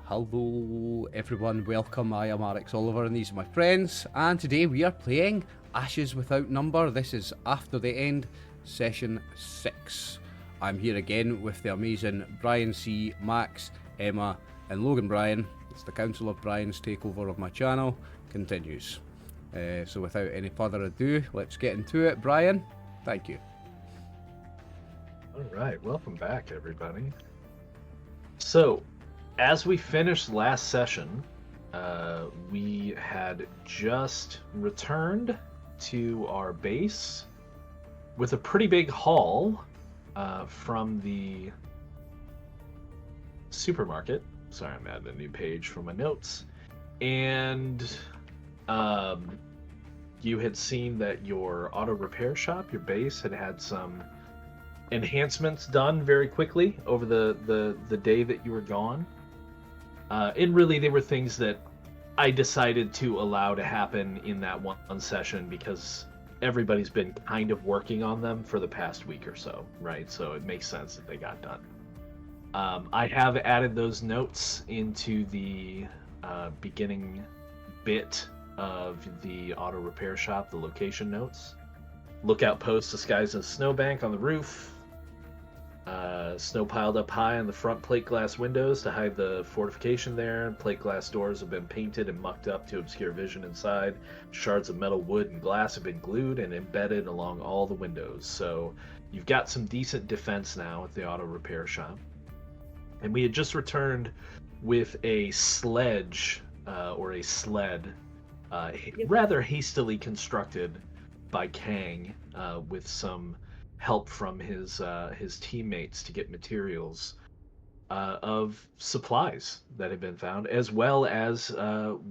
Hello everyone, welcome. I am RxOliver and these are my friends, and today we are playing Ashes Without Number. This is After the End, Session 6. I'm here again with the amazing Brian C, Max, Emma and Logan Bryan. It's the Council of Brian's takeover of my channel continues. So without any further ado, let's get into it. Brian, thank you. Alright, welcome back everybody. So, as we finished last session, we had just returned to our base with a pretty big haul from the supermarket. Sorry, I'm adding a new page for my notes. And you had seen that your auto repair shop, your base, had some enhancements done very quickly over the day that you were gone. And really, they were things that I decided to allow to happen in that one session because everybody's been kind of working on them for the past week or so, right? So it makes sense that they got done. I have added those notes into the beginning bit of the auto repair shop, the location notes. Lookout post disguised as a snowbank on the roof. Snow piled up high on the front plate glass windows to hide the fortification there. Plate glass doors have been painted and mucked up to obscure vision inside. Shards of metal, wood, and glass have been glued and embedded along all the windows. So you've got some decent defense now at the auto repair shop. And we had just returned with a sledge, or a sled, rather hastily constructed by Kang, with some help from his teammates to get materials of supplies that have been found, as well as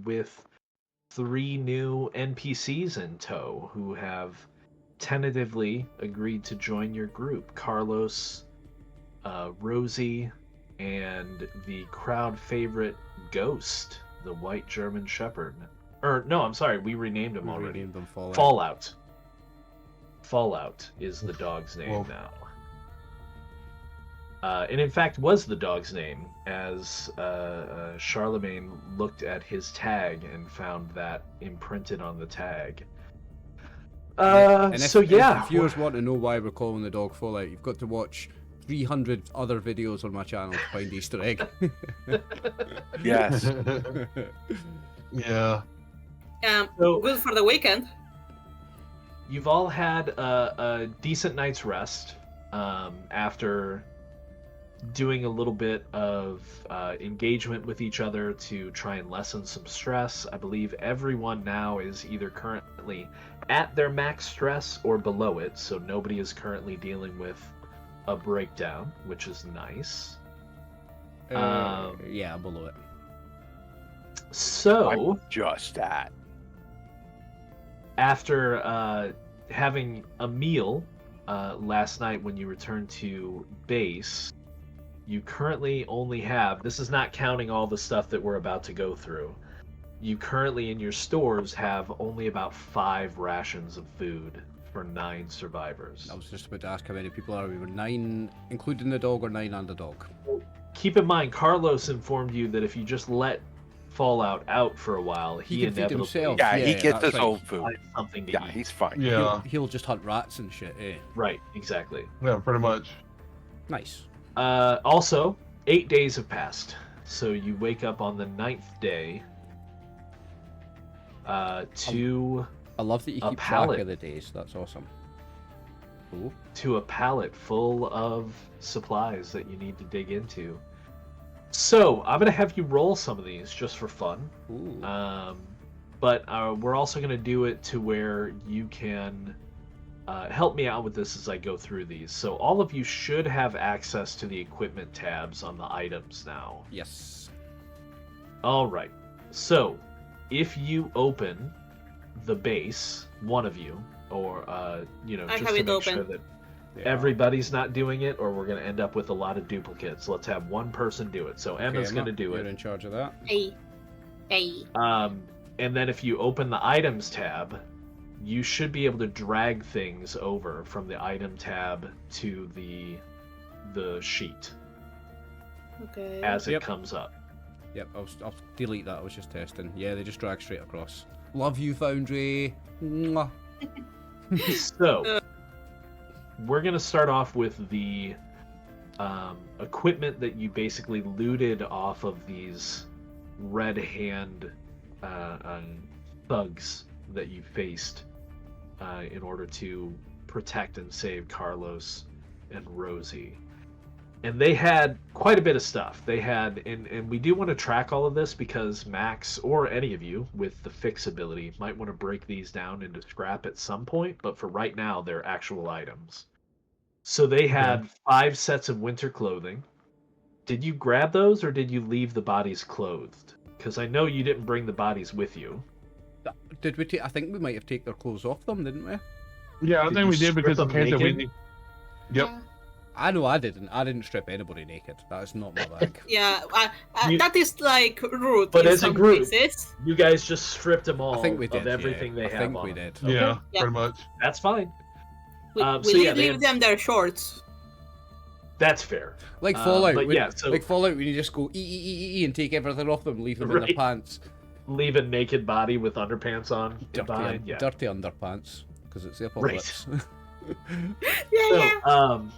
with 3 new NPCs in tow who have tentatively agreed to join your group. Carlos, Rosie, and the crowd favorite Ghost, the white German shepherd. Or no, I'm sorry, we renamed him already. Renamed them Fallout. Fallout is the dog's name now. And in fact was the dog's name, as Charlemagne looked at his tag and found that imprinted on the tag. If viewers want to know why we're calling the dog Fallout, you've got to watch 300 other videos on my channel to find Easter egg. Yes. Yeah. So, good for the weekend. You've all had a decent night's rest after doing a little bit of engagement with each other to try and lessen some stress. I believe everyone now is either currently at their max stress or below it, so nobody is currently dealing with a breakdown, which is nice. Yeah, below it. So I'm just that. After having a meal last night when you returned to base, you currently only have, this is not counting all the stuff that we're about to go through, you currently in your stores have only about 5 rations of food for 9 survivors. I was just about to ask how many people are we. Were 9 including the dog or 9 and the dog? Keep in mind, Carlos informed you that if you just let Fallout out for a while, he can feed himself. Yeah, he gets his right. own food. find something to Yeah, eat. he's fine. Yeah. He'll just hunt rats and shit, eh? Right, exactly. Yeah, pretty much. Nice. Also, 8 days have passed, so you wake up on the 9th day to I love that you a keep pallet. track of the days. That's awesome. Cool. to a pallet full of supplies that you need to dig into. So I'm gonna have you roll some of these just for fun. Ooh. But we're also gonna do it to where you can help me out with this as I go through these. So all of you should have access to the equipment tabs on the items now. Yes. All right. So if you open the base, one of you, or just have to it make sure open. that everybody's not doing it, or we're going to end up with a lot of duplicates. Let's have one person do it. So Emma's going to do You're it. in charge of that. Hey. And then if you open the items tab, you should be able to drag things over from the item tab to the sheet Okay. as it comes up. Yep, I'll delete that. I was just testing. Yeah, they just drag straight across. Love you, Foundry. Mwah. So, we're going to start off with the equipment that you basically looted off of these red hand thugs that you faced in order to protect and save Carlos and Rosie. And they had quite a bit of stuff. They had, and we do want to track all of this because Max, or any of you with the fix ability, might want to break these down into scrap at some point, but for right now, they're actual items. So they had 5 sets of winter clothing. Did you grab those, or did you leave the bodies clothed? Because I know you didn't bring the bodies with you. Did we take? I think we might have taken their clothes off them, didn't we? Yeah, I Did think you we did strip because them in case that we naked? need. Yep. Yeah. I know I didn't. I didn't strip anybody naked. That is not my bag. Yeah, You- that is like rude But in as a some group, cases. You guys just stripped them all I think we did. of everything yeah. they I have think on we them. did. Okay. Yeah, Yeah. pretty much. That's fine. We so yeah, they leave had- them their shorts. That's fair. Like Fallout. but when, yeah, so- like Fallout, when you just go and take everything off them, leave them in their Right. pants. Leave a naked body with underpants on behind. Yeah. Dirty underpants, because it's the apocalypse. Yeah, So,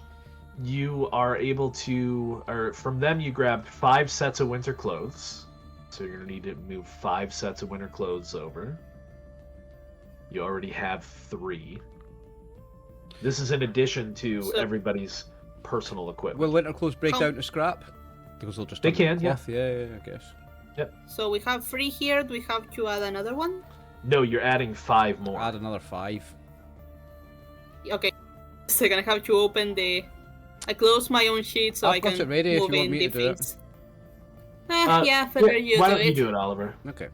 you are able to, or from them, you grabbed 5 sets of winter clothes. So you're gonna need to move 5 sets of winter clothes over. You already have 3. This is in addition to So- everybody's personal equipment. Will winter clothes break Oh. down to scrap? Because they'll just They turn can, yeah. cloth. Yeah, I guess. So we have 3 here. Do we have to add another one? No, you're adding 5 more. Add another 5. Okay. So I'm gonna have to open the. I close my own sheet so I've I got can it ready if move you want in me the to do it. things. Yeah, Better you why do don't it. you do it, Oliver? Okay.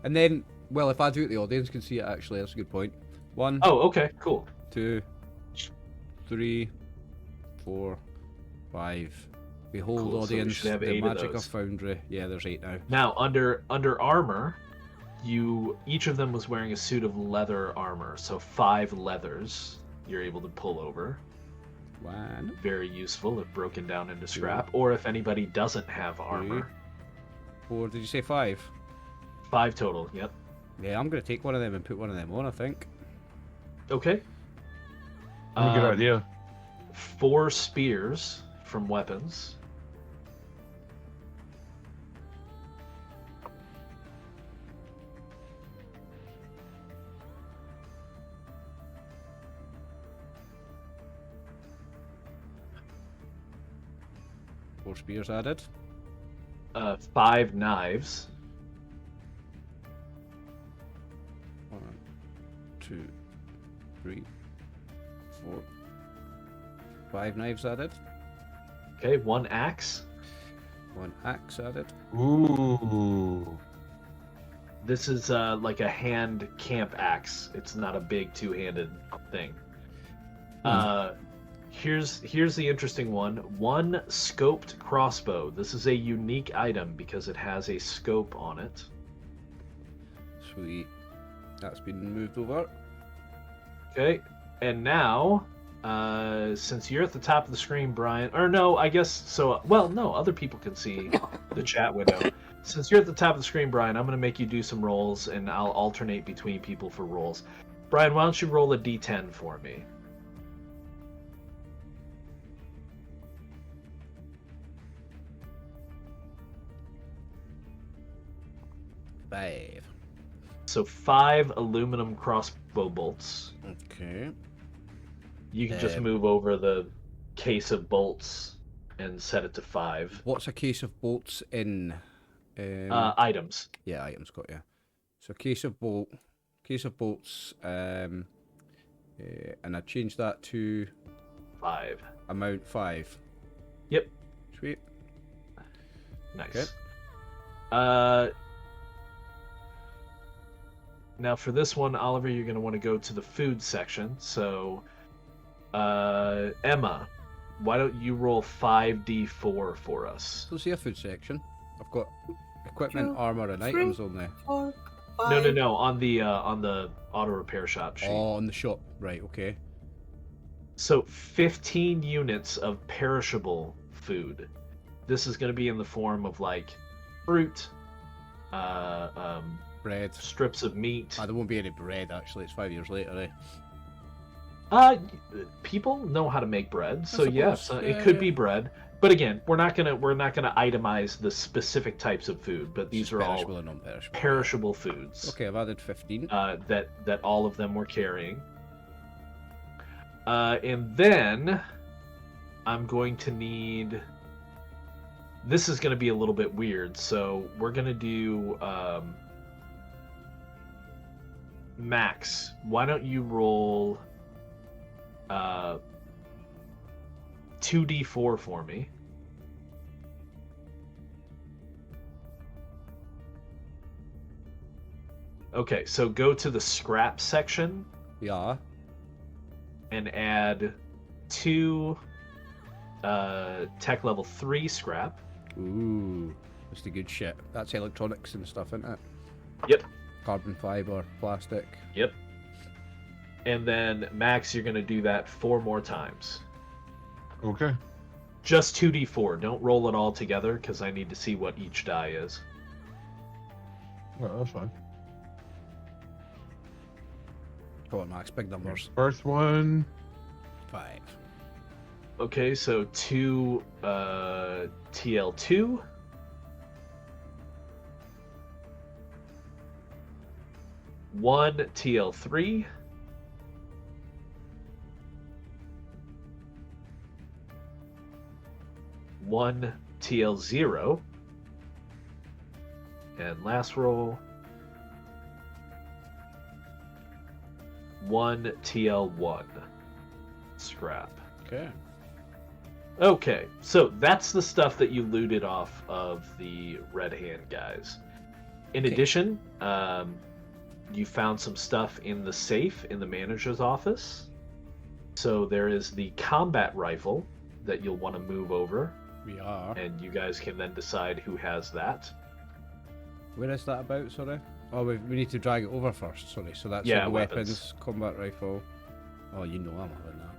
And then, well, if I do it, the audience can see it. Actually, that's a good point. 1, Oh, okay, cool. 2, 3, 4, 5. Behold, Cool, so we audience, should have the 8 of magic of those. Foundry. Yeah, there's 8 now. Now, under armor, each of them was wearing a suit of leather armor, so 5 leathers you're able to pull over. 1, Very useful if broken down into scrap, or if anybody doesn't have armor. 4. Did you say 5? 5 total. Yep. Yeah, I'm gonna take one of them and put one of them on. I think. Okay. That's a good Um, idea. 4 spears from weapons. Four spears added. 5 knives. 1, 2, 3, 4. 5 knives added. Okay, 1 axe. 1 axe added. Ooh. This is like a hand camp axe. It's not a big 2-handed thing. Here's the interesting one. 1 scoped crossbow. This is a unique item because it has a scope on it. Sweet. That's been moved over. Okay, and now, since you're at the top of the screen, Brian, or no, I guess so. Well, no, other people can see the chat window. Since you're at the top of the screen, Brian, I'm going to make you do some rolls, and I'll alternate between people for rolls. Brian, why don't you roll a d10 for me? Five. So 5 aluminum crossbow bolts. Okay. You can just Um, move over the case of bolts and set it to 5. What's a case of bolts in? Items. Yeah, items got you. So case of bolts, and I changed that to 5. amount 5. Yep. Sweet. Nice. Now for this one, Oliver, you're going to want to go to the food section. So, Emma, why don't you roll 5d4 for us? So see a food section. I've got equipment, 2, armor, and 3. items on there. 4, No, 5. no, on the auto repair shop sheet. Oh, on the shop. Right. Okay. So 15 units of perishable food. This is going to be in the form of like fruit, Bread. strips of meat. There won't be any bread, actually. It's 5 years later, eh? People know how to make bread, so yes, suppose, it could yeah. be bread. But again, we're not gonna itemize the specific types of food, but these It's are perishable all and non-perishable. perishable foods. Okay, I've added 15. That all of them were carrying. And then I'm going to need. This is going to be a little bit weird, so we're going to do Max. Why don't you roll 2d4 for me? Okay, so go to the scrap section Yeah. and add 2 tech level 3 scrap. Ooh, that's the good shit. That's electronics and stuff, isn't it? Yep. Carbon fiber, plastic. Yep. And then Max, you're gonna do that 4 more times. Okay. Just 2d4. Don't roll it all together because I need to see what each die is. No, that's fine. Come on, Max, big numbers. First one. 5. Okay, so 2 TL2. 1 TL3. 1 TL0. And last roll. 1 TL1. Scrap. Okay. Okay, so that's the stuff that you looted off of the Red Hand guys. In Okay. addition, you found some stuff in the safe in the manager's office. So there is the combat rifle that you'll want to move over, We are. and you guys can then decide who has that. Where is that about, sorry? Oh, we need to drag it over first, sorry. So that's Yeah, the weapons. combat rifle. Oh, you know I'm having that.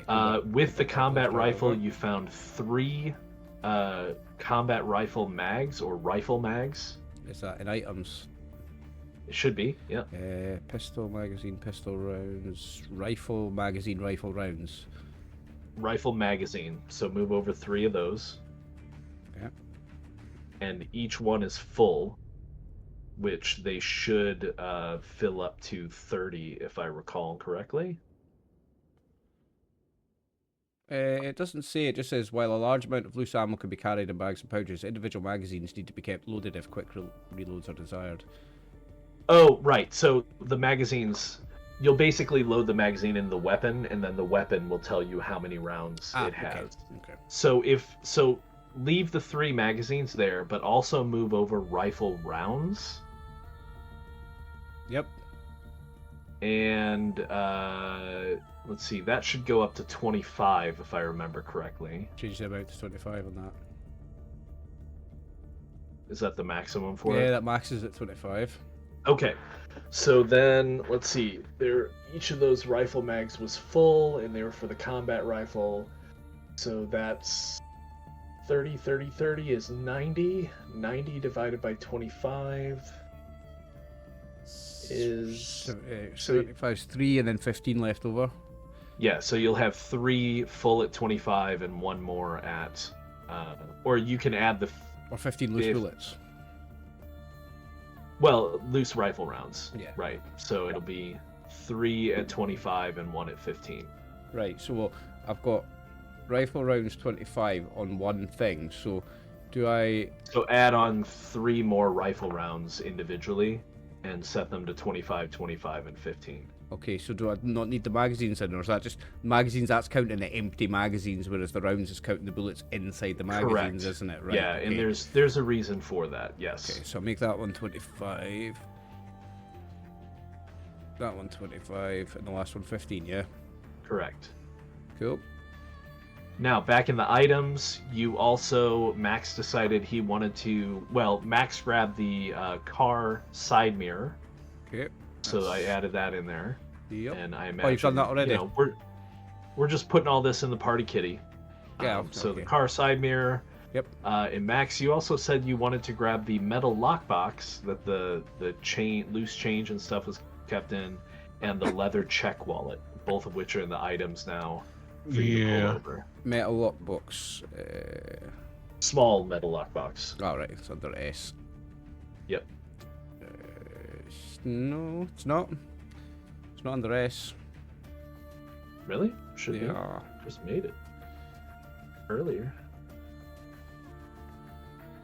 Right, With the combat drag rifle, over. you found 3 combat rifle mags or rifle mags. Is that in items? It should be, yeah. Pistol magazine, pistol rounds, rifle magazine, rifle rounds. Rifle magazine. So move over 3 of those. Okay. And each one is full, which they should fill up to 30, if I recall correctly. It doesn't say, it just says, while a large amount of loose ammo can be carried in bags and pouches, individual magazines need to be kept loaded if quick reloads are desired. Oh, right. So the magazines, you'll basically load the magazine in the weapon, and then the weapon will tell you how many rounds it has. Okay. So leave the 3 magazines there, but also move over rifle rounds. Yep. And let's see, that should go up to 25 if I remember correctly. Change the amount to 25 on that. Is that the maximum for it? Yeah, that maxes at 25. Okay, so then let's see. Each of those rifle mags was full, and they were for the combat rifle. So that's 30, 30, 30 is 90. 90 divided by 25 is 75 is 3 and then 15 left over. yeah. So you'll have 3 full at 25 and 1 more at, or you can add the Or 15 loose If- bullets. loose rifle rounds. Yeah. Right. So it'll be 3 at 25 and 1 at 15. Right, so I've got rifle rounds 25 on one thing, so do I... So add on 3 more rifle rounds individually and set them to 25, 25, and 15. Okay, so do I not need the magazines in, or is that just magazines, that's counting the empty magazines, whereas the rounds is counting the bullets inside the magazines, Correct. isn't it? Right, Yeah, okay. and there's a reason for that, yes. Okay, so I'll make that one 25. That one 25, and the last one 15, yeah? Correct. Cool. Now, back in the items, Max decided he wanted to, Max grabbed the car side mirror, Okay. so I added that in there. Yep. And I imagine, Oh, you've done that already? We're just putting all this in the party kitty. Yeah, So okay. the car side mirror, Yep. And Max, you also said you wanted to grab the metal lockbox that the loose change and stuff was kept in, and the leather check wallet, both of which are in the items now for you to pull over. Metal lockbox. Small metal lockbox. Alright, it's under S. Yep. No, it's not. It's not under S. Really? Should be. Yeah. Just made it earlier.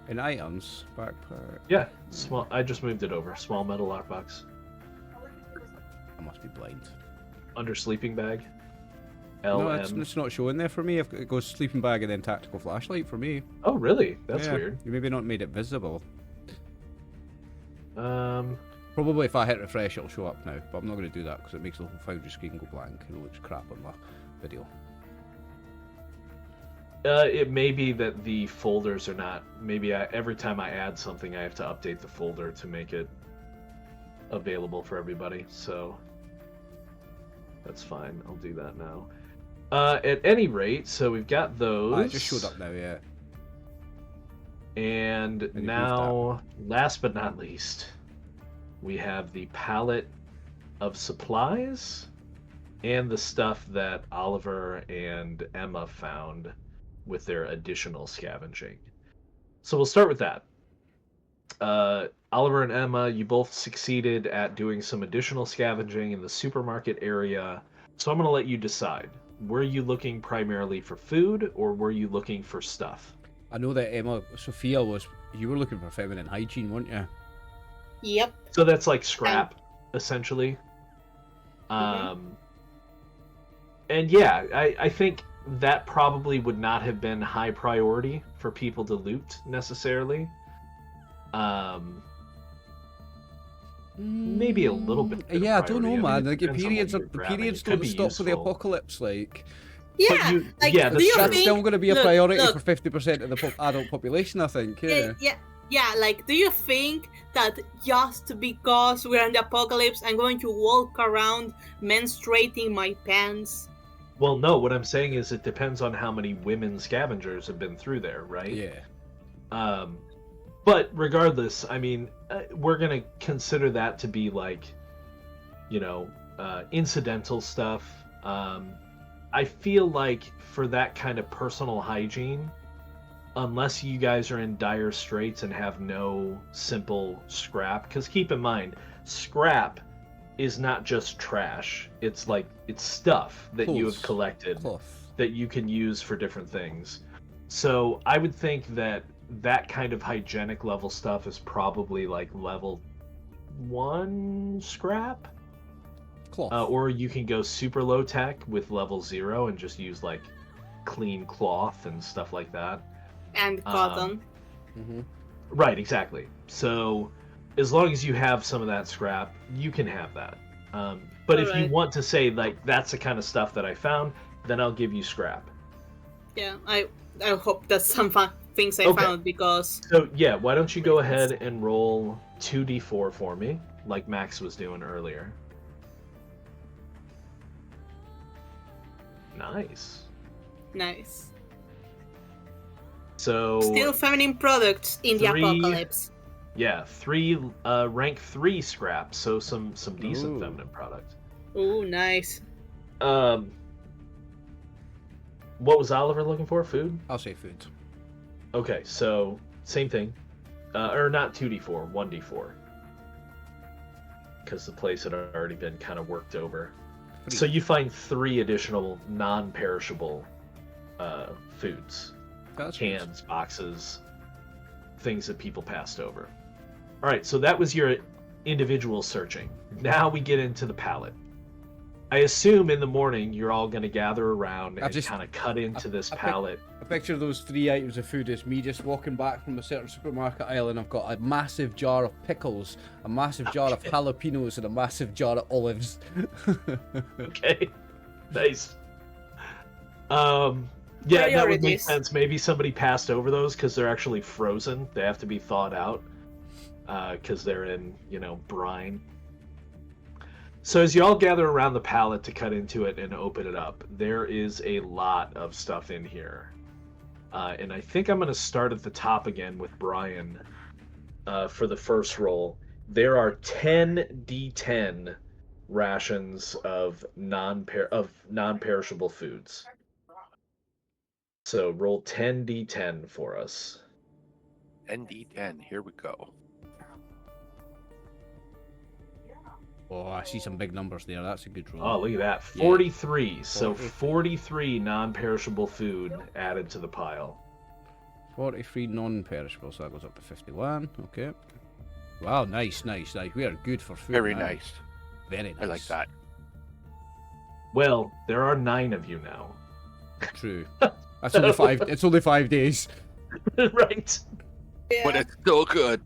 In items, backpack. Yeah, small. I just moved it over. Small metal lockbox. I must be blind. Under sleeping bag. No, LM. it's not showing there for me. It goes sleeping bag and then tactical flashlight for me. Oh, really? That's Yeah, weird. You maybe not made it visible. Um, Probably if I hit refresh, it'll show up now. But I'm not going to do that because it makes the whole Foundry screen go blank. It looks crap on my video. it may be that the folders are not. Maybe every time I add something, I have to update the folder to make it available for everybody. So that's fine. I'll do that now. At any rate, so we've got those. It just showed up now, yeah. And you've now, last but not least, we have the palette of supplies and the stuff that Oliver and Emma found with their additional scavenging. So we'll start with that. Oliver and Emma, you both succeeded at doing some additional scavenging in the supermarket area. So I'm going to let you decide. Were you looking primarily for food, or were you looking for stuff? I know that Sophia you were looking for feminine hygiene, weren't you? Yep. So that's like scrap, essentially. Mhm. And yeah, I think that probably would not have been high priority for people to loot necessarily. Maybe a little bit. Yeah, I don't know, man. it Like depends on what periods you're grabbing. periods It could don't be stop for the useful. apocalypse. Like Yeah. you- like, yeah, do you that's think, still going to be a look, priority look, for 50% of the adult population, I think. Yeah. Yeah, like, do you think that just because we're in the apocalypse, I'm going to walk around menstruating my pants? Well, no. What I'm saying is, it depends on how many women scavengers have been through there, right? Yeah. But regardless, I mean, we're gonna consider that to be like, incidental stuff. I feel like for that kind of personal hygiene, unless you guys are in dire straits and have no simple scrap, because keep in mind, scrap is not just trash. It's stuff that you have Clothes. collected Cloth. that you can use for different things. So I would think that kind of hygienic level stuff is probably like level 1 scrap. Cloth. Or you can go super low tech with level 0 and just use like clean cloth and stuff like that. And cotton. Mm-hmm. Right, exactly. So as long as you have some of that scrap, you can have that. But if you Alright. want to say like that's the kind of stuff that I found, then I'll give you scrap. Yeah, I hope that's some fun things I Okay. found, because So yeah, why don't you go ahead and roll 2d4 for me, like Max was doing earlier. Nice. nice. So Still feminine products in the 3 apocalypse. yeah, 3 rank 3 scrap, so some decent Ooh. feminine product. Ooh, nice. What was Oliver looking for? Food? I'll say food. Okay, so same thing. Or not 2d4, 1d4. Because the place had already been kind of worked over. Three. So you find 3 additional non-perishable foods. That's Cans, boxes, things that people passed over. Alright, so that was your individual searching. Now we get into the palette. I assume in the morning you're all going to gather around and just- kind of cut into this I pick- palette. A picture of those 3 items of food is me just walking back from a certain supermarket aisle, and I've got a massive jar of pickles, a massive jar of jalapenos, and a massive jar of olives. Okay, nice. Yeah, that would make Priorities. sense. Maybe somebody passed over those because they're actually frozen. They have to be thawed out because they're in, brine. So as you all gather around the pallet to cut into it and open it up, there is a lot of stuff in here. And I think I'm going to start at the top again with Brian for the first roll. There are 10 D10 rations of non-perishable foods. So roll 10 D10 for us. ND10, here we go. Oh, I see some big numbers there. That's a good roll. Oh, look at that. Yeah. 43. So 43 non-perishable food added to the pile. 43 non-perishable, so that goes up to 51. Okay. Wow, nice. We are good for food. Very now. nice. Very nice. I like that. Well, there are 9 of you now. True. That's only 5. It's only 5 days. Right. Yeah. But it's still good.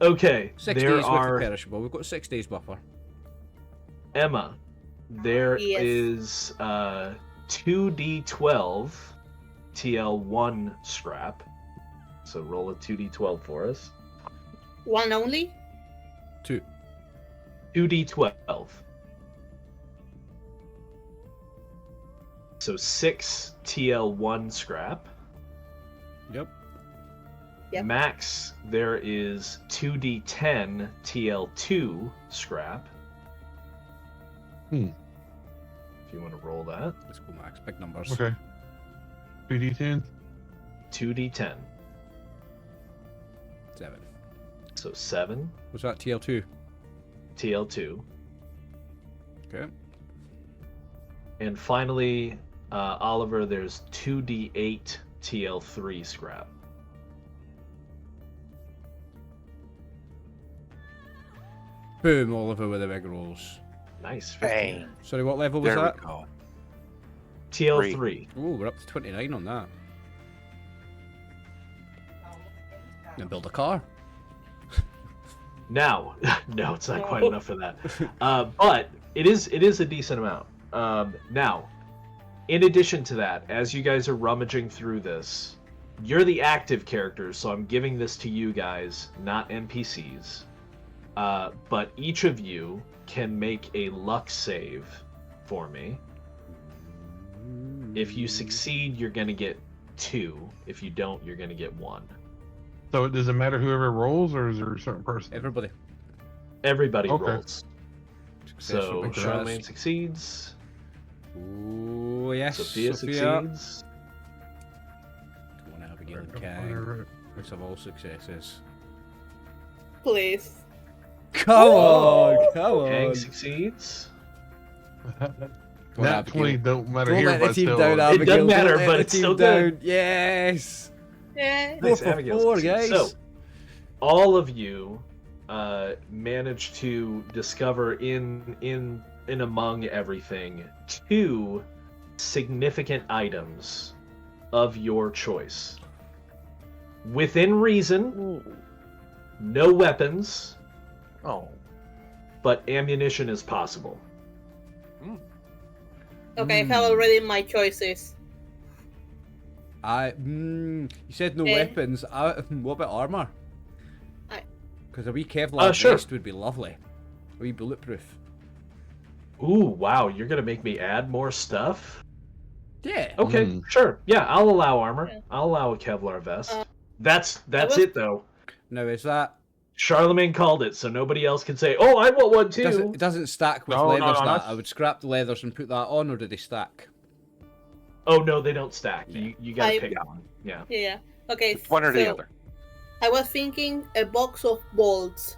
Okay. 6 there days are with the perishable. We've got 6 days buffer. Emma. There Yes. is 2d12 TL1 scrap. So roll a 2d12 for us. One only? 2. 2d12. So 6 TL1 scrap. Yep. Yep. Max, there is 2d10 TL2 scrap. Hmm. If you want to roll that. Let's go, Max. Big numbers. Okay. 2d10. 2d10. 7. So 7 Was that TL2? TL2. Okay. And finally, Oliver, there's 2d8 TL3 scrap. Boom, Oliver with the big rolls. Nice. 15. Bang. Sorry, what level was There that? we go. TL3. Oh, we're up to 29 on that. And build a car. Now, no, it's not quite enough for that. But it is a decent amount. Now, in addition to that, as you guys are rummaging through this, you're the active characters, so I'm giving this to you guys, not NPCs. But each of you can make a luck save for me. If you succeed, you're going to get 2. If you don't, you're going to get 1. So does it matter whoever rolls, or is there a certain person? Everybody. Everybody Okay. rolls. So Success. Charlemagne succeeds. Oh, yes. Sophia succeeds. Come on, Abigail and Kang. Let's have all successes. Please. Come on! Come Kang on! succeeds. Come on, That Abigail. 20 don't matter Don't here, let the but team still. down, It Abigail. doesn't matter, Don't let but the it's team still down. good. Yes! Yeah. Nice, 4 for Abigail 4, succeeds. guys. So, all of you managed to discover in among everything 2 significant items of your choice. Within reason, no weapons, Oh. but ammunition is possible. Okay, I have already my choices. You said no Okay. weapons. What about armor? Because a wee Kevlar Sure. vest would be lovely. A wee bulletproof. Ooh, wow, you're gonna make me add more stuff? Yeah. Okay, sure. Yeah, I'll allow armor. Yeah. I'll allow a Kevlar vest. Uh, That's was- it though. Now, is that... Charlemagne called it, so nobody else can say, "Oh, I want one too." It doesn't stack with No, leathers, no, that. that's- I would scrap the leathers and put that on, or do they stack? Oh no, they don't stack. You gotta I- pick one. Yeah. Yeah. Okay. It's one or the so other. I was thinking a box of bolts,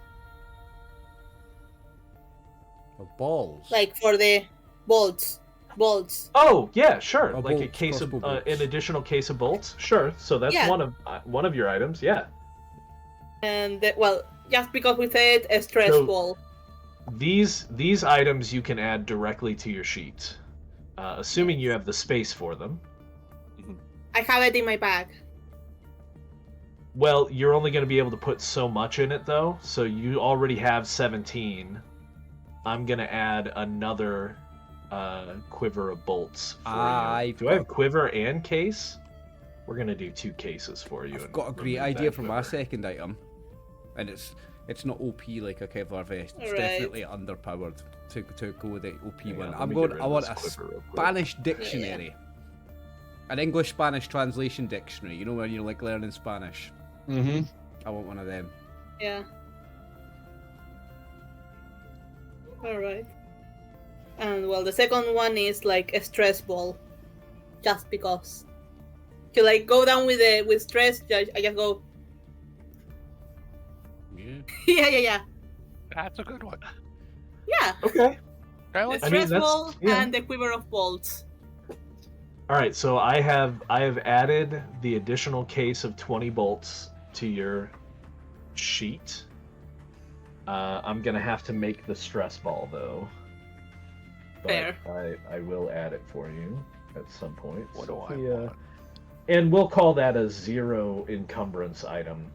Of balls? like for the bolts. Oh yeah, sure. Oh, Like a bolts, case of crossbow bolts. an additional case of bolts. Sure. So that's Yeah. one of your items. Yeah. And well, just because we said a stress So- ball. These items you can add directly to your sheet, assuming you have the space for them. I have it in my bag. Well, you're only going to be able to put so much in it, though. So you already have 17. I'm going to add another quiver of bolts for you. Do I have quiver and case? We're going to do 2 cases for you. I've and got a great remove idea that for my quiver. second item. And it's not OP like a Kevlar vest. It's Right. definitely underpowered to go with the OP Hang one. on, let I'm me going. get rid I of want this a quiver real quick. Spanish dictionary. An English-Spanish translation dictionary. You know when you're like learning Spanish. Mm-hmm. I want one of them. Yeah. Alright. And well, the second one is like a stress ball. Just because. To like go down with stress, I just go, Yeah. yeah. That's a good one. Yeah. Okay. I The like I mean, stress that's- ball yeah. and the quiver of bolts. All right, so I have added the additional case of 20 bolts to your sheet. I'm gonna have to make the stress ball though. But Fair. I will add it for you at some point. What do I Sophia. want? And we'll call that a 0 encumbrance item.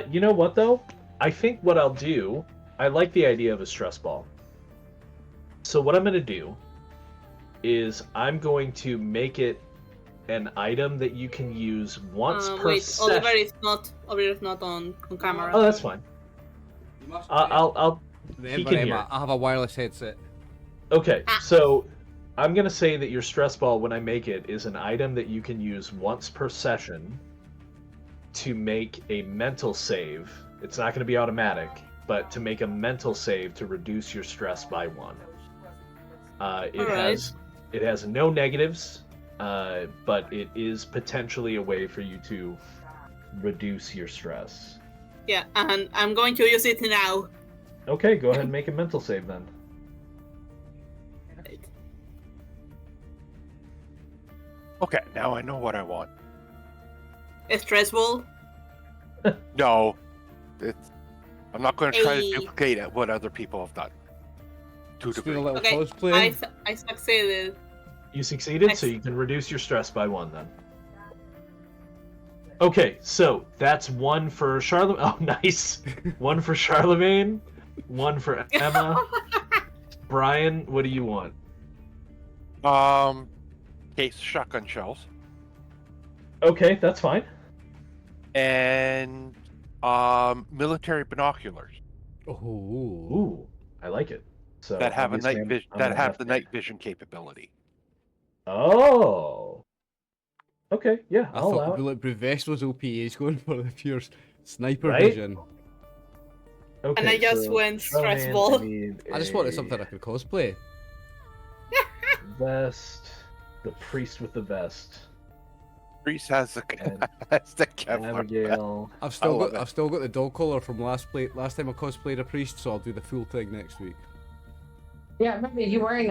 You know what though? I think what I'll do, I like the idea of a stress ball. So what I'm gonna do is I'm going to make it an item that you can use once per Wait, session. Oliver is not on camera. Oh, that's fine. I'll. Remember, can Emma, hear. I have a wireless headset. Okay, Ah. so I'm gonna say that your stress ball, when I make it, is an item that you can use once per session to make a mental save. It's not going to be automatic, but to make a mental save to reduce your stress by 1. It has no negatives, but it is potentially a way for you to reduce your stress. Yeah, and I'm going to use it now. Okay, go ahead and make a mental save then. Okay, now I know what I want. A stress ball. No, I'm not going to try Hey. to duplicate what other people have done. To Let's do a degree. little Okay, cosplay. I succeeded. You succeeded, so Nice. you can reduce your stress by 1 then. Okay, so that's 1 for Charlemagne. Oh, nice. 1 for Charlemagne, 1 for Emma. Brian, what do you want? Case of shotgun shells Okay, that's fine. and military binoculars Oh. Ooh, I like it. So that have a obviously night vision. I'm That gonna have the night vision capability. Oh. Okay, yeah, I I'll allow thought it. Bulletproof Vest was OP. He's going for the pure sniper Right? vision. Okay, And I just so went stress Charlemagne, ball. I need I just wanted a something I could cosplay. vest. The priest with the vest. Reese has the And has the Kevlar. Abigail. I've still love got it. I've still got the dog collar from last time I cosplayed a priest, so I'll do the full thing next week. Yeah, I remember you wearing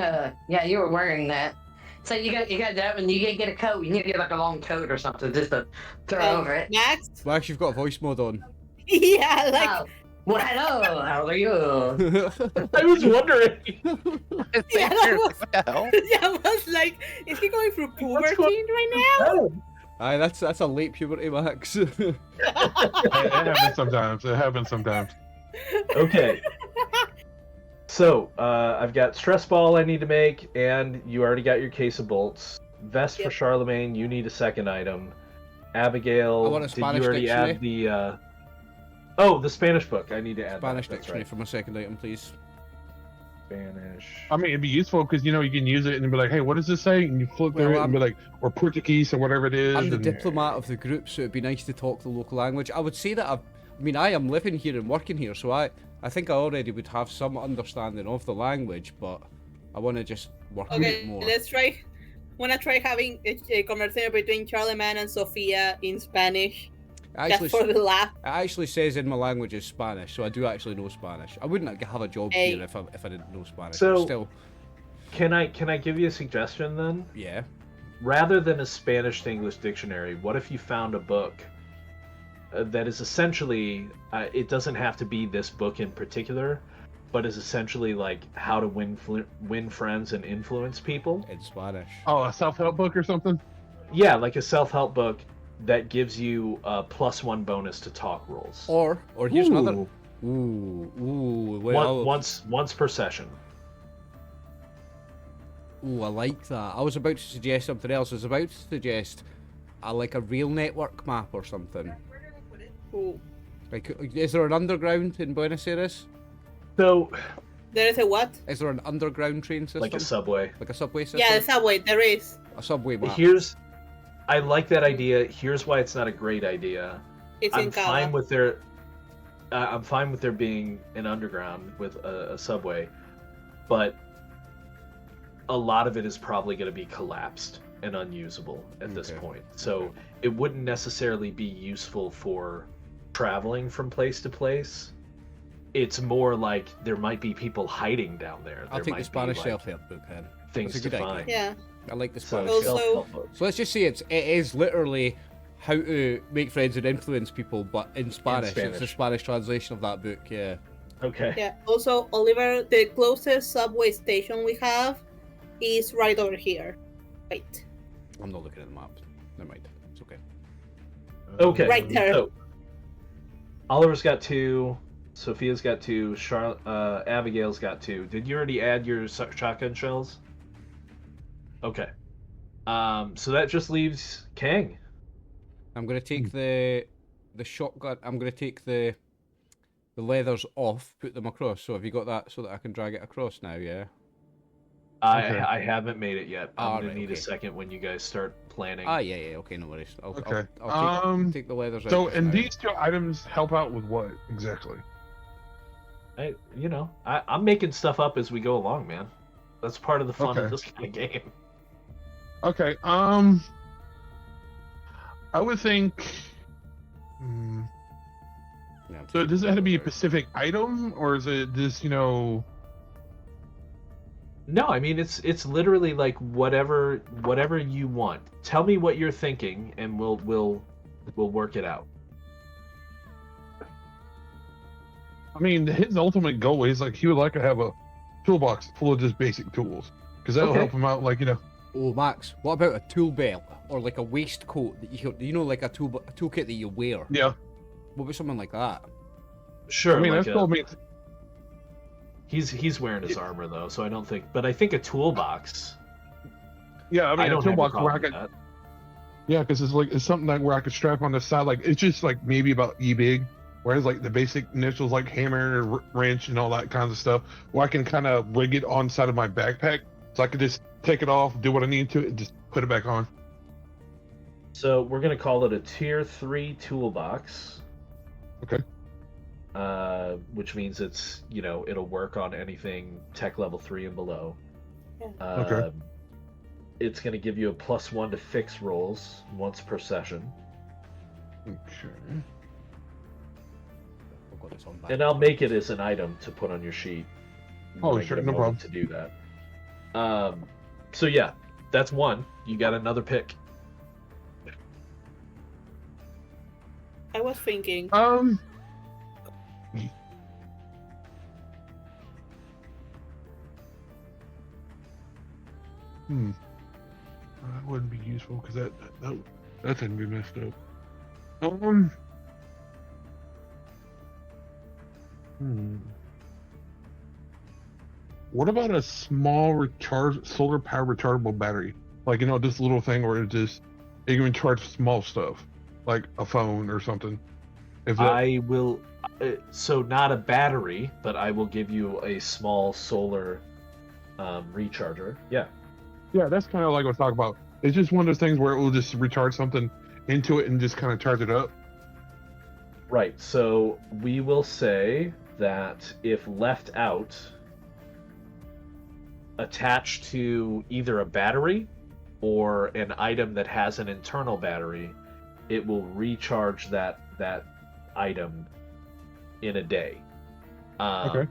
you were wearing that. So you got that when you get a coat, you need to get like a long coat or something just to throw over it. Next. Max, you've got a voice mod on. Yeah, like Oh, well, hello, how are you? I was wondering. Yeah, that was- What the hell? yeah, I was like, is he going through What's puberty right now? Aye, that's a late puberty, Max. It happens sometimes. It happens sometimes. Okay. So, I've got stress ball I need to make, and you already got your case of bolts. Vest for Yep. Charlemagne, you need a second item. I Abigail, want a did Spanish you already add the Oh, the Spanish book. I need to add Spanish that. That's dictionary right. for my second item, please. Spanish. I mean, it'd be useful because you can use it and be like, "Hey, what does this say?" And you flip through Well, it and be like, "Or Portuguese or whatever it is." I'm the and- diplomat of the group, so it'd be nice to talk the local language. I would say that I am living here and working here, so I think I already would have some understanding of the language, but I want to just work on it Okay, more. let's try. Wanna try having a conversation between Charlemagne and Sophia in Spanish, It just for the laugh. actually says in my language is Spanish, so I do actually know Spanish. I wouldn't have a job Hey. here if I didn't know Spanish. So- but still, Can I give you a suggestion then? yeah. Rather than a Spanish to English dictionary, what if you found a book that is essentially, it doesn't have to be this book in particular, but is essentially like how to win friends and influence people? In Spanish. Oh, a self-help book or something. Yeah, like a self-help book that gives you a +1 bonus to talk rolls. Or here's another. Ooh. Well, Once per session. ooh, I like that. I was about to suggest something else. I was about to suggest like a real network map or something. Ooh. Like, is there an underground in Buenos Aires? So, There is a what? Is there an underground train system? Like a subway. Like a subway system? Yeah, the subway. There is. A subway map. I like that idea. Here's why it's not a great idea. It's in Kava. I'm fine with there being an underground with a subway, but a lot of it is probably going to be collapsed and unusable at this point. So it wouldn't necessarily be useful for traveling from place to place. It's more like there might be people hiding down there. I'll take the Spanish self-help book then. Things That's a to good find. idea. Yeah. I like the So, Spanish Also- self-help. self-help book. So let's just say it is literally how to make friends and influence people, but in Spanish. It's the Spanish. Spanish translation of that book, yeah. Okay. Yeah. Also, Oliver, the closest subway station we have is right over here. Wait. I'm not looking at the map. Never mind. It's okay. Okay. Right there. So, Oliver's got 2. Sophia's got 2. Abigail's got 2. Did you already add your shotgun shells? Okay. So that just leaves Kang. I'm gonna take the shotgun. I'm gonna take the leathers off, put them across. So have you got that so that I can drag it across now? Yeah. Okay. I haven't made it yet. I'm gonna right, need a okay. second when you guys start planning. Yeah. Okay, no worries. Okay. I'll take the leathers out. So, just and now. these 2 items help out with what exactly? I'm making stuff up as we go along, man. That's part of the fun of Okay. this kind of game. Okay. I would think. Yeah, I'm So taking does it the have to be a leathers out. specific item, or is it just No, I mean it's literally like whatever you want. Tell me what you're thinking, and we'll work it out. I mean, his ultimate goal is like he would like to have a toolbox full of just basic tools because that'll Okay. help him out. Like Oh, Max, what about a tool belt or like a waistcoat that like a toolkit that you wear? yeah. What about something like that? Sure. I mean, like that's still means he's wearing his armor though, so I don't think. But I think a toolbox. yeah. I I mean, a don't have a toolbox where problem I with could that. yeah, because it's something like where I could strap on the side. Like it's just like maybe about big. Whereas like the basic initials like hammer, wrench, and all that kinds of stuff, where I can kind of rig it on the side of my backpack, so I could just take it off, do what I need to, and just put it back on. So we're gonna call it a tier 3 toolbox. Okay. Which means it's it'll work on anything tech level 3 and below. Yeah. Okay. It's gonna give you a +1 to fix rolls once per session, Okay. I've got this on back. and I'll make it as an item to put on your sheet. Oh, when I sure, get a no moment problem. to do that. So yeah, that's 1. You got another pick. I was thinking. That wouldn't be useful because that's gonna be messed up. What about a small solar power rechargeable battery? Like this little thing where it can charge small stuff, like a phone or something. If that, I will. So not a battery, but I will give you a small solar recharger. Yeah. yeah, that's kind of like what I talk about. It's just one of those things where it will just recharge something into it and just kind of charge it up. Right. So we will say that if left out, attached to either a battery or an item that has an internal battery, it will recharge that item in a day. Okay.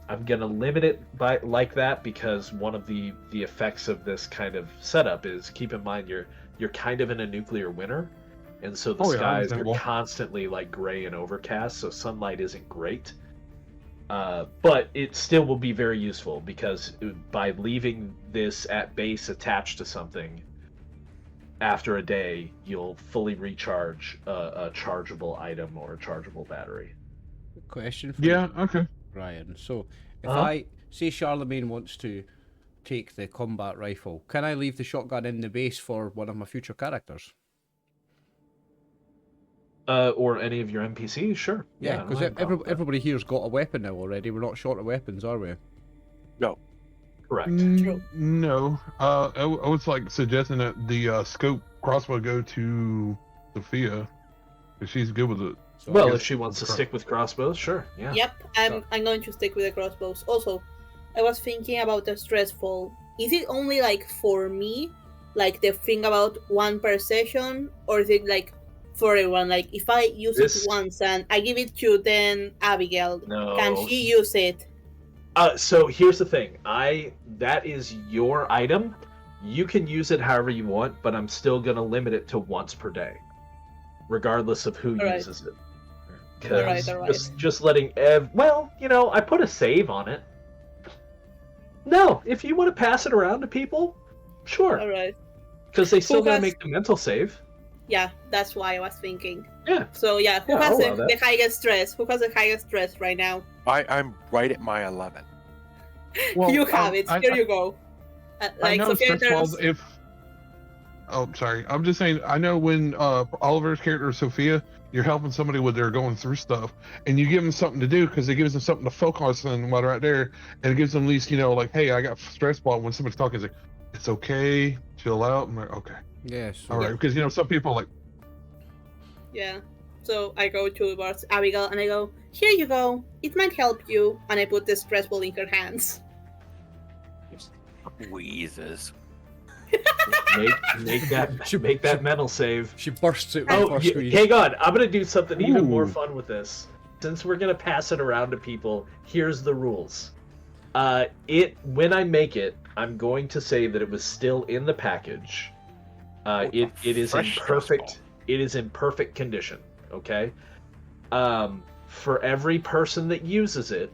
I'm gonna limit it by like that because one of the effects of this kind of setup is, keep in mind you're kind of in a nuclear winter, and so the Oh, yeah, skies are understandable. constantly like gray and overcast, so sunlight isn't great. But it still will be very useful because by leaving this at base attached to something, after a day you'll fully recharge a chargeable item or a chargeable battery. Question for Yeah. you, Okay. Ryan. So if Uh-huh. I say Charlemagne wants to take the combat rifle, can I leave the shotgun in the base for one of my future characters? Or any of your NPCs, sure. Yeah, I don't because have a problem with that. everybody here's got a weapon now already. We're not short of weapons, are we? Correct. True. No. I was like suggesting that the scope crossbow go to Sophia, because she's good with it. So I Well, guess- if she wants to stick with crossbows, sure. Yeah. Yep, I'm going to stick with the crossbows. Also, I was thinking about the stressful. Is it only like for me, like the thing about one per session, or is it like for everyone? Like if I use This- it once and I give it to then Abigail, No. can she use it? So here's the thing. That is your item. You can use it however you want, but I'm still gonna limit it to once per day, regardless of who Alright. uses it. Alright, Because alright. just letting well, I put a save on it. No, if you want to pass it around to people, sure, All right. because they still Who gotta has- make the mental save. Yeah, that's why I was thinking. Yeah. So yeah, who Yeah, has I'll allow that. the highest stress? Who has the highest stress right now? I'm right at my 11. Well, You have it. Here you go. I Like know Sophia stress balls turns. if. Oh, sorry. I'm just saying. I know when Oliver's character Sophia, you're helping somebody when they're going through stuff, and you give them something to do because it gives them something to focus on while they're out there, and it gives them at least like, hey, I got stress ball. When somebody's talking, it's like, it's okay, chill out. I'm like, okay, yeah, so all right, because some people are like, Yeah. So I go towards Abigail and I go, here you go. It might help you. And I put the stress ball in her hands. Wheezes. Make that mental save. she bursts out with Oh, her squeeze. hang on. I'm gonna do something even more Ooh. fun with this. Since we're gonna pass it around to people, here's the rules. When I make it, I'm going to say that it was still in the package. It is in fresh perfect. stress It is in perfect condition. Okay. For every person that uses it,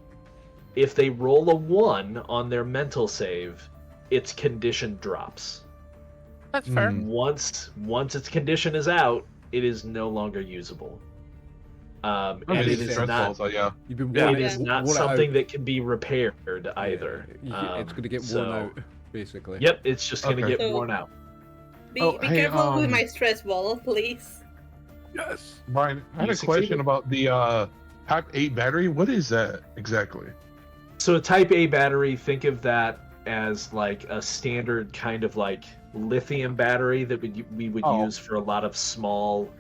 if they roll a 1 on their mental save, its condition drops. That's fair. Mm. Once its condition is out, it is no longer usable. And Okay, it makes is sense. not. yeah. You've been Yeah. It worn- is not worn it out. something that can be repaired either. It's going to get worn So- out, basically. Yep, it's just gonna Okay. get So- worn out. Be Oh, hey, careful with my stress ball, please. Yes. Brian, I had You a question succeeded. about the Type 8 battery. What is that exactly? So a Type A battery, think of that as like a standard kind of like lithium battery that we would Oh. use for a lot of small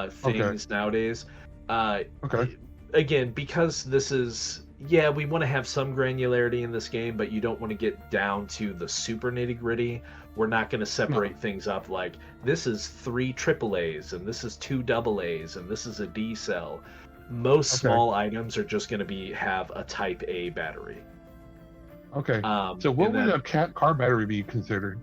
things nowadays. Okay. Again, because this is we want to have some granularity in this game, but you don't want to get down to the super nitty gritty. We're not going to separate things up like this is 3 AAAs and this is 2 AAs and this is a D cell. Most Okay. small items are just going to have a Type A battery. Okay. So what and would then a car battery be considered?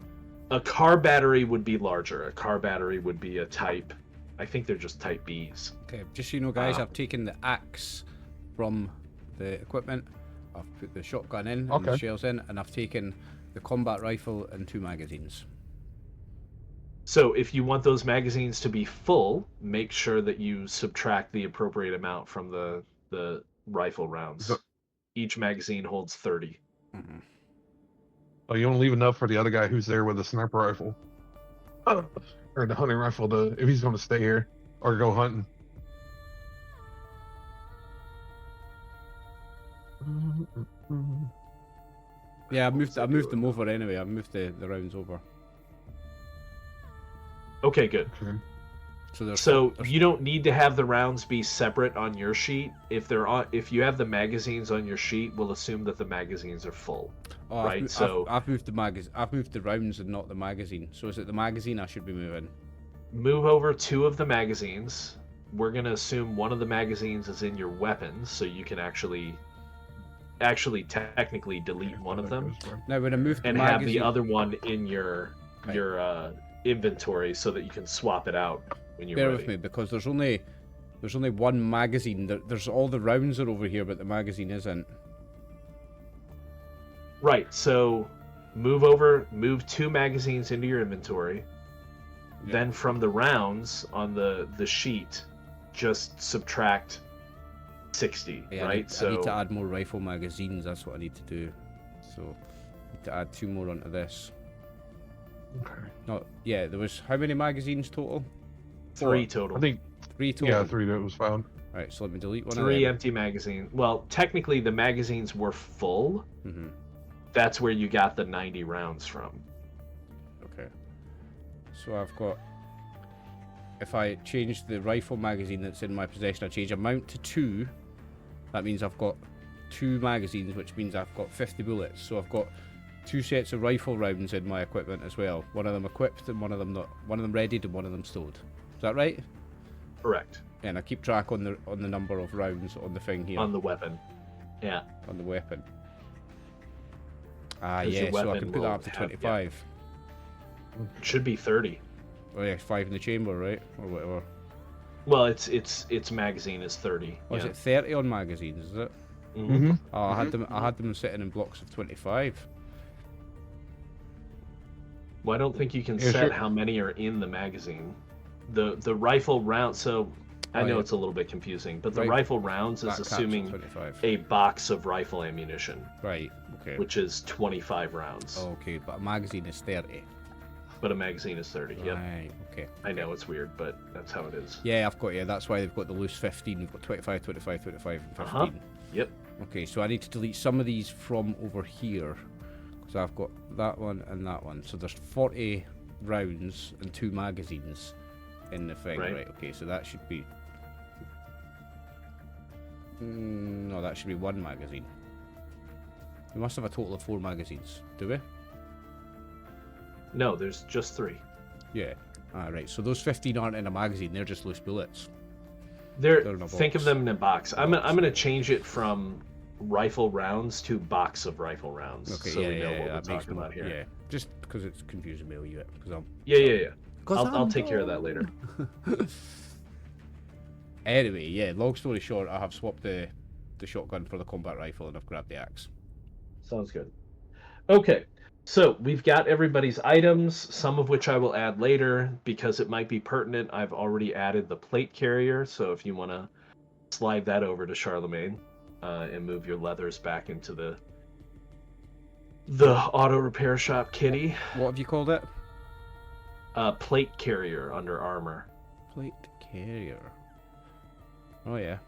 a car battery would be larger. A car battery would be a Type. I think they're just Type Bs. Okay, just so you know, guys, Ah. I've taken the axe from the equipment. I've put the shotgun in and the Okay. shells in, and I've taken the combat rifle and 2 magazines. So if you want those magazines to be full, make sure that you subtract the appropriate amount from the rifle rounds. So- Each magazine holds 30. Mhm. Oh, you want to leave enough for the other guy who's there with the sniper rifle, or the hunting rifle, if he's going to stay here or go hunting. Yeah, I moved them over anyway. I moved the rounds over. Okay, good. Okay. So there's- you don't need to have the rounds be separate on your sheet. If you have the magazines on your sheet, we'll assume that the magazines are full. oh, right, I've, so- I've moved I've moved the rounds and not the magazine. So is it the magazine I should be moving? Move over 2 of the magazines. We're gonna assume one of the magazines is in your weapons, so you can actually technically delete one of them Now when I moved the and have magazine, the other one in your Right. inventory so that you can swap it out when you're bear ready. with me because there's only one magazine. There's all the rounds are over here, but the magazine isn't. Right. So move 2 magazines into your inventory. Yeah. Then from the rounds on the sheet, just subtract 60. Yeah, right. I need to add more rifle magazines. That's what I need to do. So I need to add 2 more onto this. Okay. No, yeah, there was how many magazines total? 3 total. I think 3 total. Yeah, 3 that was found. Right, so let me delete one of 3 them. empty magazines. Well, technically the magazines were full. Mm-hmm. That's where you got the 90 rounds from. Okay. So I've got... If I change the rifle magazine that's in my possession, I change amount to 2. That means I've got 2 magazines, which means I've got 50 bullets. So I've got 2 sets of rifle rounds in my equipment as well. One of them equipped and one of them not. One of them readied and one of them stowed. Is that right? Correct. And I keep track on the number of rounds on the thing here. On the weapon. Yeah. On the weapon. Ah, 'Cause your yeah, so I weapon can put that will up to have- 25. It should be 30. Oh yeah, 5 in the chamber, right? Or whatever. Well, its magazine is 30. Or is yeah. it 30 on magazines, is it? Mhm. Mm-hmm. Oh, I had them sitting in blocks of 25. Well, I don't think you can Yeah, set sure. how many are in the magazine. The rifle round. So I Oh, know yeah. it's a little bit confusing, but the Right. rifle rounds That is caps at assuming 25. a box of rifle ammunition, Right, okay. which is 25 rounds. Oh, okay, but a magazine is 30. But a magazine is 30. Yep. Right, okay. I know it's weird, but that's how it is. Yeah, I've got, yeah, that's why they've got the loose 15. We've got 25, 25, 25, and 15. Uh-huh. Yep. Okay, so I need to delete some of these from over here. Because I've got that one and that one. So there's 40 rounds and 2 magazines in the thing. Right. Okay, so that should be... no, that should be 1 magazine. We must have a total of 4 magazines, do we? No, there's just 3. Yeah. Alright, so those 15 aren't in a magazine, they're just loose bullets. They're They're in a think of box. them in a box. I'm gonna change it from rifle rounds to box of rifle rounds, Okay, so yeah, we know yeah, what that we're makes talking more, about here. yeah. Just because it's confusing me a wee bit. Because I'm... Yeah. 'Cause I'll I'm take care of that dumb. later. Anyway, yeah, long story short, I have swapped the shotgun for the combat rifle and I've grabbed the axe. Sounds good. Okay, so we've got everybody's items, some of which I will add later because it might be pertinent. I've already added the plate carrier, so if you want to slide that over to Charlemagne and move your leathers back into the auto repair shop kitty. What have you called it? Plate carrier under armor. Plate carrier. Oh yeah.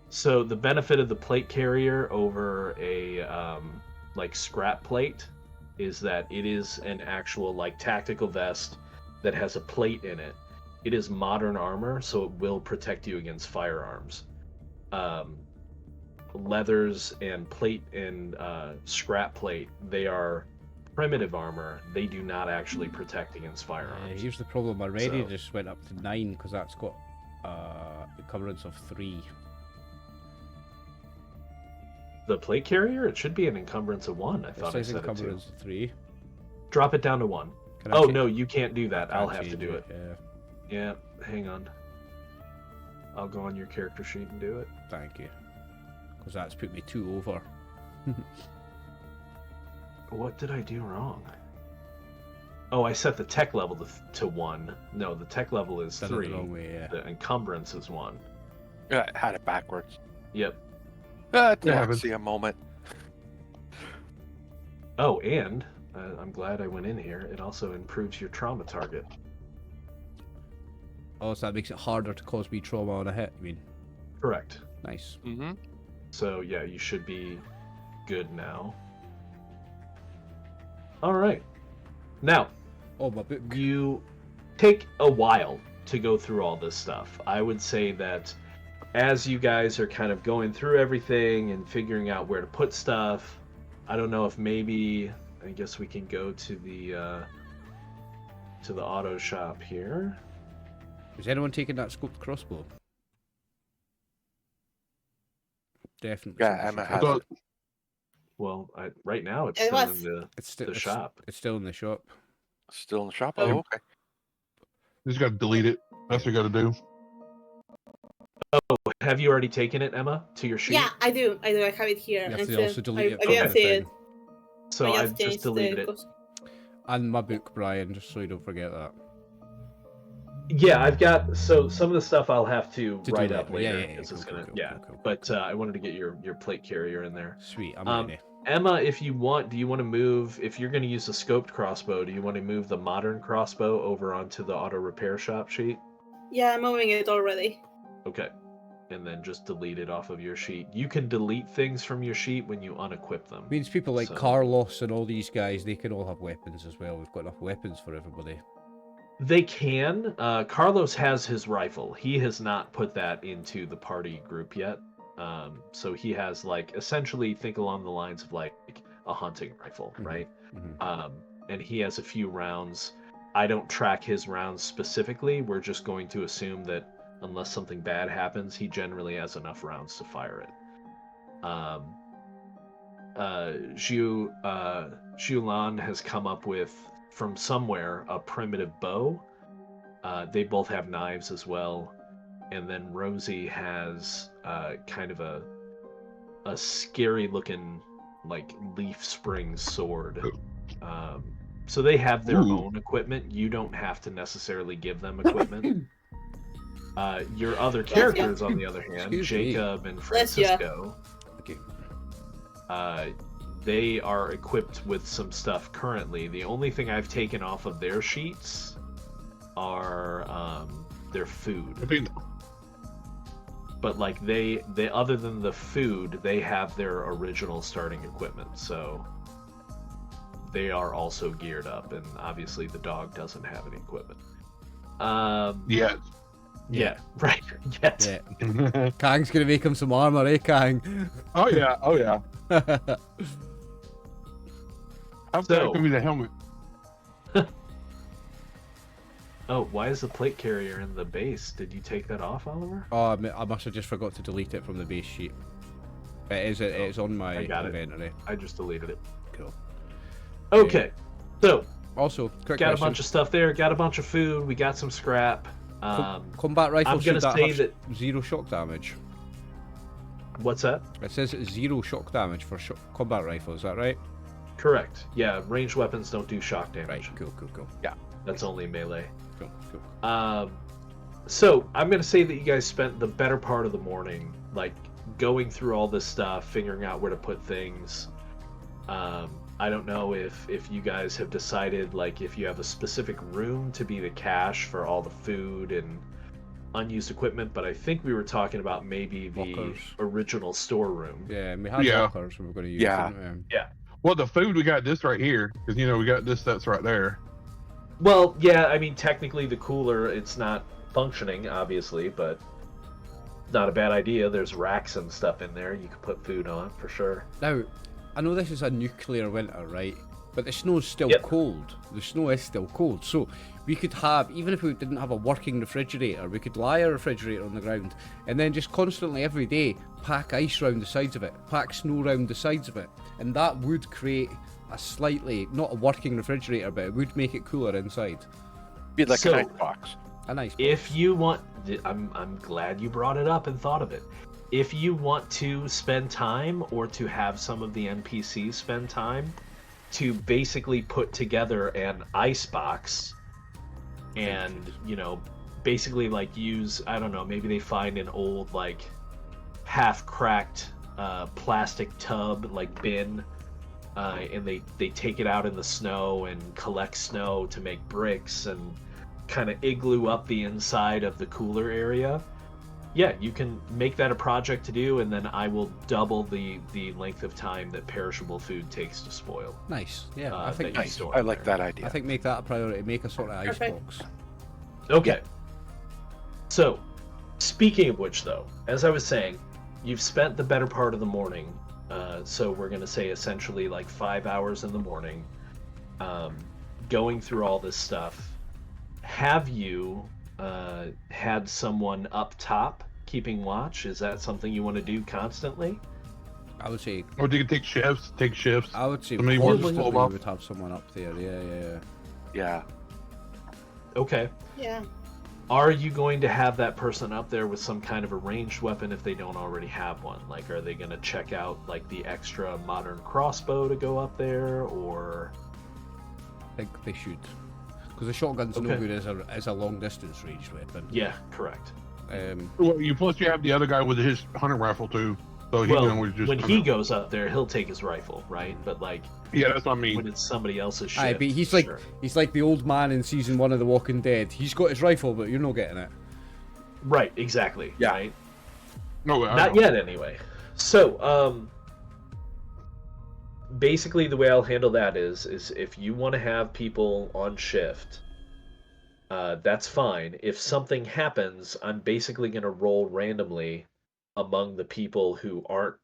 So the benefit of the plate carrier over a like scrap plate is that it is an actual like tactical vest that has a plate in it. It is modern armor, so it will protect you against firearms. Leathers and plate and scrap plate, they are primitive armor. They do not actually protect against firearms. Here's the problem. My ready So- just went up to 9 because that's got encumbrance of 3. The plate carrier, it should be an encumbrance of 1. I It thought I says said it too. encumbrance of 3. Drop it down to 1. Can I Oh cha- no, you can't do that. I'll can't have to change do it. Yeah, Yeah, hang on. I'll go on your character sheet and do it. thank you. Because that's put me 2 over. What did I do wrong? Oh, I set the tech level to 1. No, the tech level is Done it 3. the wrong way, yeah. The encumbrance is 1. I had it backwards. Yep. happens. See a moment. Oh, and I'm glad I went in here. It also improves your trauma target. Oh, so that makes it harder to cause me trauma on a hit, I mean. Correct. Nice. Mm-hmm. So yeah, you should be good now. All right. Now, Oh, my book. you take a while to go through all this stuff. I would say that as you guys are kind of going through everything and figuring out where to put stuff, I don't know if maybe I guess we can go to the auto shop here. Is anyone taking that scoped crossbow? Definitely. Yeah, somebody Emma should has take So, it. Well, right now it's It still was- in the It's still the shop. It's still in the shop. Still in the shop? Oh. Oh, okay. just gotta delete it. That's what you gotta do. Have you already taken it, Emma, to your sheet? Yeah, I do. I have it here. You have and to so also delete it I from didn't the see thing. it. So I I've just changed deleted the it. cos- And my book, Brian, just so you don't forget that. Yeah, I've got some of the stuff I'll have to To write do up later. Yeah, later yeah, yeah, because it's cool, gonna cool, cool. But I wanted to get your plate carrier in there. Sweet, I'm Um, ready. Emma, if you want, do you want to move? If you're going to use the scoped crossbow, do you want to move the modern crossbow over onto the auto repair shop sheet? Yeah, I'm moving it already. Okay. And then just delete it off of your sheet. You can delete things from your sheet when you unequip them. Means people like So- Carlos and all these guys, they can all have weapons as well. We've got enough weapons for everybody. They can. Carlos has his rifle. He has not put that into the party group yet. So he has, like, essentially think along the lines of like a hunting rifle, right? Mhm. And he has a few rounds. I don't track his rounds specifically. We're just going to assume that unless something bad happens, he generally has enough rounds to fire it. Lan has come up with, from somewhere, a primitive bow. They both have knives as well. And then Rosie has kind of a scary looking, like, leaf spring sword. So they have their own equipment. You don't have to necessarily give them equipment. Your other characters, on the other hand, Excuse me. Jacob and Bless ya. Francisco, Okay. they are equipped with some stuff currently. The only thing I've taken off of their sheets are their food. But like they other than the food, they have their original starting equipment. So they are also geared up, and obviously the dog doesn't have any equipment. Yes. Yeah, right. Yet. Yeah. Kang's gonna make him some armor, eh, Kang? Oh yeah. Oh yeah. How So- could be the helmet? Oh, why is the plate carrier in the base? Did you take that off, Oliver? Oh, I must have just forgot to delete it from the base sheet. It is on my I got it. inventory. I just deleted it. Cool. Okay, so Also, quick got a question. bunch of stuff there. Got a bunch of food. We got some scrap. Combat rifle I'm gonna should that say have that. zero shock damage? What's that? It says zero shock damage for combat rifle. Is that right? Correct. Yeah, ranged weapons don't do shock damage. Right. Cool. That's only melee. Cool. So I'm gonna say that you guys spent the better part of the morning, like, going through all this stuff, figuring out where to put things. I don't know if you guys have decided, like, if you have a specific room to be the cache for all the food and unused equipment, but I think we were talking about maybe the Lockers. original storeroom. Yeah, and we had Yeah. lockers we were going to use. Yeah. didn't we? Well, the food we got this right here because we got this that's right there. Well, yeah, I mean, technically the cooler, it's not functioning, obviously, but not a bad idea. There's racks and stuff in there you could put food on, for sure. Now, I know this is a nuclear winter, right? But the snow's still Yep. cold. The snow is still cold. So we could have, even if we didn't have a working refrigerator, we could lie a refrigerator on the ground and then just constantly every day pack ice round the sides of it, pack snow round the sides of it. And that would create a slightly, not a working refrigerator, but it would make it cooler inside. Be like So- an icebox. A nice If you want, I'm glad you brought it up and thought of it. If you want to spend time, or to have some of the NPCs spend time, to basically put together an icebox, and basically like use, I don't know, maybe they find an old, like, half-cracked plastic tub, like, bin, and they take it out in the snow and collect snow to make bricks and kind of igloo up the inside of the cooler area. Yeah, you can make that a project to do, and then I will double the length of time that perishable food takes to spoil. Nice. Yeah, I that think you Nice. store I in like there. that idea. I think make that a priority. Make a sort of Perfect. icebox. Okay. So, speaking of which, though, as I was saying, you've spent the better part of the morning. So we're going to say essentially like 5 hours in the morning, going through all this stuff. Have you had someone up top keeping watch? Is that something you want to do constantly? I would say. Or do you take shifts? I would say. Somebody wants to constantly pull off. we would have someone up there. Yeah. Yeah. Okay. Yeah. Are you going to have that person up there with some kind of a ranged weapon if they don't already have one? Like, are they going to check out, like, the extra modern crossbow to go up there, or... I think they should. Because the shotgun's no Okay. good as a long distance range weapon. Yeah, correct. Well, plus you have the other guy with his hunting rifle too, so he can Well, always just. when he goes up there, he'll take his rifle, right? But, like, Yeah, that's what I mean. when it's somebody else's shit... Aye, but he's like the old man in season 1 of The Walking Dead. He's got his rifle, but you're not getting it. Right, exactly. Yeah. Right. No, I Not know. yet, anyway. So, basically, the way I'll handle that is if you want to have people on shift, that's fine. If something happens, I'm basically going to roll randomly among the people who aren't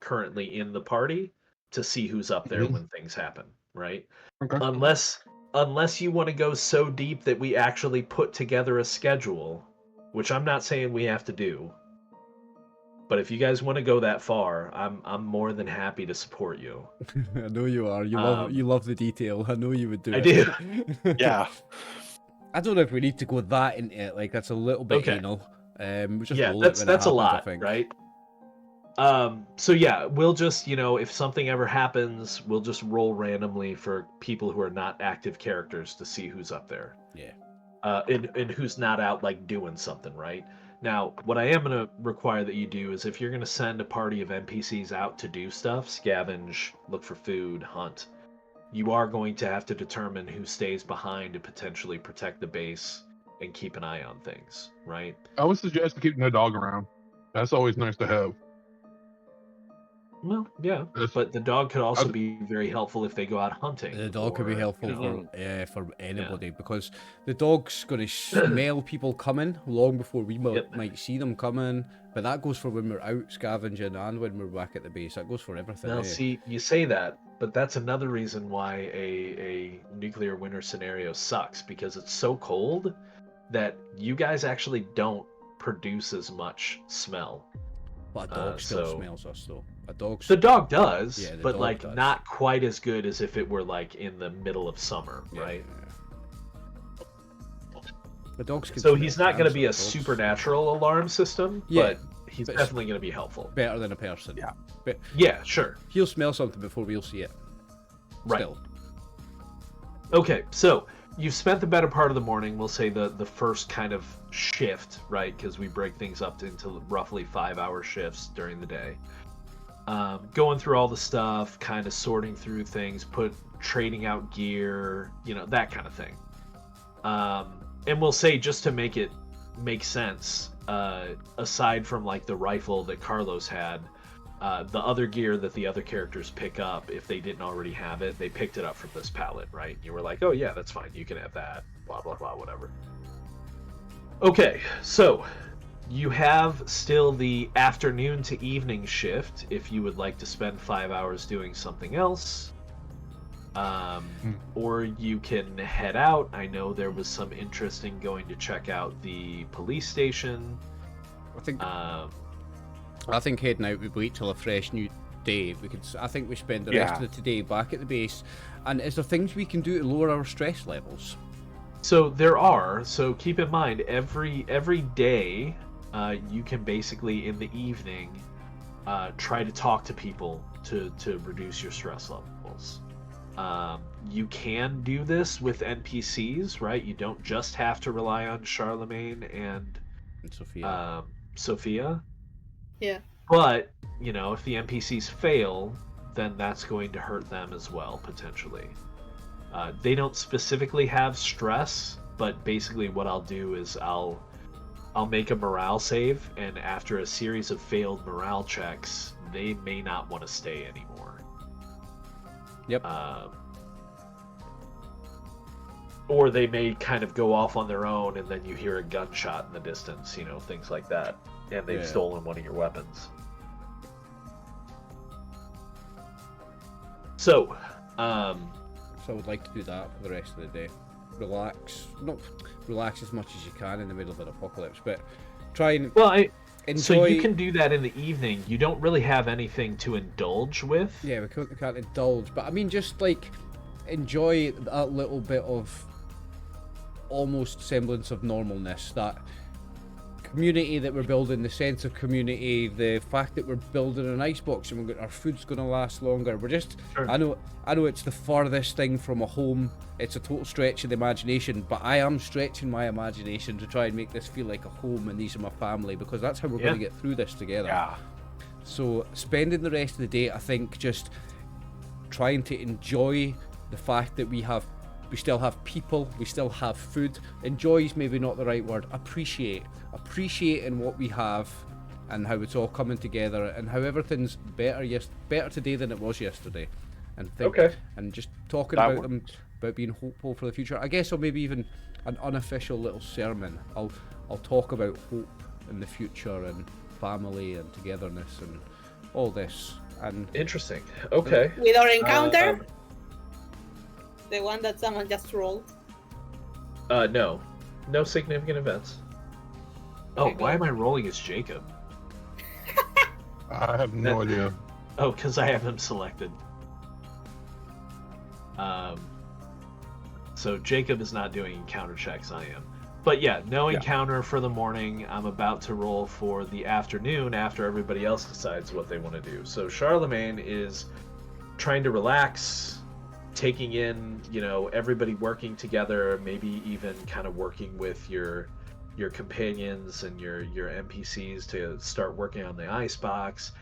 currently in the party to see who's up there Mhm. when things happen, right? Okay. Unless you want to go so deep that we actually put together a schedule, which I'm not saying we have to do. But if you guys want to go that far, I'm more than happy to support you. I know you are. You Um, love the detail. I know you would do I it. do. Yeah. I don't know if we need to go that into it. Like that's a little bit Okay. anal. We just Yeah, roll it that's when that's it a happens, I lot, think. right? So yeah, we'll just, if something ever happens, we'll just roll randomly for people who are not active characters to see who's up there. Yeah. And who's not out like doing something, right? Now, what I am going to require that you do is if you're going to send a party of NPCs out to do stuff, scavenge, look for food, hunt, you are going to have to determine who stays behind to potentially protect the base and keep an eye on things, right? I would suggest keeping the dog around. That's always nice to have. Well, yeah, That's- but the dog could also I'd- be very helpful if they go out hunting. The dog could be or, helpful you know, for anybody because the dog's going to smell people coming long before we Yep. might see them coming. But that goes for when we're out scavenging and when we're back at the base. That goes for everything. Now, eh? see, you say that, but that's another reason why a nuclear winter scenario sucks, because it's so cold that you guys actually don't produce as much smell. But a dog still so- smells us though. A dog. The dog does, Yeah, the but dog like does. not quite as good as if it were like in the middle of summer, Yeah, right? yeah. The dogs. Can So smell he's not going to be a cancer, dogs. supernatural alarm system, Yeah, but he's but it's- definitely going to be helpful. Better than a person. Yeah. But Yeah, sure. he'll smell something before we'll see it. Right. Still. Okay, so you've spent the better part of the morning, we'll say the first kind of shift, right? Because we break things up into roughly 5-hour shifts during the day. Going through all the stuff, kind of sorting through things, trading out gear, that kind of thing. And we'll say, just to make it make sense, aside from like the rifle that Carlos had, the other gear that the other characters pick up, if they didn't already have it, they picked it up from this pallet, right? You were like, oh yeah, that's fine, you can have that, blah blah blah, whatever. Okay, so you have still the afternoon to evening shift if you would like to spend 5 hours doing something else. Or you can head out. I know there was some interest in going to check out the police station. I think heading out, we wait till a fresh new day. I think we spend the rest of the day back at the base. And is there things we can do to lower our stress levels? So there are. So keep in mind, every day, you can basically in the evening try to talk to people to reduce your stress levels. You can do this with NPCs, right? You don't just have to rely on Charlemagne and Sophia. Yeah. But, if the NPCs fail, then that's going to hurt them as well, potentially. They don't specifically have stress, but basically what I'll do is I'll make a morale save, and after a series of failed morale checks, they may not want to stay anymore. Yep. Or they may kind of go off on their own, and then you hear a gunshot in the distance, things like that. And they've stolen one of your weapons. So I would like to do that for the rest of the day. Not relax as much as you can in the middle of an apocalypse, but try and enjoy. So you can do that in the evening. You don't really have anything to indulge with. Yeah, we can't indulge, but I mean, just like enjoy that little bit of almost semblance of normalness, that community that we're building, the sense of community, the fact that we're building an icebox and our food's going to last longer. We're just, Sure. I know it's the farthest thing from a home. It's a total stretch of the imagination, but I am stretching my imagination to try and make this feel like a home, and these are my family, because that's how we're going to get through this together. Yeah. So spending the rest of the day, I think, just trying to enjoy the fact that we have We still have people. We still have food. Enjoy is maybe not the right word. Appreciate in what we have, and how it's all coming together, and how everything's better today than it was yesterday. And and just talking That about them, about being hopeful for the future. I guess, or maybe even an unofficial little sermon. I'll talk about hope in the future and family and togetherness and all this. And Interesting. Okay. With our encounter, the one that someone just rolled. No significant events. Okay, Why good. am I rolling as Jacob? I have no idea. Oh, because I have him selected. So Jacob is not doing encounter checks, I am. But yeah, no encounter for the morning. I'm about to roll for the afternoon after everybody else decides what they want to do. So Charlemagne is trying to relax, taking in, everybody working together, maybe even kind of working with your companions and your NPCs to start working on the icebox.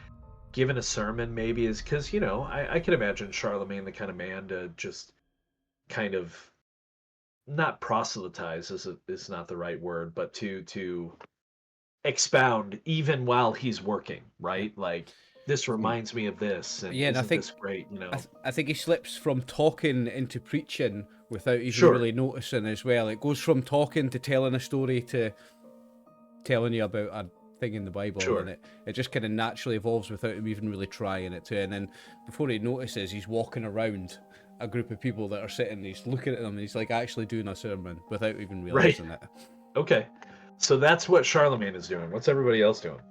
Given a sermon maybe is because, I can imagine Charlemagne the kind of man to just kind of not proselytize is not the right word, but to expound even while he's working, right? Like, this reminds me of this, and yeah, and isn't this great, I think he slips from talking into preaching without even Sure. really noticing as well. It goes from talking to telling a story to telling you about a thing in the Bible, Sure. and it just kind of naturally evolves without him even really trying it to. And then before he notices, he's walking around a group of people that are sitting, he's looking at them, and he's like actually doing a sermon without even realizing it. Okay. So that's what Charlemagne is doing. What's everybody else doing?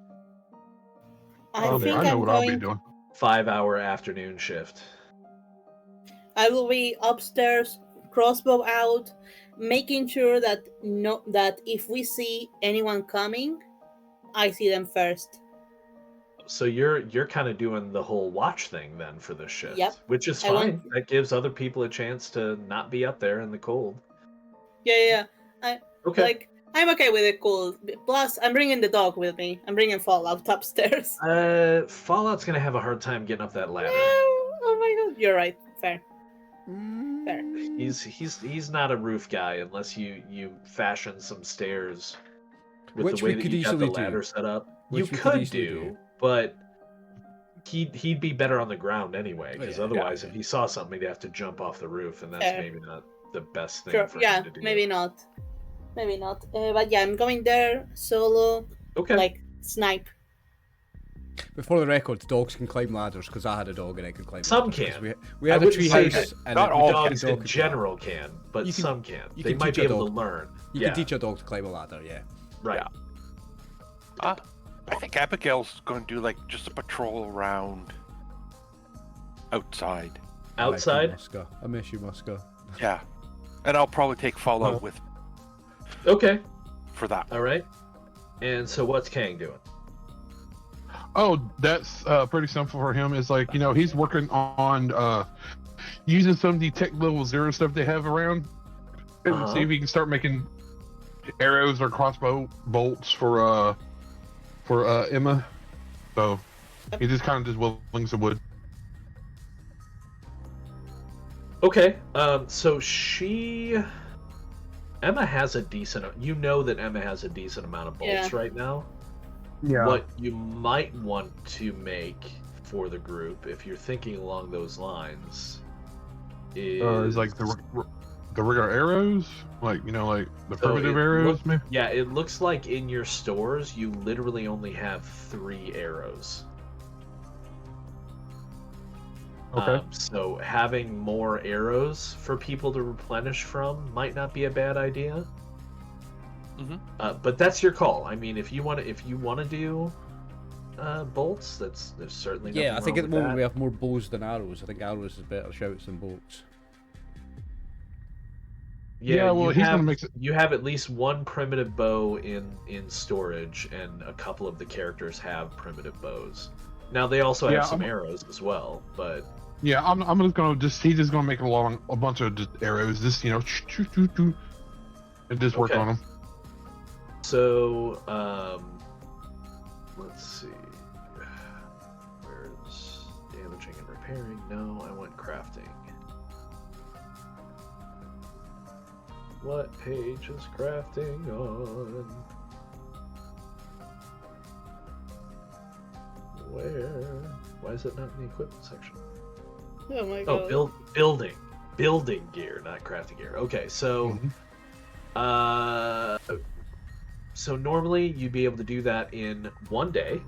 I think I know I'm what I'll be going. doing. 5-hour afternoon shift. I will be upstairs, crossbow out, making sure that if we see anyone coming, I see them first. So you're kind of doing the whole watch thing then for this shift, Yep. which is I fine. want- That gives other people a chance to not be up there in the cold. Yeah. Okay. I'm okay with it. Cool. Plus, I'm bringing the dog with me. I'm bringing Fallout upstairs. Fallout's gonna have a hard time getting up that ladder. Oh my god. You're right. Fair. He's not a roof guy unless you fashion some stairs with Which the way we that could you got the easily do. ladder set up. Which You we could could easily do, do. but he'd be better on the ground anyway. Because Yeah. otherwise, if he saw something, he'd have to jump off the roof, and that's Fair. maybe not the best thing Sure. for Yeah. him to do. Maybe not. But yeah, I'm going there solo. Okay. Like snipe. Before the record, dogs can climb ladders because I had a dog and it could climb Some ladders. 'cause can. We I had a wouldn't tree say house, that and not it- all Dogs dog in could general can, but You can- some can. you They can might teach be a able dog. to learn. You Yeah. can teach a dog to climb a ladder, yeah. Right. I think Abigail's going to do like just a patrol around outside. Outside. I miss you, Muska. Yeah, and I'll probably take Fallout with Okay. for that. All right. And so what's Kang doing? Oh, that's pretty simple for him. It's like, he's working on using some of the tech level 0 stuff they have around, and see if he can start making arrows or crossbow bolts for Emma. So he just kind of just whittling some wood. Okay. So Emma has a decent. You know that Emma has a decent amount of bolts Yeah. right now. Yeah. What you might want to make for the group, if you're thinking along those lines, is like the regular arrows, like like the So primitive it arrows, look- maybe. Yeah, it looks like in your stores you literally only have 3 arrows. Okay. So having more arrows for people to replenish from might not be a bad idea. Mhm. But that's your call. I mean, if you want to do bolts, there's certainly nothing Yeah, I think wrong at the with moment that. we have more bows than arrows. I think arrows is better shouts than bolts. Yeah, well, he's gonna mix it. You have at least one primitive bow in storage, and a couple of the characters have primitive bows. Now they also have some arrows as well, but Yeah, I'm just gonna he's just gonna make a bunch of just arrows, just and just work Okay. on them. so let's see. Where's damaging and repairing? No, I went crafting. What page is crafting on? Where? Why is it not in the equipment section? Oh my Oh, god. building gear, not crafting gear. Okay, so so normally you'd be able to do that in one day.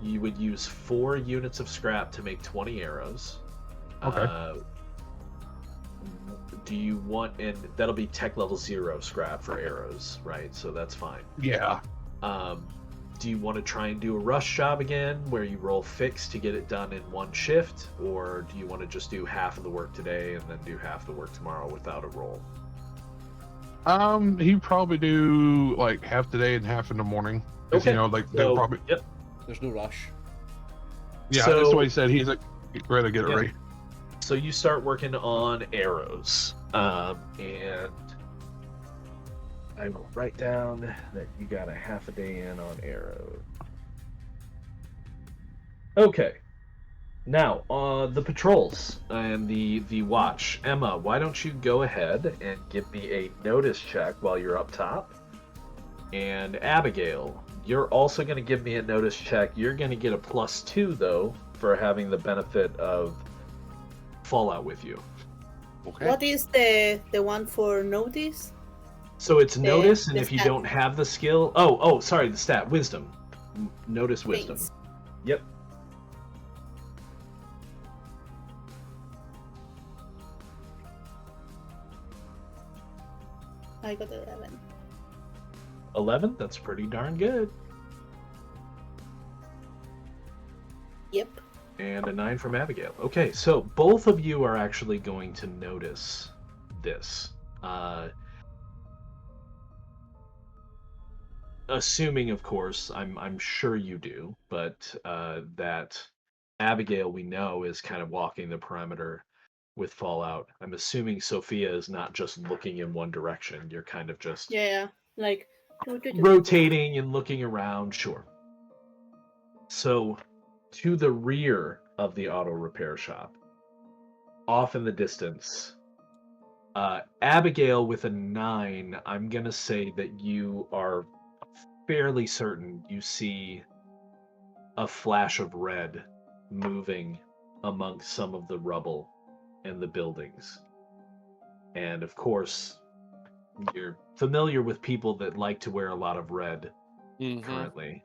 You would use 4 units of scrap to make 20 arrows. Okay. Do you want, and that'll be tech level 0 scrap for arrows, right? So that's fine. Yeah. Do you want to try and do a rush job again, where you roll fixed to get it done in one shift, or do you want to just do half of the work today and then do half the work tomorrow without a roll? He'd probably do like half today and half in the morning. 'Cause, Okay. you know, like they'll probably. Yep. There's no rush. Yeah, So- that's what he said. He's like, ready to get it Yeah. ready. So you start working on arrows, and I will write down that you got a half a day in on arrows. Okay. Now, the patrols and the watch. Emma, why don't you go ahead and give me a notice check while you're up top? And Abigail, you're also going to give me a notice check. You're going to get a +2, though, for having the benefit of Fallout with you. Okay. What is the one for notice? So it's notice, and the if you stat. don't have the skill... Oh, sorry, the stat. Wisdom. Notice wisdom. Thanks. Yep. I got 11. 11? That's pretty darn good. Yep. And a 9 from Abigail. Okay, so both of you are actually going to notice this. Assuming, of course, I'm sure you do, but that Abigail, we know, is kind of walking the perimeter with Fallout. I'm assuming Sophia is not just looking in one direction. You're kind of just Yeah. Like rotating and looking around. Sure. So, to the rear of the auto repair shop, off in the distance, Abigail with a 9, I'm going to say that you are fairly certain you see a flash of red moving amongst some of the rubble and the buildings. And of course, you're familiar with people that like to wear a lot of red currently.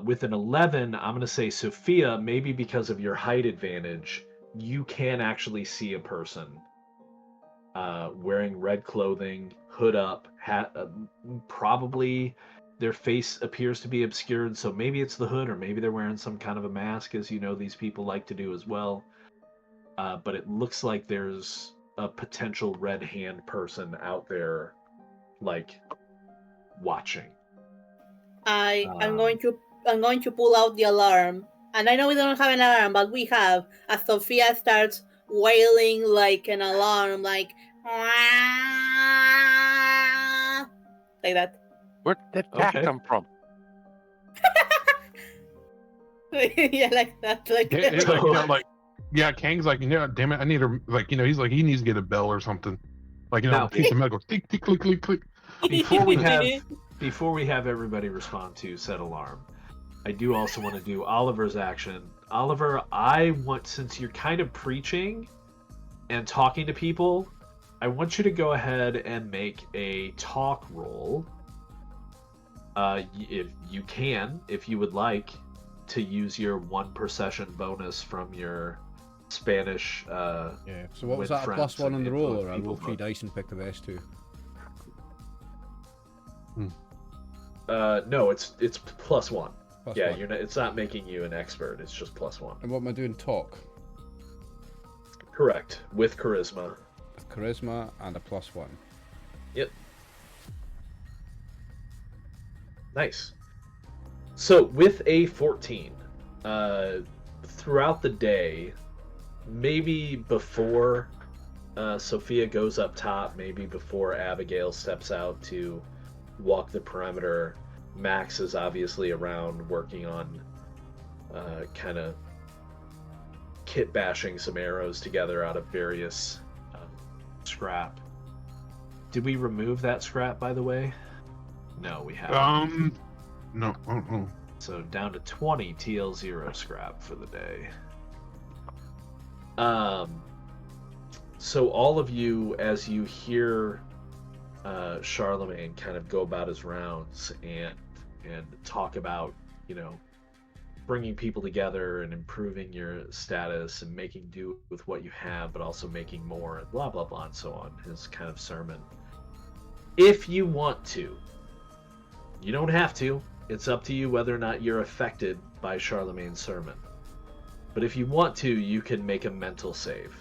With an 11, I'm going to say, Sophia, maybe because of your height advantage, you can actually see a person wearing red clothing, hood up, hat. Probably their face appears to be obscured, so maybe it's the hood, or maybe they're wearing some kind of a mask, as you know these people like to do as well. But it looks like there's a potential red hand person out there, like, watching. I'm going to pull out the alarm, and I know we don't have an alarm, but we have. As Sophia starts wailing like an alarm, like that. Where did that Okay. come from? Yeah, like that. Like Yeah, it's like, you know, like, yeah, Kang's like, damn it, I need a, like, he's like, he needs to get a bell or something. Like, Now- a piece of metal, tick, tick, click, click, click. Before we have everybody respond to said alarm, I do also want to do Oliver's action. Oliver, I want, since you're kind of preaching and talking to people, I want you to go ahead and make a talk roll. If you can, if you would like, to use your 1 per session bonus from your Spanish. Yeah. So what was with that? A friends +1 on and the roll, influence or I people, roll 3 but- dice and pick the best 2? No, it's +1. Yeah, +1. you're not. It's not making you an expert. It's just +1. And what am I doing? Talk. Correct. With charisma. With charisma and a +1. Yep. Nice. So with a 14, throughout the day, maybe before Sophia goes up top, maybe before Abigail steps out to walk the perimeter, Max is obviously around working on kind of kit bashing some arrows together out of various scrap. Did we remove that scrap, by the way? No, we haven't. No. So down to 20 TL0 scrap for the day. So all of you, as you hear Charlemagne kind of go about his rounds and talk about, bringing people together and improving your status and making do with what you have, but also making more and blah, blah, blah, and so on, his kind of sermon. If you want to, you don't have to. It's up to you whether or not you're affected by Charlemagne's sermon. But if you want to, you can make a mental save.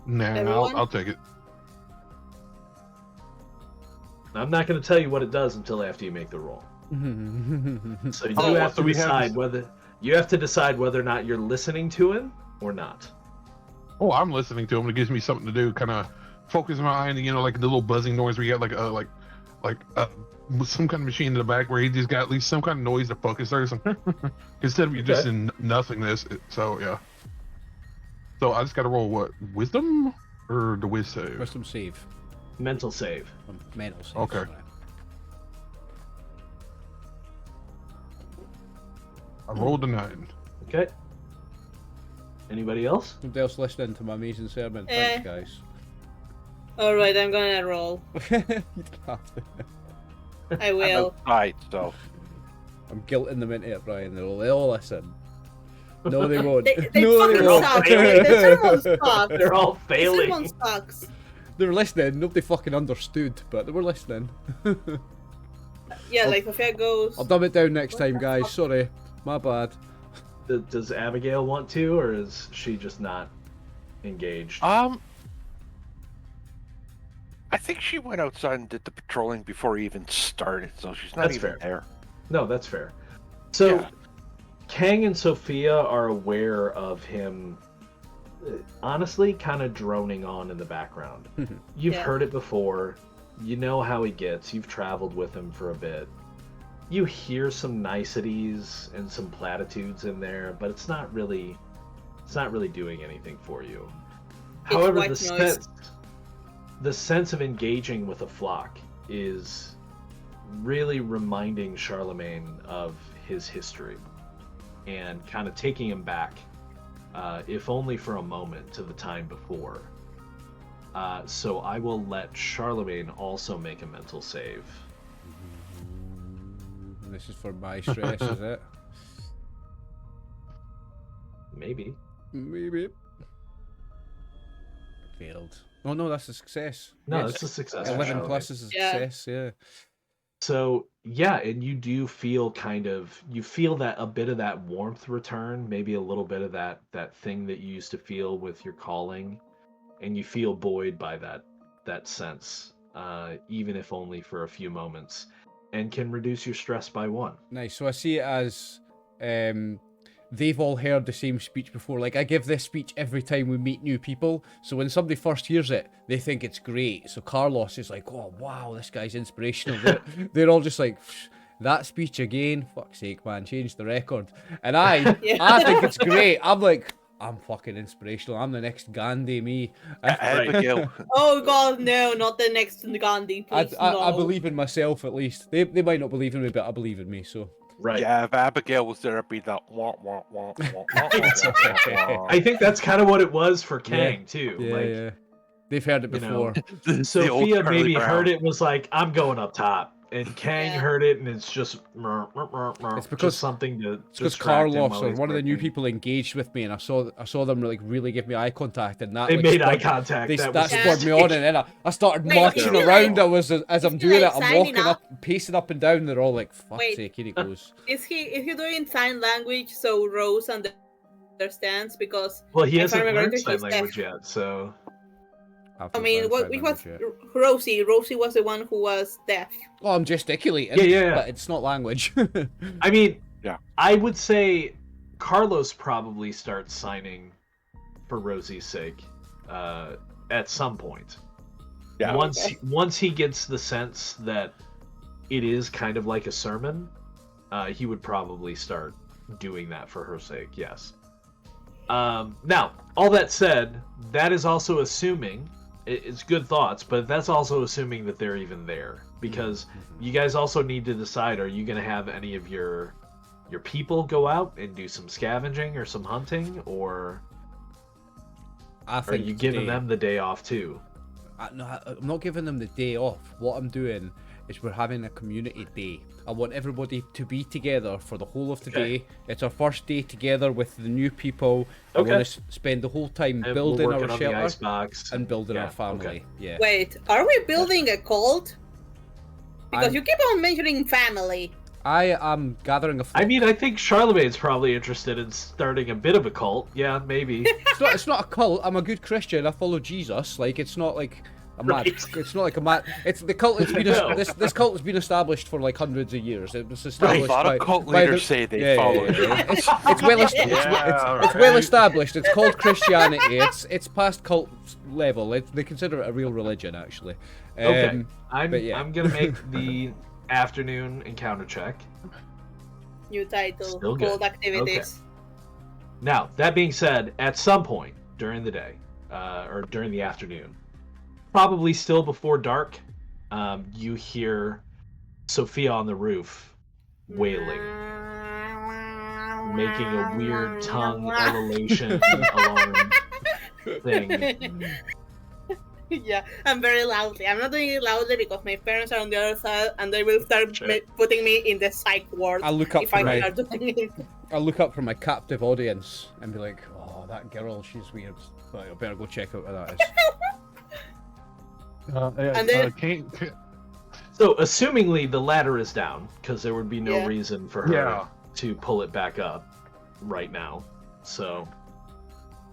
Nah, I'll take it. I'm not going to tell you what it does until after you make the roll. So you have to decide whether or not you're listening to him or not. Oh, I'm listening to him. It gives me something to do. Kind of focus my mind. Like the little buzzing noise where you get like some kind of machine in the back where he just got at least some kind of noise to focus or something. Instead of you just in nothingness. So yeah. So I just got to roll what? Wisdom or the whiz save? Wisdom save. Mental save. Mental save. Okay. I rolled a 9. Okay. Anybody else? Somebody else listening to my amazing sermon? Thanks, guys. Alright, I'm gonna roll. You don't have to. I will. Right, so. I'm guilting them into it, Brian. They'll listen. No, they won't. They No, they fucking won't. suck. The sermon sucks. They're all The failing. sermon sucks. They were listening. Nobody fucking understood, but they were listening. Yeah, like Sophia goes. I'll dumb it down next time, guys. Sorry. My bad. Does Abigail want to, or is she just not engaged? I think she went outside and did the patrolling before he even started, so she's not That's even fair. there. No, that's fair. So, Yeah. Kang and Sophia are aware of him, honestly, kind of droning on in the background. You've Yeah. heard it before. You know how he gets. You've traveled with him for a bit. You hear some niceties and some platitudes in there, but it's not really doing anything for you. However, white noise. The sense of engaging with a flock is really reminding Charlemagne of his history and kind of taking him back, if only for a moment, to the time before. So I will let Charlemagne also make a mental save. This is for my stress, is it? Maybe. Maybe. Failed. Oh no, that's a success. No, Yes. that's a success. 11 Charlemagne. plus is a Yeah. success, yeah. So yeah, and you do feel that a bit of that warmth return, maybe a little bit of that thing that you used to feel with your calling, and you feel buoyed by that sense, even if only for a few moments, and can reduce your stress by 1. Nice. So I see it as they've all heard the same speech before. Like, I give this speech every time we meet new people. So when somebody first hears it, they think it's great. So Carlos is like, oh, wow, this guy's inspirational. They're all just like, that speech again? Fuck's sake, man, change the record. And I think it's great. I'm like, I'm fucking inspirational. I'm the next Gandhi, me. Abigail. Oh god, no, not the next Gandhi, I please. No. believe in myself, at least. They might not believe in me, but I believe in me, so. Right. Yeah, if Abigail was there, it'd be that wah, wah, wah, wah, wah, wah. I think that's kind of what it was for Kang too. Yeah, like, yeah. They've heard it you know, before. The old Sophia Charlie maybe Brown. heard it and was like, I'm going up top. And Kang Yeah. heard it and it's just It's because- just something to It's because distract him Carlos while or he's one of the new working. people engaged with me, and I saw them like really give me eye contact, and that They like, made eye spurred- contact. that was spurred me on, and then I started Wait, marching is he around. like- As I'm is he doing like it, I'm signing walking up? up, pacing up and down. They're all like, "Fuck's Wait. sake, here he goes." Is he doing sign language so Rose understands? Because Well, he if I hasn't remember learned correctly, sign he's language deaf. yet, so I mean, which was Rosie? Rosie was the one who was deaf. Oh, I'm gesticulating. Yeah. But it's not language. I mean, Yeah. I would say Carlos probably starts signing for Rosie's sake at some point. Yeah. Once he gets the sense that it is kind of like a sermon, he would probably start doing that for her sake. Yes. Now, all that said, that is also assuming it's good thoughts, but that's also assuming that they're even there, because you guys also need to decide: are you going to have any of your people go out and do some scavenging or some hunting, or are you giving them the day off too? No, I'm not giving them the day off. What I'm doing is we're having a community day. I want everybody to be together for the whole of the day. It's our first day together with the new people. I want to spend the whole time And building we're our working on the shelter icebox and building yeah, our family. okay. Yeah. Wait, are we building a cult? Because you keep on mentioning family. I am gathering a flock. I mean, I think Charlemagne's probably interested in starting a bit of a cult. Yeah, maybe. It's not a cult. I'm a good Christian. I follow Jesus. Like, it's not like a mad. Right. It's not like a mad. It's the cult. It's been No. this cult has been established for like hundreds of years. It was A established lot by, of cult by leaders say they follow it. It's well it's well established. It's called Christianity. It's past cult level. They consider it a real religion, actually. Okay, but yeah. I'm gonna make the afternoon encounter check. New title, Still good. cult activities. Now, that being said, at some point during the day, or during the afternoon, probably still before dark, you hear Sophia on the roof wailing, making a weird tongue elevation alarm thing. Yeah, I'm very loudly. I'm not doing it loudly because my parents are on the other side and they will start putting me in the psych ward I look up if for I my start doing it. I look up for my captive audience and be like, oh, that girl, she's weird. But I better go check out what that is. And then- So, assumingly the ladder is down, because there would be no reason for her to pull it back up right now. So,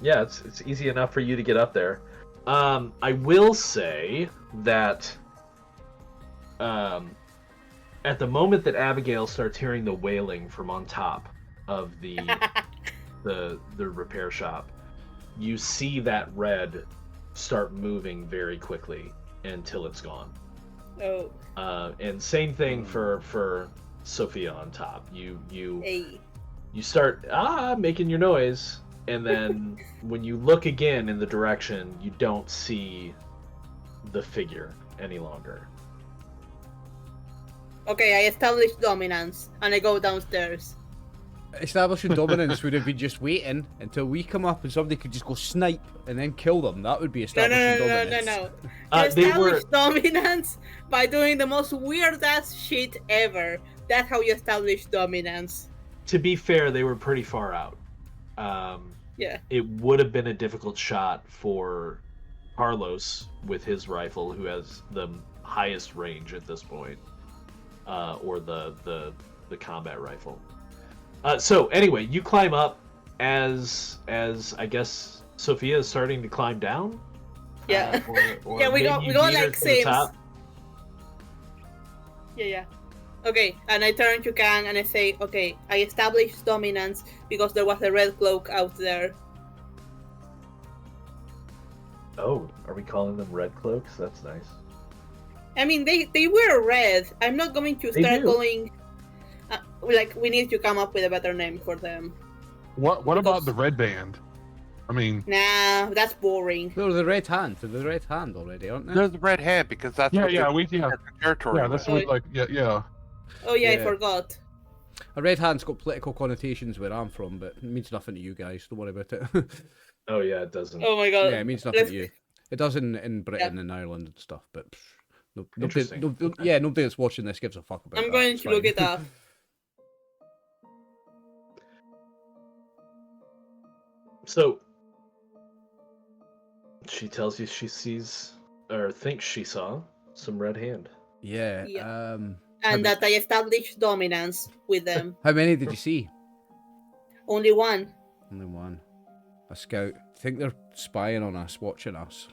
yeah, it's easy enough for you to get up there. I will say that at the moment that Abigail starts hearing the wailing from on top of the repair shop, you see that red start moving very quickly until it's gone. Oh. And same thing for Sophia on top. You Hey. start making your noise, and then when you look again in the direction, you don't see the figure any longer. Okay, I establish dominance and I go downstairs. Establishing dominance would have been just waiting until we come up and somebody could just go snipe and then kill them. That would be No, establishing dominance. no. You They establish dominance by doing the most weird ass shit ever. That's how you establish dominance. To be fair, they were pretty far out. Yeah. It would have been a difficult shot for Carlos with his rifle, who has the highest range at this point, or the combat rifle. So anyway, you climb up as I guess Sophia is starting to climb down. Yeah. Or Yeah, we maybe go you beat her like to the Sims. top. Yeah. Okay, and I turn to Kang and I say, okay, I established dominance because there was a red cloak out there. Oh, are we calling them red cloaks? That's nice. I mean, they were red. I'm not going to They start do. going... like, we need to come up with a better name for them. What about the red band? I mean, Nah, that's boring. They're the red hand. They're the red hand already, aren't they? There's the red hand because that's yeah, what yeah, they we had the territory. yeah, that's with. what yeah. Oh yeah, I Yeah. forgot. A red hand's got political connotations where I'm from, but it means nothing to you guys. Don't worry about it. Oh yeah, it doesn't. Oh my god. Yeah, it means nothing Let's- to you. It does in Britain and Ireland and stuff, but nobody, Interesting. yeah, nobody that's watching this gives a fuck about I'm that. going It's to look fine. it up. So she tells you she sees or thinks she saw some red hand. Yeah. Yeah. Um, And that I established dominance with them. how many did you see? Only one. Only one. A scout. Think they're spying on us, watching us.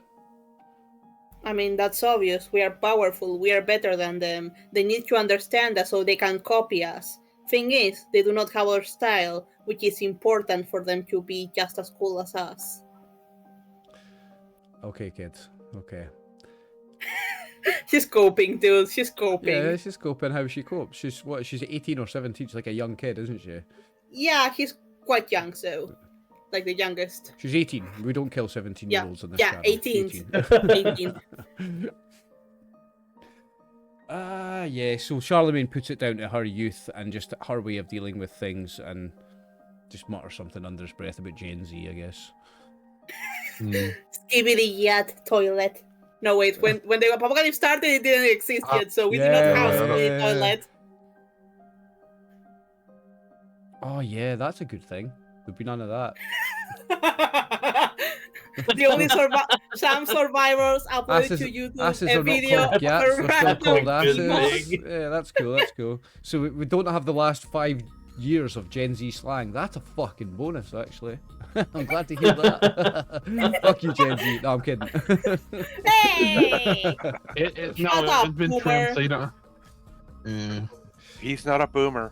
I mean, that's obvious. We are powerful. We are better than them. They need to understand us so they can copy us. Thing is, they do not have our style, which is important for them to be just as cool as us. Okay, kids. Okay. She's coping, dude. She's coping. Yeah, she's coping how she copes. She's what? She's 18 or 17. She's like a young kid, isn't she? Yeah, he's quite young, so. like the youngest. She's 18. We don't kill 17-year-olds on this Yeah, channel. 18. 18. Yeah, so Charlemagne puts it down to her youth and just her way of dealing with things, and just mutters something under his breath about Gen Z, I guess. Skibidi yet toilet. No, wait, when the apocalypse started, it didn't exist yet, so we did not have skibidi toilet. Oh yeah, that's a good thing. There'd be none of that. The only some survivors uploaded to YouTube Asses a are video not called of gats, a they're still random called asses. thing. Yeah, that's cool, that's cool. So we don't have the last 5 years of Gen Z slang. That's a fucking bonus, actually. I'm glad to hear that. Fuck you, Gen Z. No, I'm kidding. Hey! It's up, been boomer. trimmed, so you don't. He's not a boomer.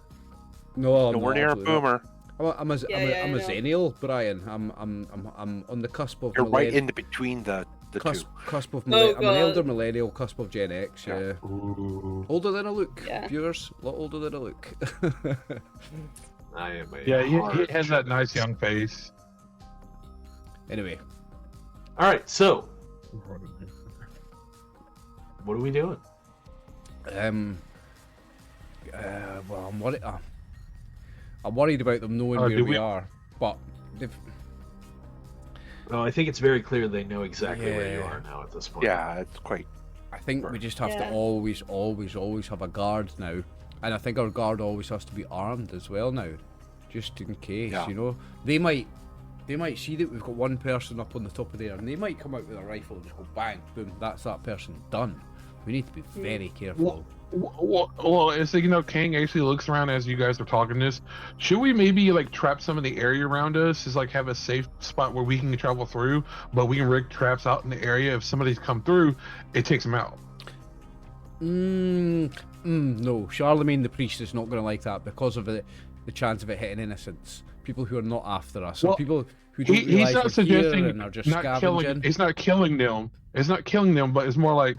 No, I'm Nowhere not, near a absolutely not. boomer. I'm a I know. zennial, Brian. I'm on the cusp of You're right in between the cusp of Oh, I'm an elder God. millennial, cusp of Gen X. Yeah. Ooh. Older than I look, Yeah. viewers. A lot older than I look. I am a Yeah, he hard has that nice young face. Anyway, All right, so what are we doing? well, I'm worried about them knowing where do we we- are, but they've. Oh, I think it's very clear they know exactly where you Yeah. are now at this point. Yeah, it's quite. I think we just have to Yeah. always have a guard now, and I think our guard always has to be armed as well now, just in case. Yeah. You know, they might see that we've got one person up on the top of there, and they might come out with a rifle and just go bang, boom, that's that person done. We need to be very careful. Well, it's like, King actually looks around as you guys are talking this. Should we maybe like trap some of the area around us? Is like have a safe spot where we can travel through, but we can rig traps out in the area. If somebody's come through, it takes them out. No, Charlemagne the priest is not going to like that because of the chance of it hitting innocents, people who are not after us, or Well, people who don't He's realize not we're suggesting here and are just not killing. scavenging. It's not killing them. It's not killing them, but it's more like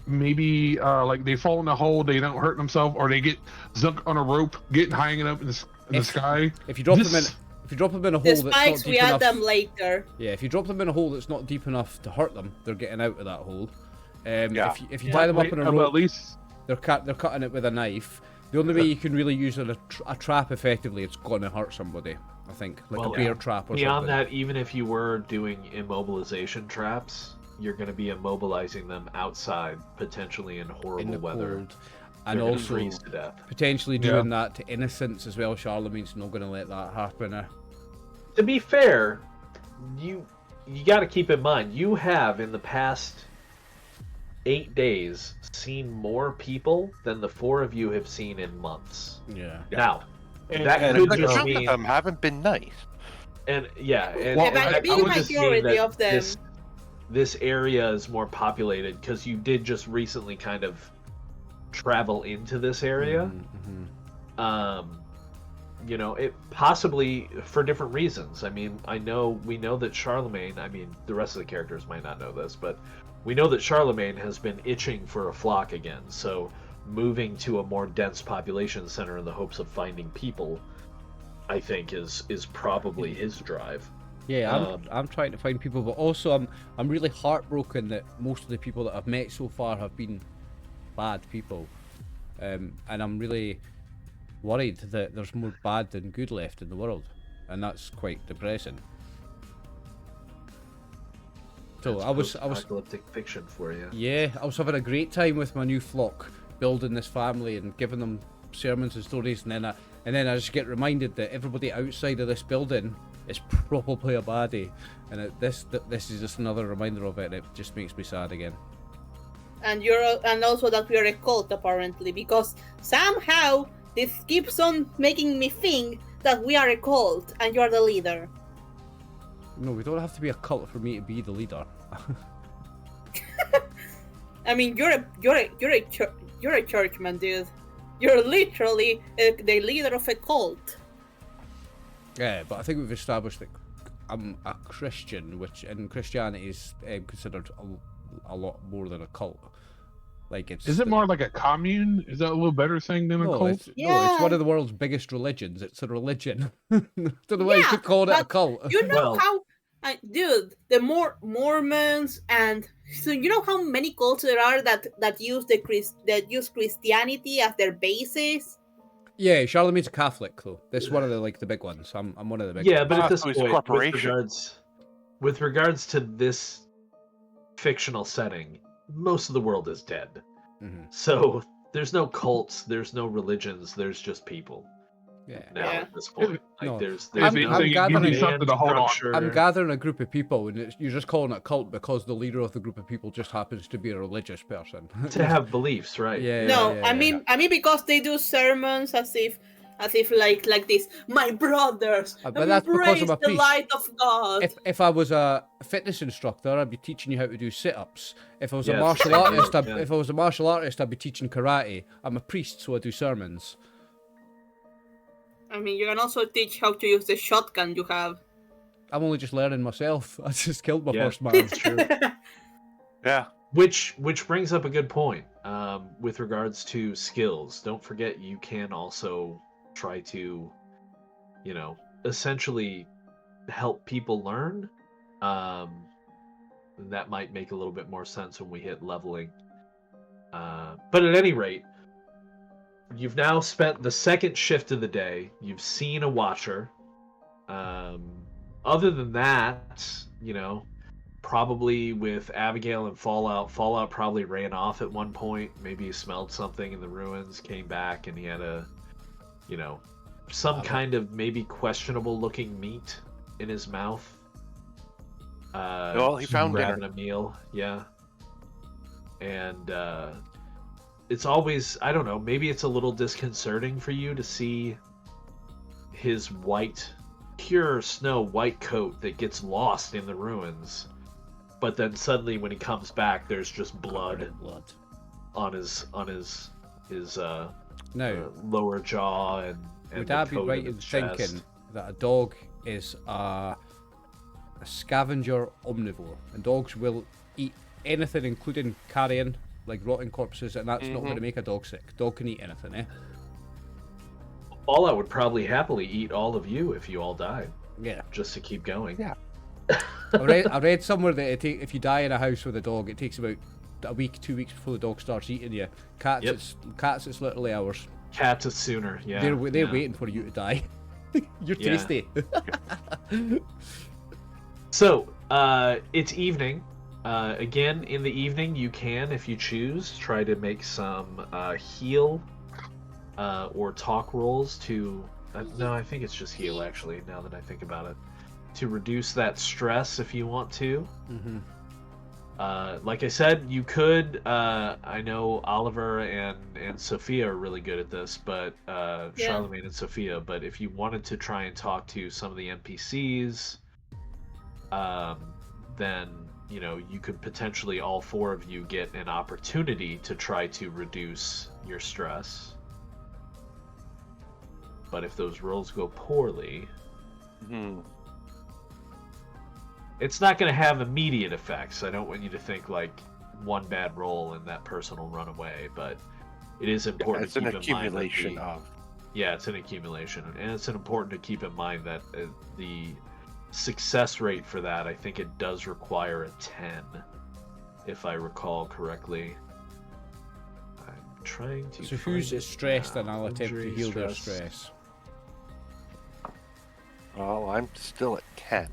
maybe like they fall in a hole, they don't hurt themselves, or they get stuck on a rope, getting hanging up in the sky. If you drop This- them in a hole The that's not spikes, deep we add enough, them later. yeah, if you drop them in a hole that's not deep enough to hurt them, they're getting out of that hole. Yeah. If you tie them up in a But rope, at least they're cutting it with a knife. The only way you can really use a trap effectively, it's going to hurt somebody. I think, like Well, a bear trap or Beyond something. that, even if you were doing immobilization traps, you're going to be immobilizing them outside, potentially in horrible in the weather. cold, They're and gonna also freeze to death. potentially Yeah. doing that to innocents as well. Charlemagne's not going to let that happen. To be fair, you got to keep in mind, you have in the past 8 days seen more people than the 4 of you have seen in months. Yeah. Now, and that And could a just chunk of mean, them haven't been nice. and yeah, and Well, that a big would just mean majority that of them. this area is more populated because you did just recently kind of travel into this area. Mhm. It possibly for different reasons. I mean, we know that Charlemagne, the rest of the characters might not know this, but we know that Charlemagne has been itching for a flock again. So moving to a more dense population center in the hopes of finding people, I think is probably his drive. Yeah, I'm trying to find people, but also I'm really heartbroken that most of the people that I've met so far have been bad people, and I'm really worried that there's more bad than good left in the world, and that's quite depressing. So That's I was post-apocalyptic fiction for you. yeah, I was having a great time with my new flock, building this family and giving them sermons and stories, and then I just get reminded that everybody outside of this building is probably a baddie, and this is just another reminder of it. And it just makes me sad again. And also that we are a cult apparently, because somehow this keeps on making me think that we are a cult and you are the leader. No, we don't have to be a cult for me to be the leader. I mean, you're a churchman, dude. You're literally the leader of a cult. Yeah, but I think we've established that I'm a Christian, which in Christianity is considered a lot more than a cult. Like it's. Is it more like a commune? Is that a little better saying than a No, cult? it's, no, it's Yeah. one of the world's biggest religions. It's a religion. Don't know why you Yeah, could call it a but cult. You know Well- how, dude, the more Mormons and so you know how many cults there are that use use Christianity as their basis. Yeah, Charlemagne's a Catholic, though. This is one of the big ones. I'm one of the big Yeah, ones. but Ah, at this so it's point, corporation. with regards to this fictional setting, most of the world is dead. Mhm. So there's no cults, there's no religions, there's just people Yeah. now Yeah. at this point. Like No. there's I'm- no I'm gathering- something to hold on. structure. I'm gathering a group of people, and you're just calling it a cult because the leader of the group of people just happens to be a religious person. to have beliefs, right? Yeah. No, I mean because they do sermons as if like this. My brothers, But that's because I'm embrace a the priest. light of God. If I was a fitness instructor, I'd be teaching you how to do sit-ups. If I was a Yes. martial artist, Yeah. if I was a martial artist, I'd be teaching karate. I'm a priest, so I do sermons. I mean, you can also teach how to use the shotgun you have. I'm only just learning myself. I just killed my Yeah, first man. that's true. Yeah. Which brings up a good point with regards to skills. Don't forget you can also try to, essentially help people learn. That might make a little bit more sense when we hit leveling. But at any rate, you've now spent the second shift of the day. You've seen a watcher. Other than that, probably with Abigail and Fallout probably ran off at one point. Maybe he smelled something in the ruins, came back, and he had some kind of maybe questionable looking meat in his mouth. Well, he found grabbing dinner. a meal, yeah. And it's always, I don't know, maybe it's a little disconcerting for you to see his pure snow white coat that gets lost in the ruins. But then suddenly when he comes back, there's just blood on his Now, lower jaw and would the I be coat right in in his chest. thinking that a dog is a scavenger omnivore, and dogs will eat anything, including carrion, like rotting corpses, and that's not going to make a dog sick. Dog can eat anything, eh? Fallout would probably happily eat all of you if you all died, Yeah. just to keep going. Yeah. I read somewhere that if you die in a house with a dog, it takes about a week, 2 weeks before the dog starts eating you. Cats, Yep. it's literally hours. Cats is sooner, yeah. They're yeah. waiting for you to die. You're Yeah. tasty. So, it's evening. Again, in the evening, you can, if you choose, try to make some heal or talk rolls to... no, I think it's just heal, actually, now that I think about it. To reduce that stress if you want to. Mm-hmm. Like I said, you could... I know Oliver and Sophia are really good at this, but Charlemagne and Sophia, but if you wanted to try and talk to some of the NPCs... then you could potentially, all four of you, get an opportunity to try to reduce your stress. But if those rolls go poorly, it's not going to have immediate effects. I don't want you to think like one bad roll and that person will run away, but it is important It's to an keep in mind that accumulation of. Yeah, it's an accumulation, and it's important to keep in mind that the success rate for that, I think it does require a 10, if I recall correctly. I'm trying to. So who's find it stressed, now. and I'll attempt to Injury, heal their stress. Well, I'm still at 10.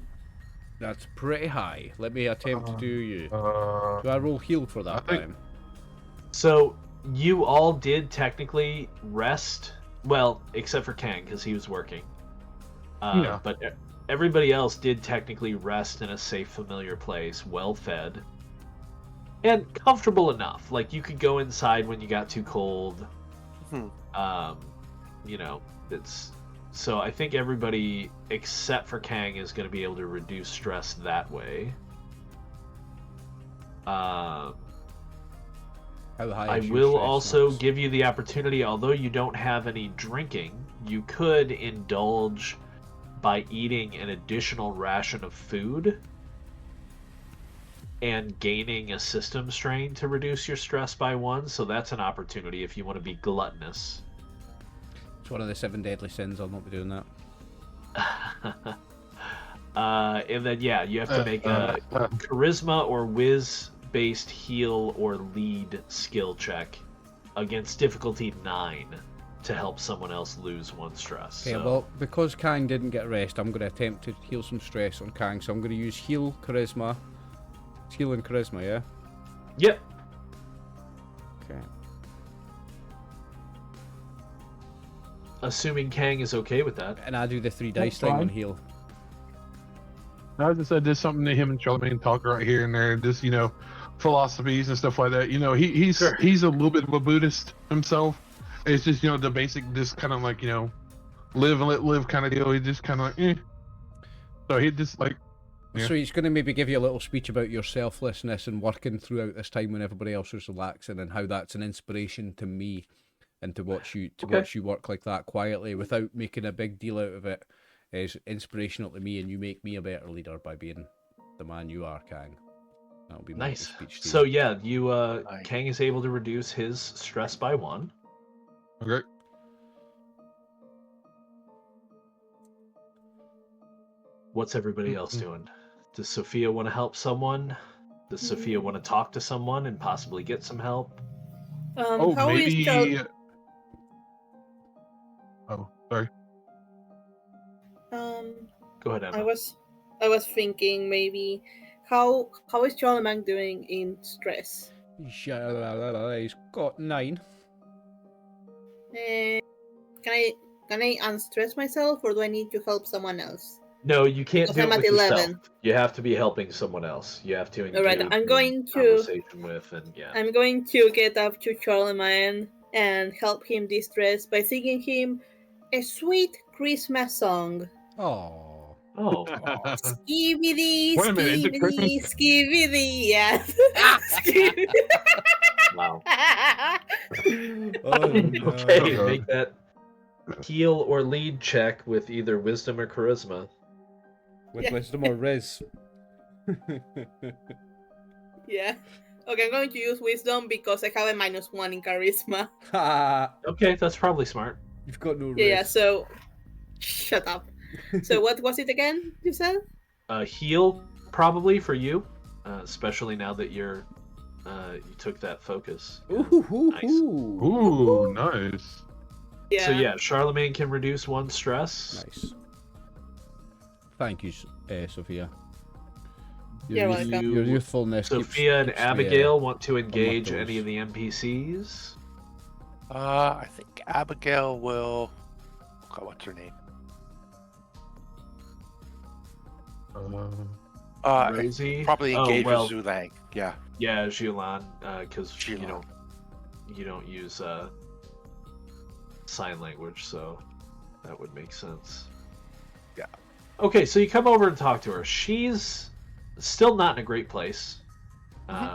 That's pretty high. Let me attempt to do you. Uh, Do I roll heal for that I think- time? So you all did technically rest, well, except for Kang because he was working. Yeah. But everybody else did technically rest in a safe, familiar place, well fed, and comfortable enough. Like you could go inside when you got too cold. It's so I think everybody except for Kang is going to be able to reduce stress that way. How high I is your will stress also max? give you the opportunity, although you don't have any drinking, you could indulge by eating an additional ration of food. and gaining a system strain to reduce your stress by 1. So that's an opportunity if you want to be gluttonous. It's one of the 7 deadly sins. I'll not be doing that. And then yeah, you have to make a charisma or whiz-based heal or lead skill check against difficulty 9 to help someone else lose 1 stress. Okay, So- well, because Kang didn't get rest, I'm going to attempt to heal some stress on Kang. So I'm going to use heal, charisma. It's heal and charisma, yeah? Yep. Okay. Assuming Kang is okay with that. And I do the 3 dice That's thing on fine. heal. I just said there's something to him and Charlemagne talk right here and there, just philosophies and stuff like that. He's Sure. he's a little bit of a Buddhist himself. It's just the basic, just kind of like live and let live kind of deal. He just kind of like, So he just like. Yeah. So he's going to maybe give you a little speech about your selflessness and working throughout this time when everybody else is relaxing, and how that's an inspiration to me, and to watch you watch you work like that quietly without making a big deal out of it is inspirational to me, and you make me a better leader by being the man you are, Kang. That'll be my Nice. little speech to So you. yeah, you Kang is able to reduce his stress by 1. Okay. What's everybody else doing? Does Sophia want to help someone? Does Sophia want to talk to someone and possibly get some help? How is maybe. Char- Oh, sorry. Go ahead, Emma. I was thinking maybe how is Charlemagne doing in stress? He's got 9. Can I unstress myself, or do I need to help someone else? No, you can't Because do I'm it at with yourself. 11. You have to be helping someone else. You have to engage Alright, I'm in going to- conversation with, and yeah. I'm going to get up to Charlemagne and help him distress by singing him a sweet Christmas song. Oh. Oh, Skibidi, Wait a minute, is it skibidi, Christmas? skibidi, yes. Skibidi. wow. Oh, no. Okay, make that heal or lead check with either wisdom or charisma. With Yeah. wisdom or riz. Yeah. Okay, I'm going to use wisdom because I have a -1 in charisma. Ha! Okay, that's probably smart. You've got no riz. Yeah, so shut up. So what was it again you said? Heal probably for you, especially now that you took that focus. Ooh, Nice. Ooh, nice. Yeah. So yeah, Charlemagne can reduce 1 stress. Nice. Thank you, Sophia. You're welcome. Your youthfulness. Sophia and keeps me, Abigail want to engage toes. any of the NPCs. I think Abigail will. God, what's her name? Rosie? Probably Oh, engage well, with Zulang. Yeah. Yeah, Jilan, because you Jilan. don't use sign language, so that would make sense. Yeah. Okay, so you come over and talk to her. She's still not in a great place,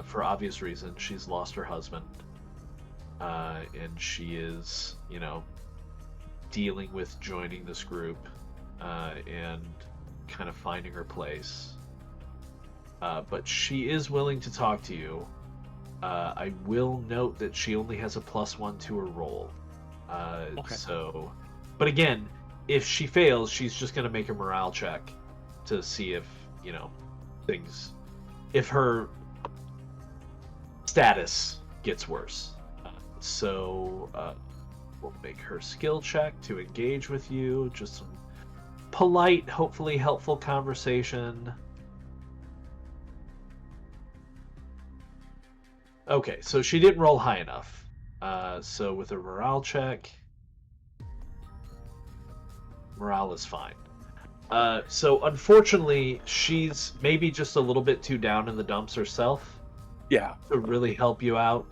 for obvious reasons. She's lost her husband, and she is, dealing with joining this group and kind of finding her place. But she is willing to talk to you. I will note that she only has a +1 to her roll. Okay. So, but again, if she fails, she's just going to make a morale check to see if, if her status gets worse. So, we'll make her skill check to engage with you. Just some polite, hopefully helpful conversation. Okay, so she didn't roll high enough. So with a morale check, morale is fine. So unfortunately, she's maybe just a little bit too down in the dumps herself Yeah. to really help you out.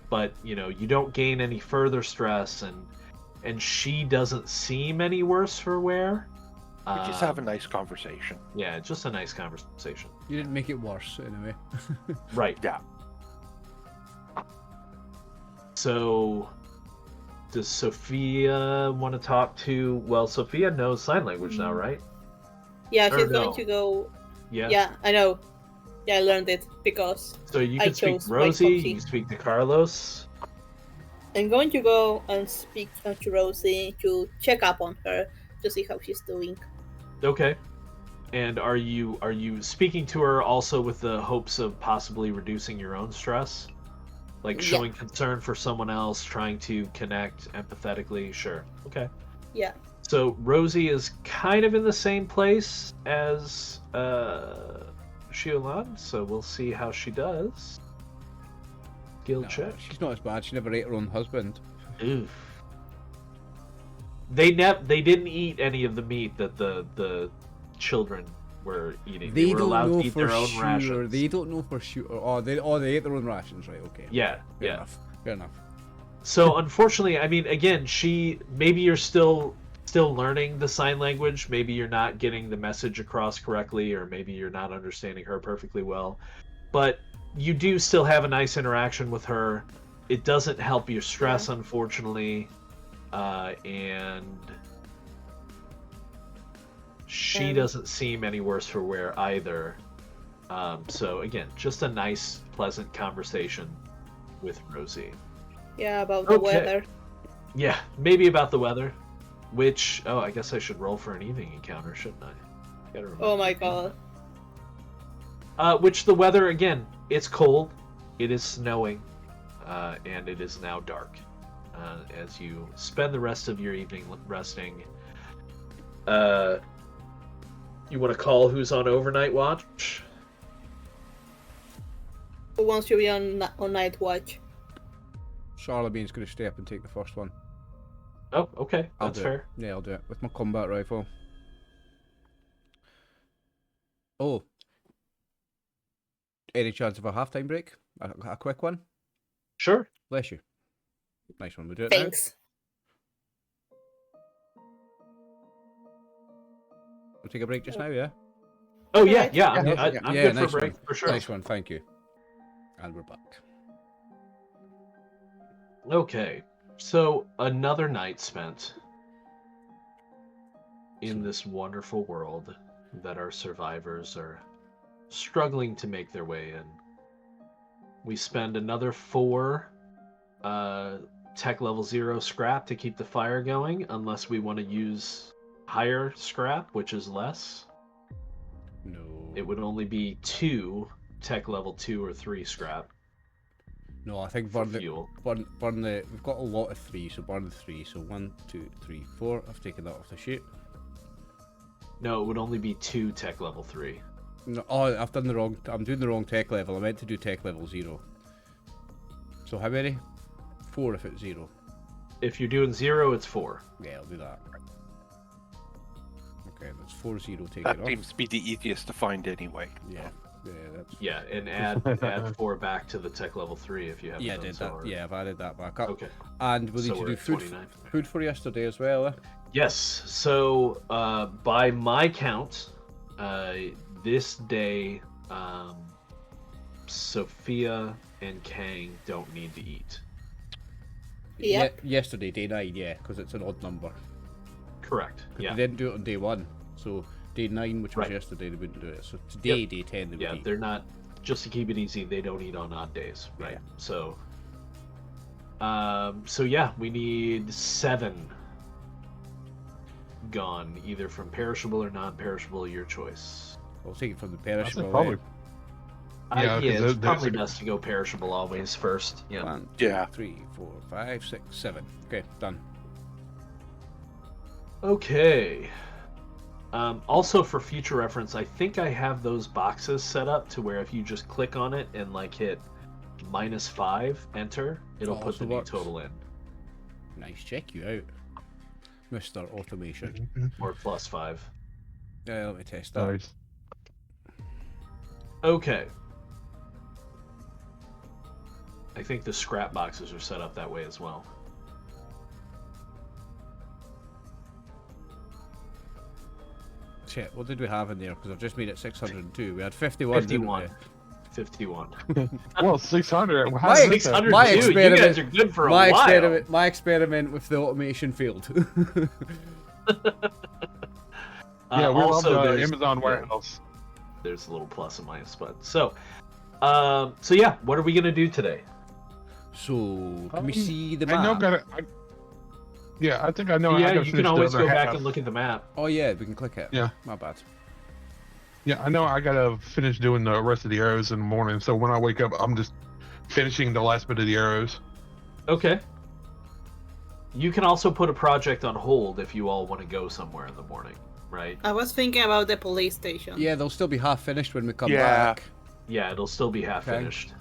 But you don't gain any further stress, and she doesn't seem any worse for wear. We just have a nice conversation. Yeah, just a nice conversation. You didn't make it worse, anyway. Right. Yeah. So, does Sophia want to talk to? Well, Sophia knows sign language now, right? Yeah, Or she's no. going to go. Yeah. Yeah, I know. Yeah, I learned it because So you I can speak chose to my Rosie, Foxy. you can speak to Carlos. I'm going to go and speak to Rosie to check up on her to see how she's doing. Okay. And are you speaking to her also with the hopes of possibly reducing your own stress? Like Yeah. showing concern for someone else, trying to connect empathetically? Sure. Okay. Yeah. So Rosie is kind of in the same place as Shiolan, so we'll see how she does. Skill No, check. she's not as bad. She never ate her own husband. Oof. They didn't eat any of the meat that the children were eating. They were don't allowed know to eat for their own sure. rations. They don't know for sure. Oh, they ate their own rations, right? Okay. Yeah, Fair yeah. enough. Fair enough. So unfortunately, I mean, again, maybe you're still learning the sign language. Maybe you're not getting the message across correctly, or maybe you're not understanding her perfectly well. But you do still have a nice interaction with her. It doesn't help your stress, unfortunately, and she doesn't seem any worse for wear either. So again, just a nice, pleasant conversation with Rosie. Yeah, about the weather. Yeah, maybe about the weather. Which, I guess I should roll for an evening encounter, shouldn't I? Gotta remember. Oh my god. Which the weather, again, it's cold, it is snowing, and it is now dark. As you spend the rest of your evening resting, you want to call who's on overnight watch? Who wants to be on night watch? Charlemagne's going to stay up and take the first one. Oh, okay, I'll that's do fair. it. Yeah, I'll do it with my combat rifle. Oh. Any chance of a halftime break? A quick one? Sure. Bless you. Nice one. We'll do it Thanks. now. We'll take a break just now, yeah? Oh, yeah, Alright. yeah, I'm Yeah, good nice for a break, one. for sure. Nice one, thank you. And we're back. Okay, so another night spent in this wonderful world that our survivors are struggling to make their way in. We spend another 4 tech level 0 scrap to keep the fire going, unless we want to use higher scrap, which is less. No. It would only be 2 tech level 2 or 3 scrap. No, I think for burn the, fuel. burn the. We've got a lot of 3, so burn the 3. So 1, 2, 3, 4. I've taken that off the sheet. No, it would only be 2 tech level 3. No, oh, I've done the wrong. I'm doing the wrong tech level. I meant to do tech level 0. So how many? 4 if it's 0. If you're doing 0, it's 4. Yeah, I'll do that. Okay, that's 4 0 taken That off. seems to be the easiest to find anyway. Yeah, that's. Yeah, and add 4 back to the tech level 3 if you haven't Yeah, I done did so that. already. Yeah, I've added that back up. Okay. And we'll So need to we're do at food. 29. Food for yesterday as well. Yes. So by my count, this day, Sophia and Kang don't need to eat. Yep. Yesterday, day 9, yeah, because it's an odd number. Correct. Yeah. They didn't do it on day 1, so day 9, which was Right. yesterday, they wouldn't do it. So today, Yep. day 10, they would Yeah, eat. they're not. Just to keep it easy, they don't eat on odd days, right? Yeah. So. So yeah, we need 7 gone, either from perishable or non-perishable, your choice. I'll take it from the I perishable. think probably. Yeah, Yeah, 'cause it's there's probably a- best to go perishable always first. Yeah. 1, 2, Yeah. 3, 4, 5, 6, 7. Okay, done. Okay. Also, for future reference, I think I have those boxes set up to where if you just click on it and like hit -5, enter, it'll put Also the new works. total in, Nice, check you out, Mr. Automation. or +5. Yeah, let me test that. Nice. Okay. I think the scrap boxes are set up that way as well. Shit, what did we have in there? Because I've just made it 602. We had 51. 51. Didn't 51. Well, 600. How My- is that? 602. My You guys experiment- are good for we? a My while. experiment with the automation failed. Yeah, we also, love the there's- Amazon warehouse. there's a little plus and minus, but so yeah, what are we gonna do today? So, can we see the map? I know. I think I know. Yeah, I gotta you finish can always the other go back half. and look at the map. Oh yeah, we can click it. Yeah. My bad. Yeah, I know. I gotta finish doing the rest of the arrows in the morning. So when I wake up, I'm just finishing the last bit of the arrows. Okay. You can also put a project on hold if you all want to go somewhere in the morning, right? I was thinking about the police station. Yeah, they'll still be half finished when we come Yeah. back. Yeah, it'll still be half Okay. finished.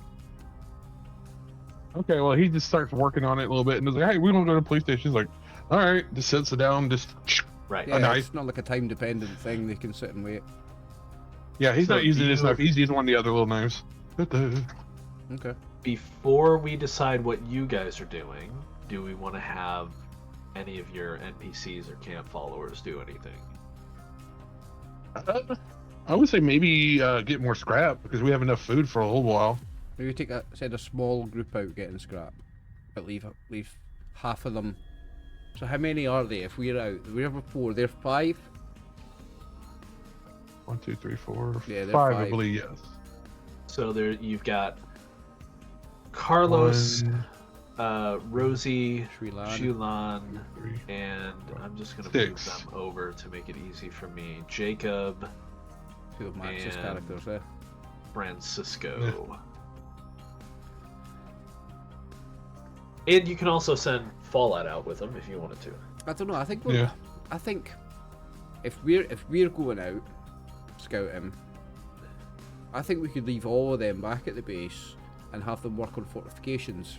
Okay, well, he just starts working on it a little bit and is like, "Hey, we don't go to the police station." He's like, "All right," just sits it down, just. Right. Yeah, nice. it's not like a time-dependent thing. They can sit and wait. Yeah, he's So not using this you- knife. He's using one of the other little knives. Okay. Before we decide what you guys are doing, do we want to have any of your NPCs or camp followers do anything? I would say maybe get more scrap because we have enough food for a whole while. Maybe send a small group out getting scrap, but leave half of them. So how many are they? If we're out, we're 4. They're 5. 1, 2, 3, 4, Yeah, they're 5, I five. believe. Yes. So there, you've got Carlos, One, Rosie, Shulan. Shulan, 3. and I'm just gonna 6. move them over to make it easy for me. Jacob, 2 of Max's and- characters there. Francisco. And you can also send Fallout out with them if you wanted to. I don't know. I think Yeah. I think if we're going out scouting, I think we could leave all of them back at the base and have them work on fortifications.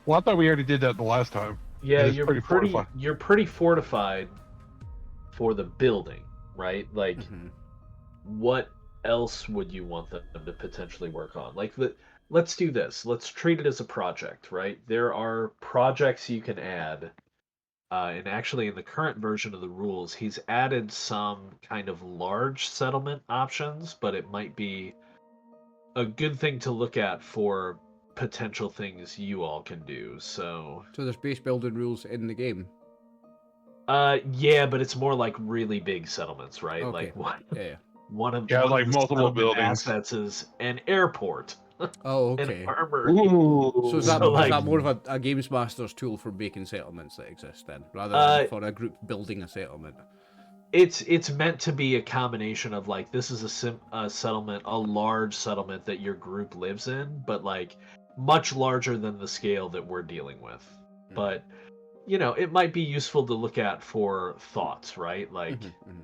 Well, I thought we already did that the last time. Yeah, It's you're pretty fortified. you're pretty fortified for the building, right? Like, Mhm. what else would you want them to potentially work on? Like, let's do this. Let's treat it as a project, right? There are projects you can add. And actually, in the current version of the rules, he's added some kind of large settlement options, but it might be a good thing to look at for potential things you all can do. So, So there's base building rules in the game. yeah, but it's more like really big settlements, right? Okay. Like Yeah. one of Yeah, one like of the multiple settlement buildings. assets is an airport, Oh, an okay. armory. Ooh. So is that, So, is that like- more of a Games Master's tool for making settlements that exist then, rather than for a group building a settlement? It's meant to be a combination of like this is a settlement, a large settlement that your group lives in, but like much larger than the scale that we're dealing with. Mhm. But you know, it might be useful to look at for thoughts, right? Like Mhm, mhm.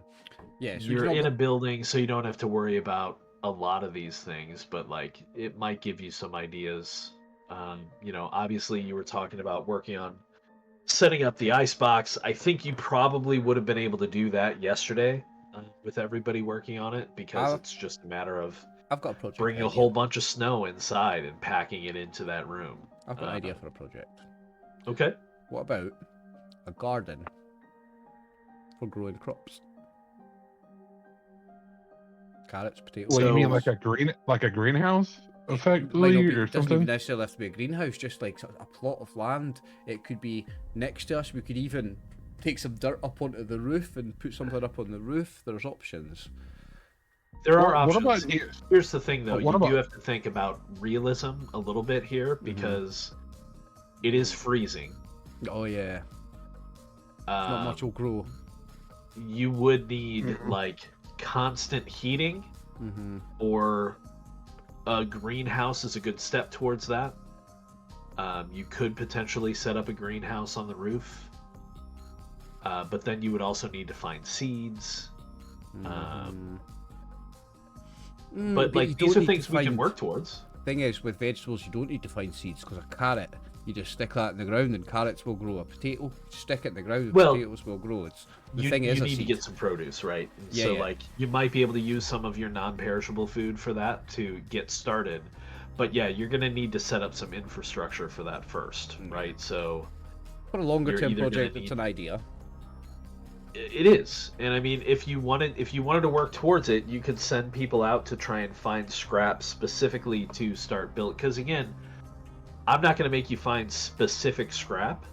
Yeah, so you're you in can a building, so you don't have to worry about a lot of these things, but like it might give you some ideas. You know, obviously you were talking about working on setting up the icebox. I think you probably would have been able to do that yesterday with everybody working on it because I'll- it's just a matter of I've got a project bringing a idea. whole bunch of snow inside and packing it into that room. I've got an idea for a project. Okay. What about a garden for growing crops? Carrots, potatoes. What, you mean So- like a greenhouse, Might effectively, not be, or doesn't even something? necessarily have to be a greenhouse, just like a plot of land. It could be next to us. We could even take some dirt up onto the roof and put something up on the roof. There's options. There are What options. about you? Here's the thing, though. What You do about- have to think about realism a little bit here because it is freezing. Oh yeah, not much will grow. You would need like constant heating, Mm-hmm. or a greenhouse is a good step towards that. You could potentially set up a greenhouse on the roof, but then you would also need to find seeds. But like these are things we can work towards. Thing is, with vegetables, you don't need to find seeds because a carrot, you just stick that in the ground and carrots will grow. A potato, stick it in the ground, and Well, potatoes will grow. It's the You thing is, a need to seed. get some produce, right? And Yeah, so yeah. like you might be able to use some of your non-perishable food for that to get started. But yeah, you're gonna need to set up some infrastructure for that first, right? So For a longer you're term either gonna project, need- it's an idea. it is, and I mean, if you wanted to work towards it, you could send people out to try and find scrap specifically to start build. Because again, I'm not going to make you find specific scrap,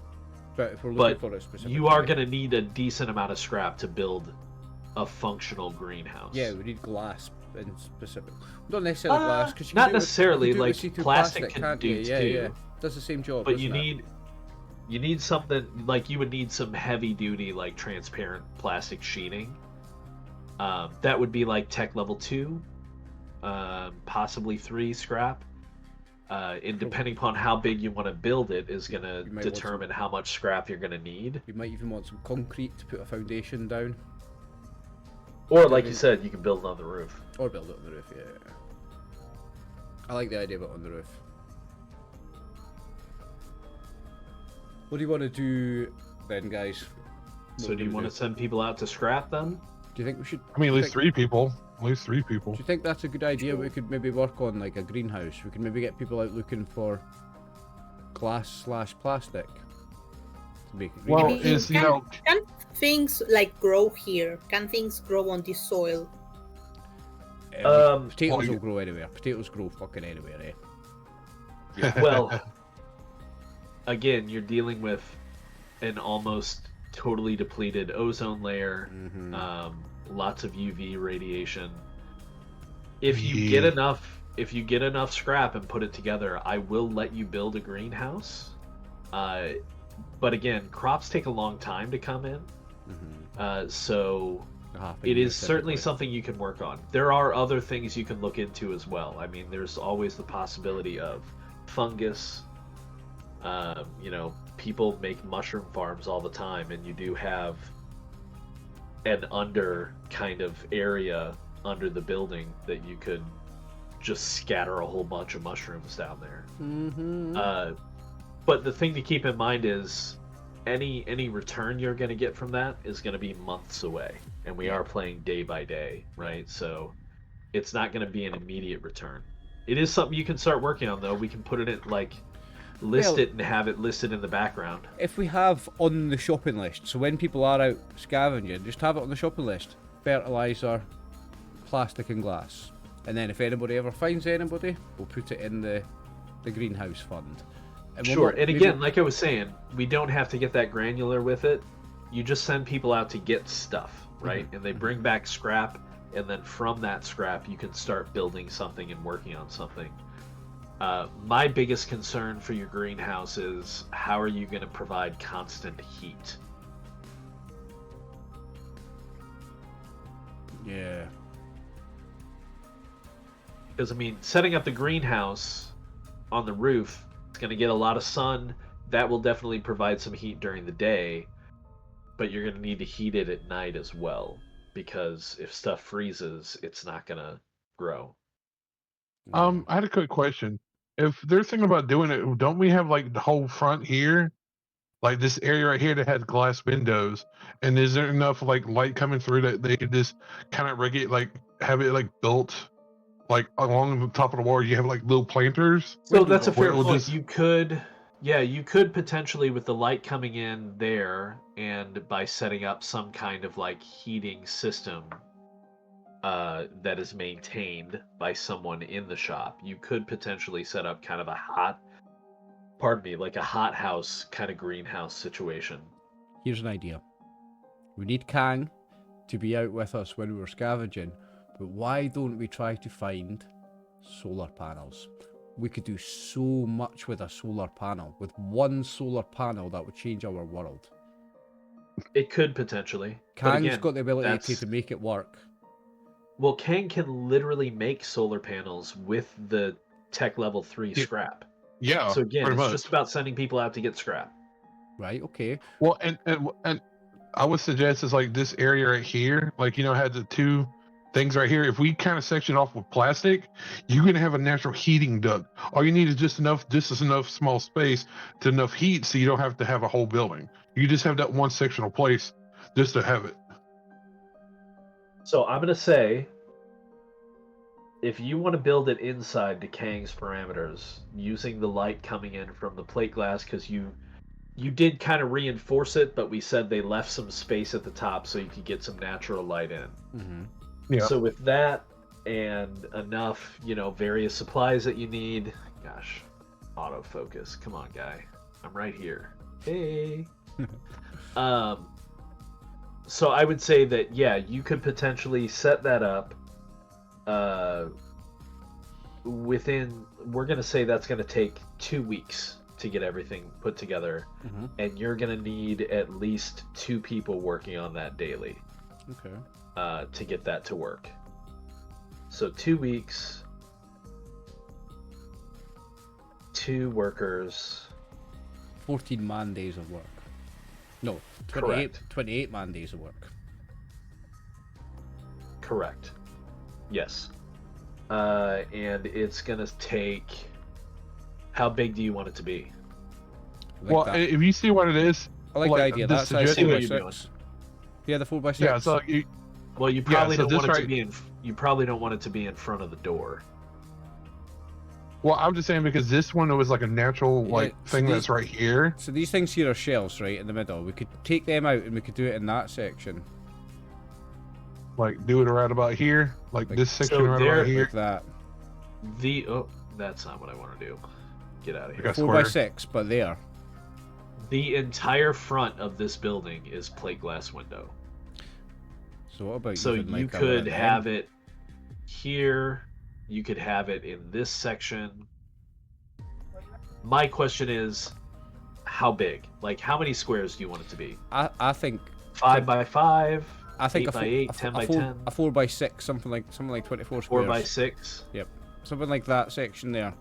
But if we're looking but for it specifically, you are going to need a decent amount of scrap to build a functional greenhouse. Yeah, we need glass in specific. Not necessarily glass, because not necessarily, like see-through plastic can can't do you? Yeah, yeah. too. Does the same job. But doesn't it? you need something like you would need some heavy duty like transparent plastic sheeting. That would be like tech level 2, possibly 3 scrap. And depending upon how big you want to build it is going to determine how much scrap you're going to need. You might even want some concrete to put a foundation down. Or like you said, you can build it on the roof. Or build it on the roof, yeah. I like the idea of it on the roof. What do you want to do then, guys? So do you want to send people out to scrap them? Do you think we should... I mean, at least 3 people. At least 3 people. Do you think that's a good idea? We could maybe work on like a greenhouse. We could maybe get people out looking for glass/plastic to make it. Well, greenhouse. Can things like grow here? Can things grow on this soil? Potatoes will grow anywhere. Potatoes grow fucking anywhere, eh? Well, again, you're dealing with an almost totally depleted ozone layer, lots of UV radiation. If you get enough scrap and put it together, I will let you build a greenhouse. But again, crops take a long time to come in, so it is certainly something you can work on. There are other things you can look into as well. I mean, there's always the possibility of fungus. People make mushroom farms all the time, and you do have an under kind of area under the building that you could just scatter a whole bunch of mushrooms down there. But the thing to keep in mind is any return you're going to get from that is going to be months away, and we are playing day by day, right? So it's not going to be an immediate return. It is something you can start working on, though. We can put it in list it and have it listed in the background. If we have on the shopping list, so when people are out scavenging, just have it on the shopping list. Fertilizer, plastic and glass. And then if anybody ever finds anybody, we'll put it in the greenhouse fund. And Sure, and again, like I was saying, we don't have to get that granular with it. You just send people out to get stuff, right? And they bring back scrap, and then from that scrap, you can start building something and working on something. My biggest concern for your greenhouse is how are you going to provide constant heat? Yeah. Because, I mean, setting up the greenhouse on the roof, it's going to get a lot of sun. That will definitely provide some heat during the day, but you're going to need to heat it at night as well, because if stuff freezes, it's not going to grow. I had a quick question. If they're thinking about doing it, don't we have like the whole front here, like this area right here that has glass windows? And is there enough like light coming through that they could just kind of rig it, like have it like built like along the top of the wall? You have like little planters. So that's a fair Well, point. just- You could potentially, with the light coming in there, and by setting up some kind of like heating system that is maintained by someone in the shop, you could potentially set up kind of a hot house kind of greenhouse situation. Here's an idea. We need Kang to be out with us when we're scavenging, but why don't we try to find solar panels? We could do so much with a solar panel. With one solar panel, that would change our world. It could potentially. But Kang's again, got the ability that's- to make it work. Well, Kang can literally make solar panels with the tech level 3 scrap. Yeah. So again, pretty it's much. just about sending people out to get scrap. Right, okay. Well, and I would suggest is like this area right here, like had the 2 things right here. If we kind of section off with plastic, you're gonna have a natural heating duct. All you need is just enough small space to enough heat, so you don't have to have a whole building. You just have that one sectional place just to have it. So I'm going to say, if you want to build it inside to Kang's parameters, using the light coming in from the plate glass, because you did kind of reinforce it, but we said they left some space at the top so you could get some natural light in. Yeah. So with that and enough, various supplies that you need, gosh, autofocus, come on, guy, I'm right here. Hey. So I would say that, yeah, you could potentially set that up within, we're going to say that's going to take 2 weeks to get everything put together. Mm-hmm. And you're going to need at least 2 people working on that daily Okay. to get that to work. So 2 weeks, 2 workers. 14 man days of work. No, 28 man days of work. Correct. Yes. And it's gonna take. How big do you want it to be? I like Well, that. if you see what it is, I like the idea. the That's size suggestion- 4 by See what you're 6. Yeah, the 4 by 6. yeah, so you, Well, you probably so don't this want it to right- be in. You probably don't want it to be in front of the door. well, I'm just saying because this one was like a natural Yeah, like so thing these- that's right here. So these things here are shelves, right, in the middle. We could take them out and we could do it in that section. Like do it right about here, like Like- this section So right there- about here. Like that. That's not what I want to do. Get out of here. Like a 4 by square. 6, but there. The entire front of this building is plate glass window. So what about So even you like a could one at the have end? it here. You could have it in this section. My question is, how big? Like, how many squares do you want it to be? I think 5 by 5, I think 8 by 8, 10 by 10, a 4 by 6, something like 24 squares. 4 by 6, Something like that section there.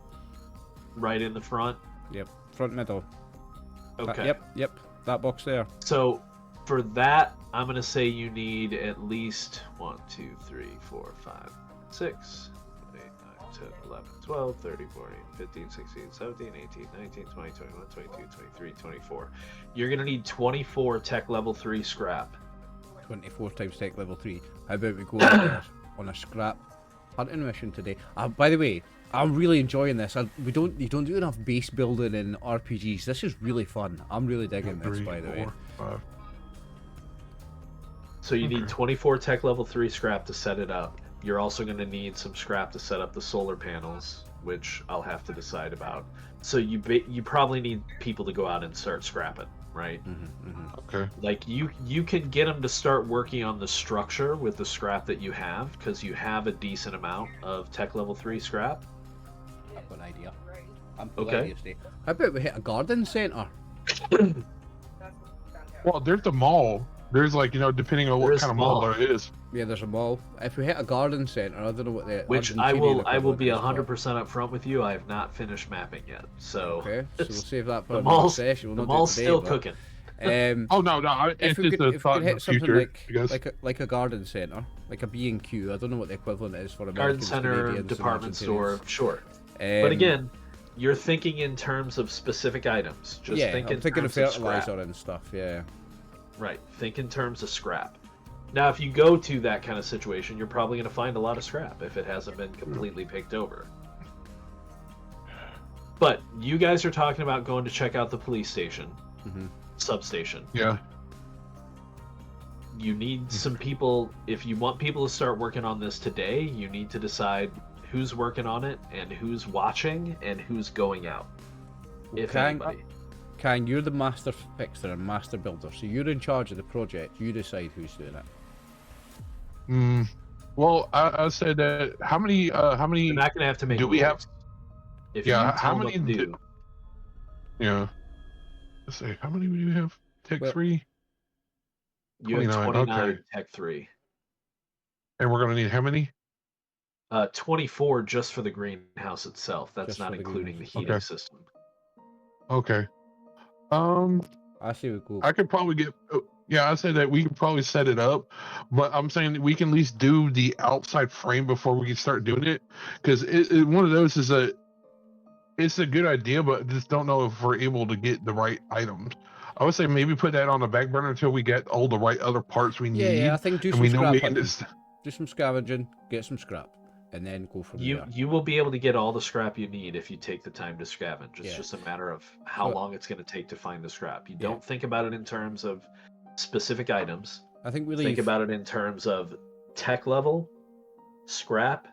right in the front. Yep, front middle. Okay. Yep, that box there. So for that, I'm gonna say you need at least 1, 2, 3, 4, 5, 6, 8, 9, 10, 11, 12, 13, 14, 15, 16, 17, 18, 19, 20, 21, 22, 23, 24. You're gonna need 24 tech level 3 scrap. 24 times tech level 3. How about we go out there on a scrap hunting mission today? By the way, I'm really enjoying this. You don't do enough base building in RPGs. This is really fun. I'm really digging this, 3, by the way. 4, 5. So you need Okay. 24 tech level 3 scrap to set it up. You're also going to need some scrap to set up the solar panels, which I'll have to decide about. So you probably need people to go out and start scrapping, right? Okay. Like you can get them to start working on the structure with the scrap that you have, because you have a decent amount of tech level 3 scrap. I've got an idea. I'm Okay. hilarious today. How about we hit a garden centre? Well, there's the mall. There's like, depending on There what is kind of the mall mall. there is. Yeah, there's a mall. If we hit a garden centre, I don't know what the Which I Argentinian will be equivalent is, 100% upfront with you. I have not finished mapping yet, so but- Okay, so we'll save that for the another mall's session. We'll the not do it mall's today, still but, cooking. Oh no, it's just a if we thought could in the hit something future. I guess. like a garden centre, like a B&Q. I don't know what the equivalent is for Garden Americans, center, Canadians, and department store, Argentinians. sure. But again, you're thinking in terms of specific items. Just yeah, think I'm in thinking of terms of fertilizer scrap. and stuff. Yeah, Right. Think in terms of scrap. Now, if you go to that kind of situation, you're probably going to find a lot of scrap if it hasn't been completely picked over. But you guys are talking about going to check out the police station, substation. Yeah. You need some people. If you want people to start working on this today, you need to decide who's working on it and who's watching and who's going out. If anybody. Kang, you're the master fixer and master builder, so you're in charge of the project. You decide who's doing it. Well, I said that how many You're not going to have to make. do we have? rules. If Yeah, you how tell them many what to do- do, Yeah. Let's see. How many do you have? Tech Well- 3, you have 29, 29 okay. Tech 3. and we're gonna need how many? 24 just for the greenhouse itself. That's Just not for the including the greenhouse. heating Okay. system. Okay. I say we go. I could probably get. Yeah, I said that we could probably set it up, but I'm saying that we can at least do the outside frame before we can start doing it, because one of those is it's a good idea, but just don't know if we're able to get the right items. I would say maybe put that on the back burner until we get all the right other parts we need. Yeah, I think do and some we know scrap we can hunting. just. Do some scavenging, get some scrap, and then go from there. You will be able to get all the scrap you need if you take the time to scavenge. It's Yeah. just a matter of how But- long it's going to take to find the scrap. You Yeah. don't think about it in terms of specific items. I think we Think leave. about it in terms of tech level, scrap,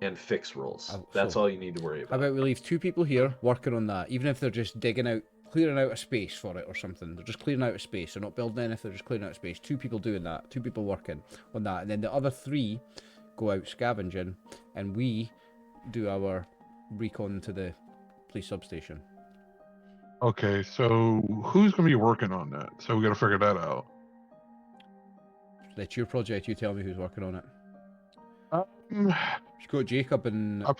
and fix rolls. Oh, That's so- all you need to worry How about. about we leave 2 people here working on that, even if they're just digging out clearing out a space for it or something. They're just clearing out a space. They're not building anything. They're just clearing out a space. 2 people doing that. 2 people working on that, and then the other 3 go out scavenging, and we do our recon to the police substation. Okay, so who's gonna be working on that? So we gotta figure that out. That's your project. You tell me who's working on it. Um, You got Jacob and I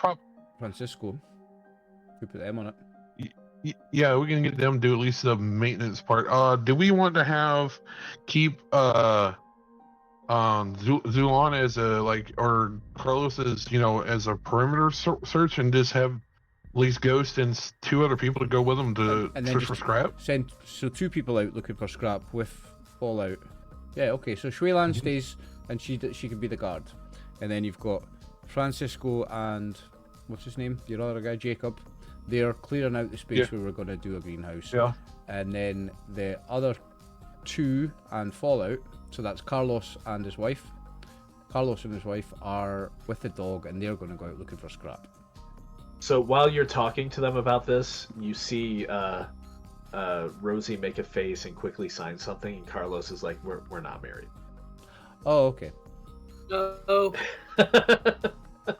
Francisco. Who put them on it? Yeah, we can get them to do at least the maintenance part. Do we want to keep Zulon as a or Carlos as as a perimeter search, and just have at least Ghost and 2 other people to go with them to And then search just for scrap? Send 2 people out looking for scrap with Fallout. Yeah, okay. So Shuelan stays, and she can be the guard, and then you've got Francisco and what's his name? Your other guy, Jacob. They're clearing out the space where we're going to do a greenhouse. Yeah. And then the other 2 and Fallout, so that's Carlos and his wife. Carlos and his wife are with the dog, and they're going to go out looking for scrap. So while you're talking to them about this, you see Rosie make a face and quickly sign something, and Carlos is like, "We're not married." Oh, okay. Oh.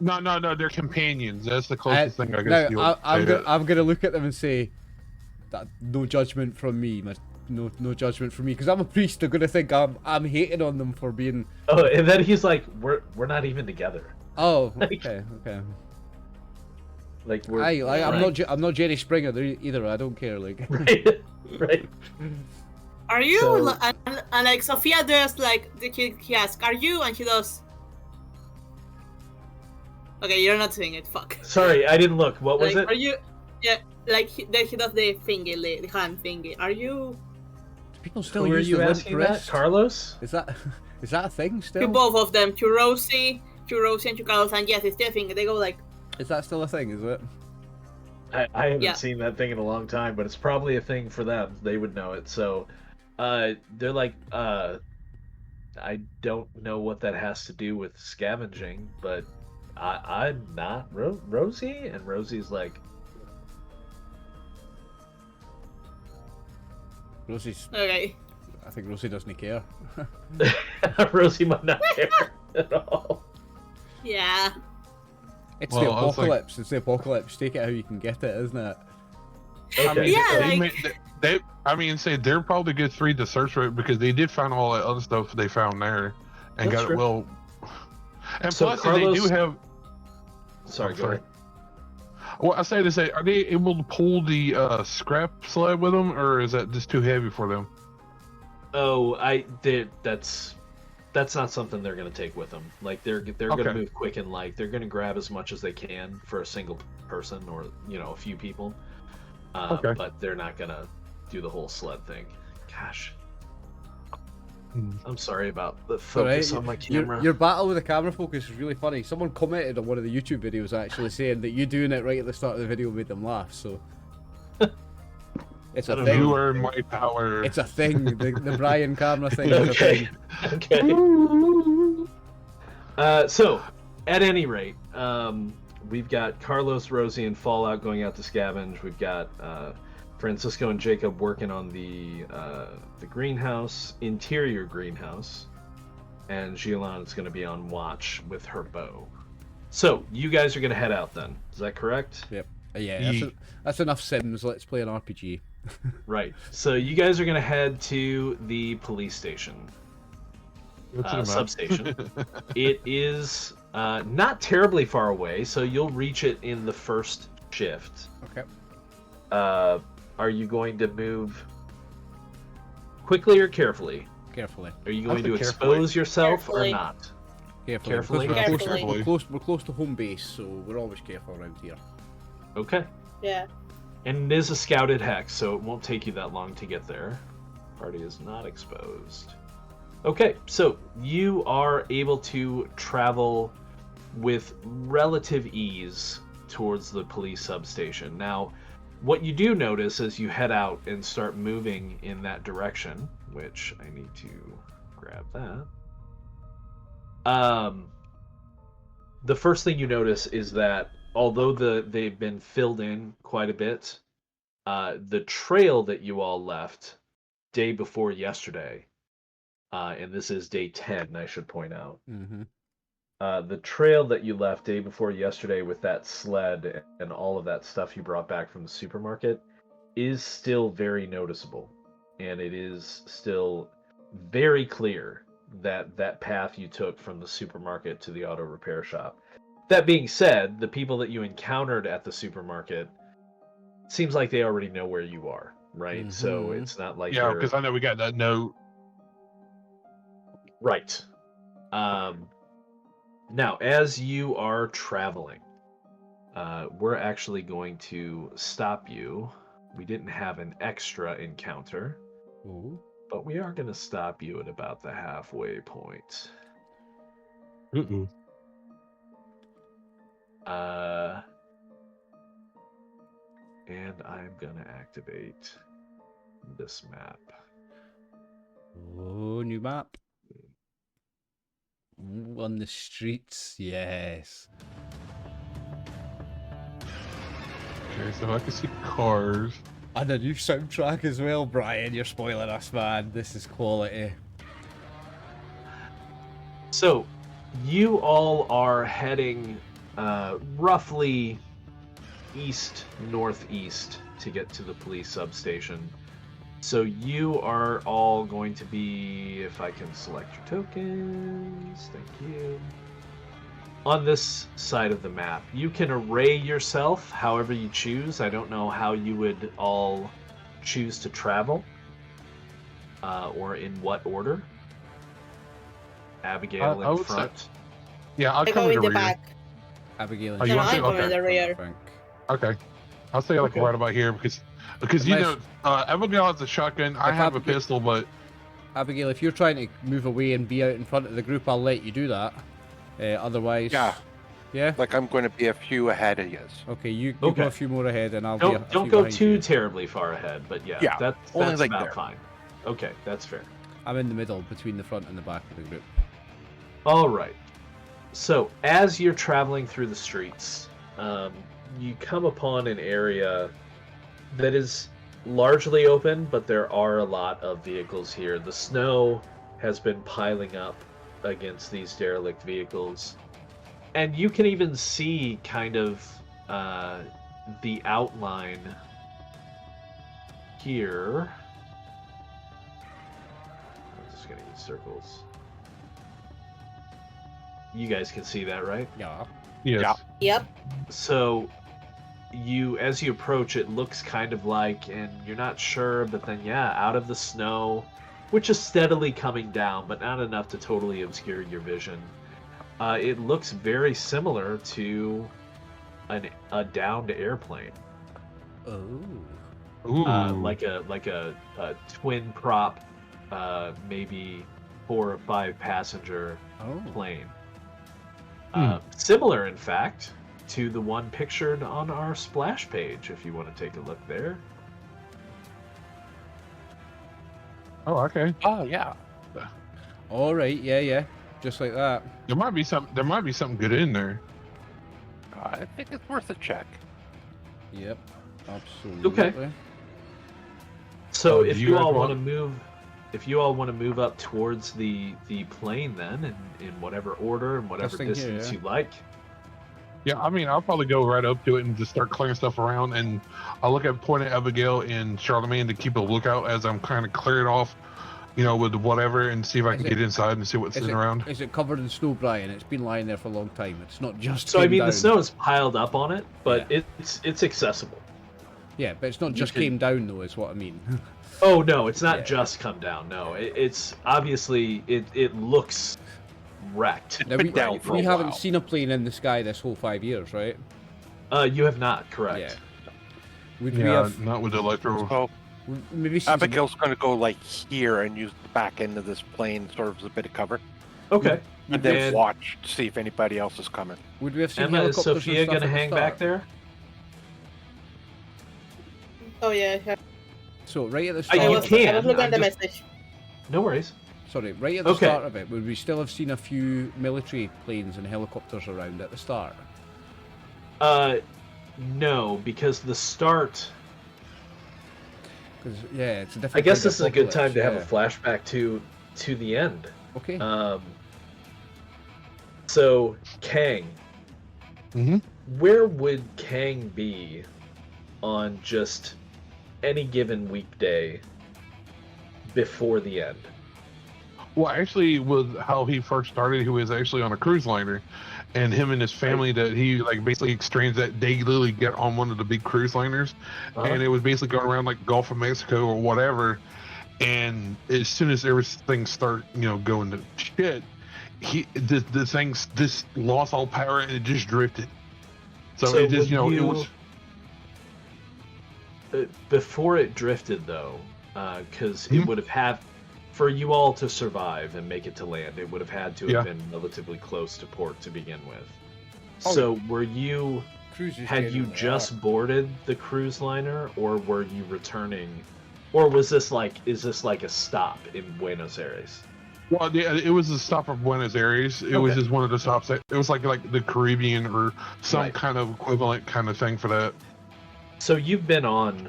No, they're companions. That's the closest thing I guess. Now, I'm gonna look at them and say that no judgment from me, no judgment from me, because I'm a priest. They're gonna think I'm hating on them for being. Oh, and then he's like, "We're not even together." Oh, okay. Like we're. I'm not Jerry Springer either. I don't care. Like. Right. Are you? So- And like Sophia does like he asks, "Are you?" And she does. Okay, you're not saying it. Fuck. Sorry, I didn't look. What was Like, it? are you? Yeah, like he does the thingy, the hand thingy. Are you? Do people still Who are use you the limp asking that? wrist? Carlos? Is that a thing To still? both of them, to Rosie and to Carlos, and yes, it's their thing. They go like, Is that still a thing? Is it? I haven't Yeah. seen that thing in a long time, but it's probably a thing for them. They would know it. So, they're like, I don't know what that has to do with scavenging, but I'm not Rosie, and Rosie's like, Rosie's. okay, I think Rosie doesn't care. Rosie might not care at all. yeah. It's Well, the I was like- apocalypse. It's the apocalypse. Take it how you can get it, isn't it? Okay. Yeah, they're probably good 3 to search for it, because they did find all that other stuff they found there, and That's got true. it well. And So plus, Carlos- they do have. Sorry, Oh, go ahead. Well, I say to say, are they able to pull the scrap sled with them, or is that just too heavy for them? Oh, that's not something they're gonna take with them. Like they're gonna Okay. move quick and light. They're gonna grab as much as they can for a single person or a few people. Okay. But they're not gonna do the whole sled thing. Gosh, I'm sorry about the focus on my camera. Your battle with the camera focus is really funny. Someone commented on one of the YouTube videos actually saying that you doing it right at the start of the video made them laugh. So it's I a don't thing. know. You are my power. It's a thing. The Brian camera thing is a Okay. thing. Okay. So, at any rate, we've got Carlos, Rosie, and Fallout going out to scavenge. We've got Francisco and Jacob working on the greenhouse, interior greenhouse, and Giolana is going to be on watch with her bow. So, you guys are going to head out then. Is that correct? Yep. Yeah, that's enough Sims. Let's play an RPG. Right. So, you guys are going to head to the police station. What's it about? Substation. It is not terribly far away, so you'll reach it in the first shift. Okay. Are you going to move quickly or carefully? Carefully. Are you going to think carefully. expose yourself Carefully. or not? Carefully. Carefully? Because We're, Carefully. we're close to home base, so we're always careful around here. Okay. Yeah. And it is a scouted hex, so it won't take you that long to get there. Party is not exposed. Okay, so you are able to travel with relative ease towards the police substation. Now, what you do notice as you head out and start moving in that direction, which I need to grab that. The first thing you notice is that although they've been filled in quite a bit, the trail that you all left day before yesterday, and this is day 10, I should point out. Mm-hmm. The trail that you left day before yesterday with that sled and all of that stuff you brought back from the supermarket is still very noticeable. And it is still very clear that that path you took from the supermarket to the auto repair shop. That being said, the people that you encountered at the supermarket seems like they already know where you are, right? So Mhm. it's not like Yeah, you're because I know we got that note. right. Now, as you are traveling, we're actually going to stop you. We didn't have an extra encounter, Oh. but we are going to stop you at about the halfway point. Mm-mm. And I'm going to activate this map. Oh, new map. Ooh, on the streets, yes. Okay, so I can see cars. And a new soundtrack as well, Brian. You're spoiling us, man. This is quality. So, you all are heading roughly east-northeast to get to the police substation. So you are all going to be, if I can select your tokens, thank you. On this side of the map, you can array yourself however you choose. I don't know how you would all choose to travel, or in what order. Abigail I in would say- front. Yeah, I'll I come go in in the the rear. back. Abigail. Oh, you No, want to? I'm going in Okay. the rear. I think. Okay. I'll say like Okay. right about here because you Unless- know Abigail has a shotgun. I If have a Abigail- pistol, but Abigail, if you're trying to move away and be out in front of the group, I'll let you do that. Otherwise, Yeah. yeah. Like I'm going to be a few ahead of you. Okay, you Okay. go a few more ahead, and I'll be a Don't few go behind too you. terribly far ahead, but yeah, Yeah, that's only like about there. fine. Okay, that's fair. I'm in the middle between the front and the back of the group. All right. So as you're traveling through the streets, you come upon an area that is largely open, but there are a lot of vehicles here. The snow has been piling up against these derelict vehicles, and you can even see kind of the outline here. I'm just gonna use circles. You guys can see that, right? Yeah. yes. Yeah. Yep. So as you approach, it looks kind of like, and you're not sure, but then yeah, out of the snow, which is steadily coming down, but not enough to totally obscure your vision. It looks very similar to a downed airplane, Oh. Ooh. like a twin prop, maybe 4 or 5 passenger Oh. plane. Hmm. Similar, in fact, to the one pictured on our splash page, if you want to take a look there. Oh, okay. Oh yeah. All right. Yeah. Yeah. Just like that. There might be something good in there. I think it's worth a check. Yep. Absolutely. So do if you you guys all want- want to move, if you all want to move up towards the plane, then in whatever order and whatever thing here, distance yeah. you like. Yeah, I mean, I'll probably go right up to it and just start clearing stuff around, and I'll look at point at Abigail and Charlemagne to keep a lookout as I'm kind of clearing off, with whatever, and see if I Is can it- get inside and see what's Is sitting it, around. is it covered in snow, Brian? It's been lying there for a long time. It's not just. So I came mean, down. the snow is piled up on it, but it's accessible. Yeah, but it's not You just could- came down though. Is what I mean. Oh no, it's not Yeah. just come down. No, it's obviously it looks wrecked. Now, been down for we a haven't while. seen a plane in the sky this whole 5 years, right? You have not, correct? Yeah. Would we Yeah, have not with the electro. So maybe seen some- Abigail's going to go like here and use the back end of this plane sort of as a bit of cover, Okay. and then And watch to see if anybody else is coming. Would we have seen Emma, is helicopters and Sophia stuff gonna at the hang start? back there? Oh yeah. So right at the You start. I was can, looking I'm at the just- message. No worries. Sorry, right at the Okay. start of it, would we still have seen a few military planes and helicopters around at the start? No, because the start Because yeah, it's a different. I guess kind this is of a good time apocalypse, to have a yeah. flashback to the end. Okay. So Kang, Mm-hmm. where would Kang be on just any given weekday before the end? Well, actually, with how he first started, he was actually on a cruise liner, and him and his family that he like basically exchanged that they literally get on one of the big cruise liners, and it was basically going around like Gulf of Mexico or whatever. And as soon as everything start, going to shit, the things this lost all power and it just drifted. So it just, it was. Before it drifted though, because it would have for you all to survive and make it to land, it would have had to have been relatively close to port to begin with. So were you? Cruises Had you generally just are. boarded the cruise liner, or were you returning, or was this is this like a stop in Buenos Aires? Well, yeah, it was a stop of Buenos Aires. It was Okay. just one of the stops. It was like the Caribbean or some kind of equivalent kind of thing for that. So you've been on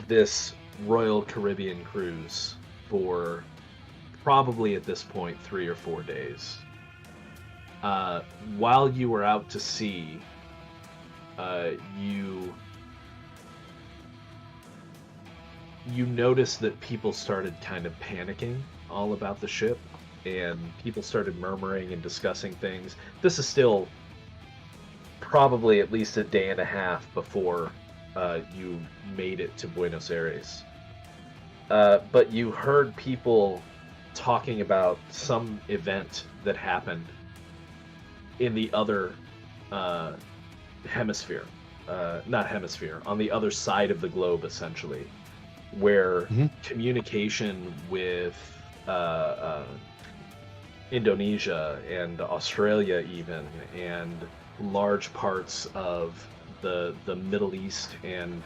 this Royal Caribbean cruise for probably at this point 3 or 4 days. While you were out to sea, you noticed that people started kind of panicking all about the ship, and people started murmuring and discussing things. This is still probably at least a day and a half before you made it to Buenos Aires. But you heard people talking about some event that happened in the other hemisphere. Not hemisphere, on the other side of the globe, essentially, where communication with Indonesia and Australia even, and large parts of the Middle East and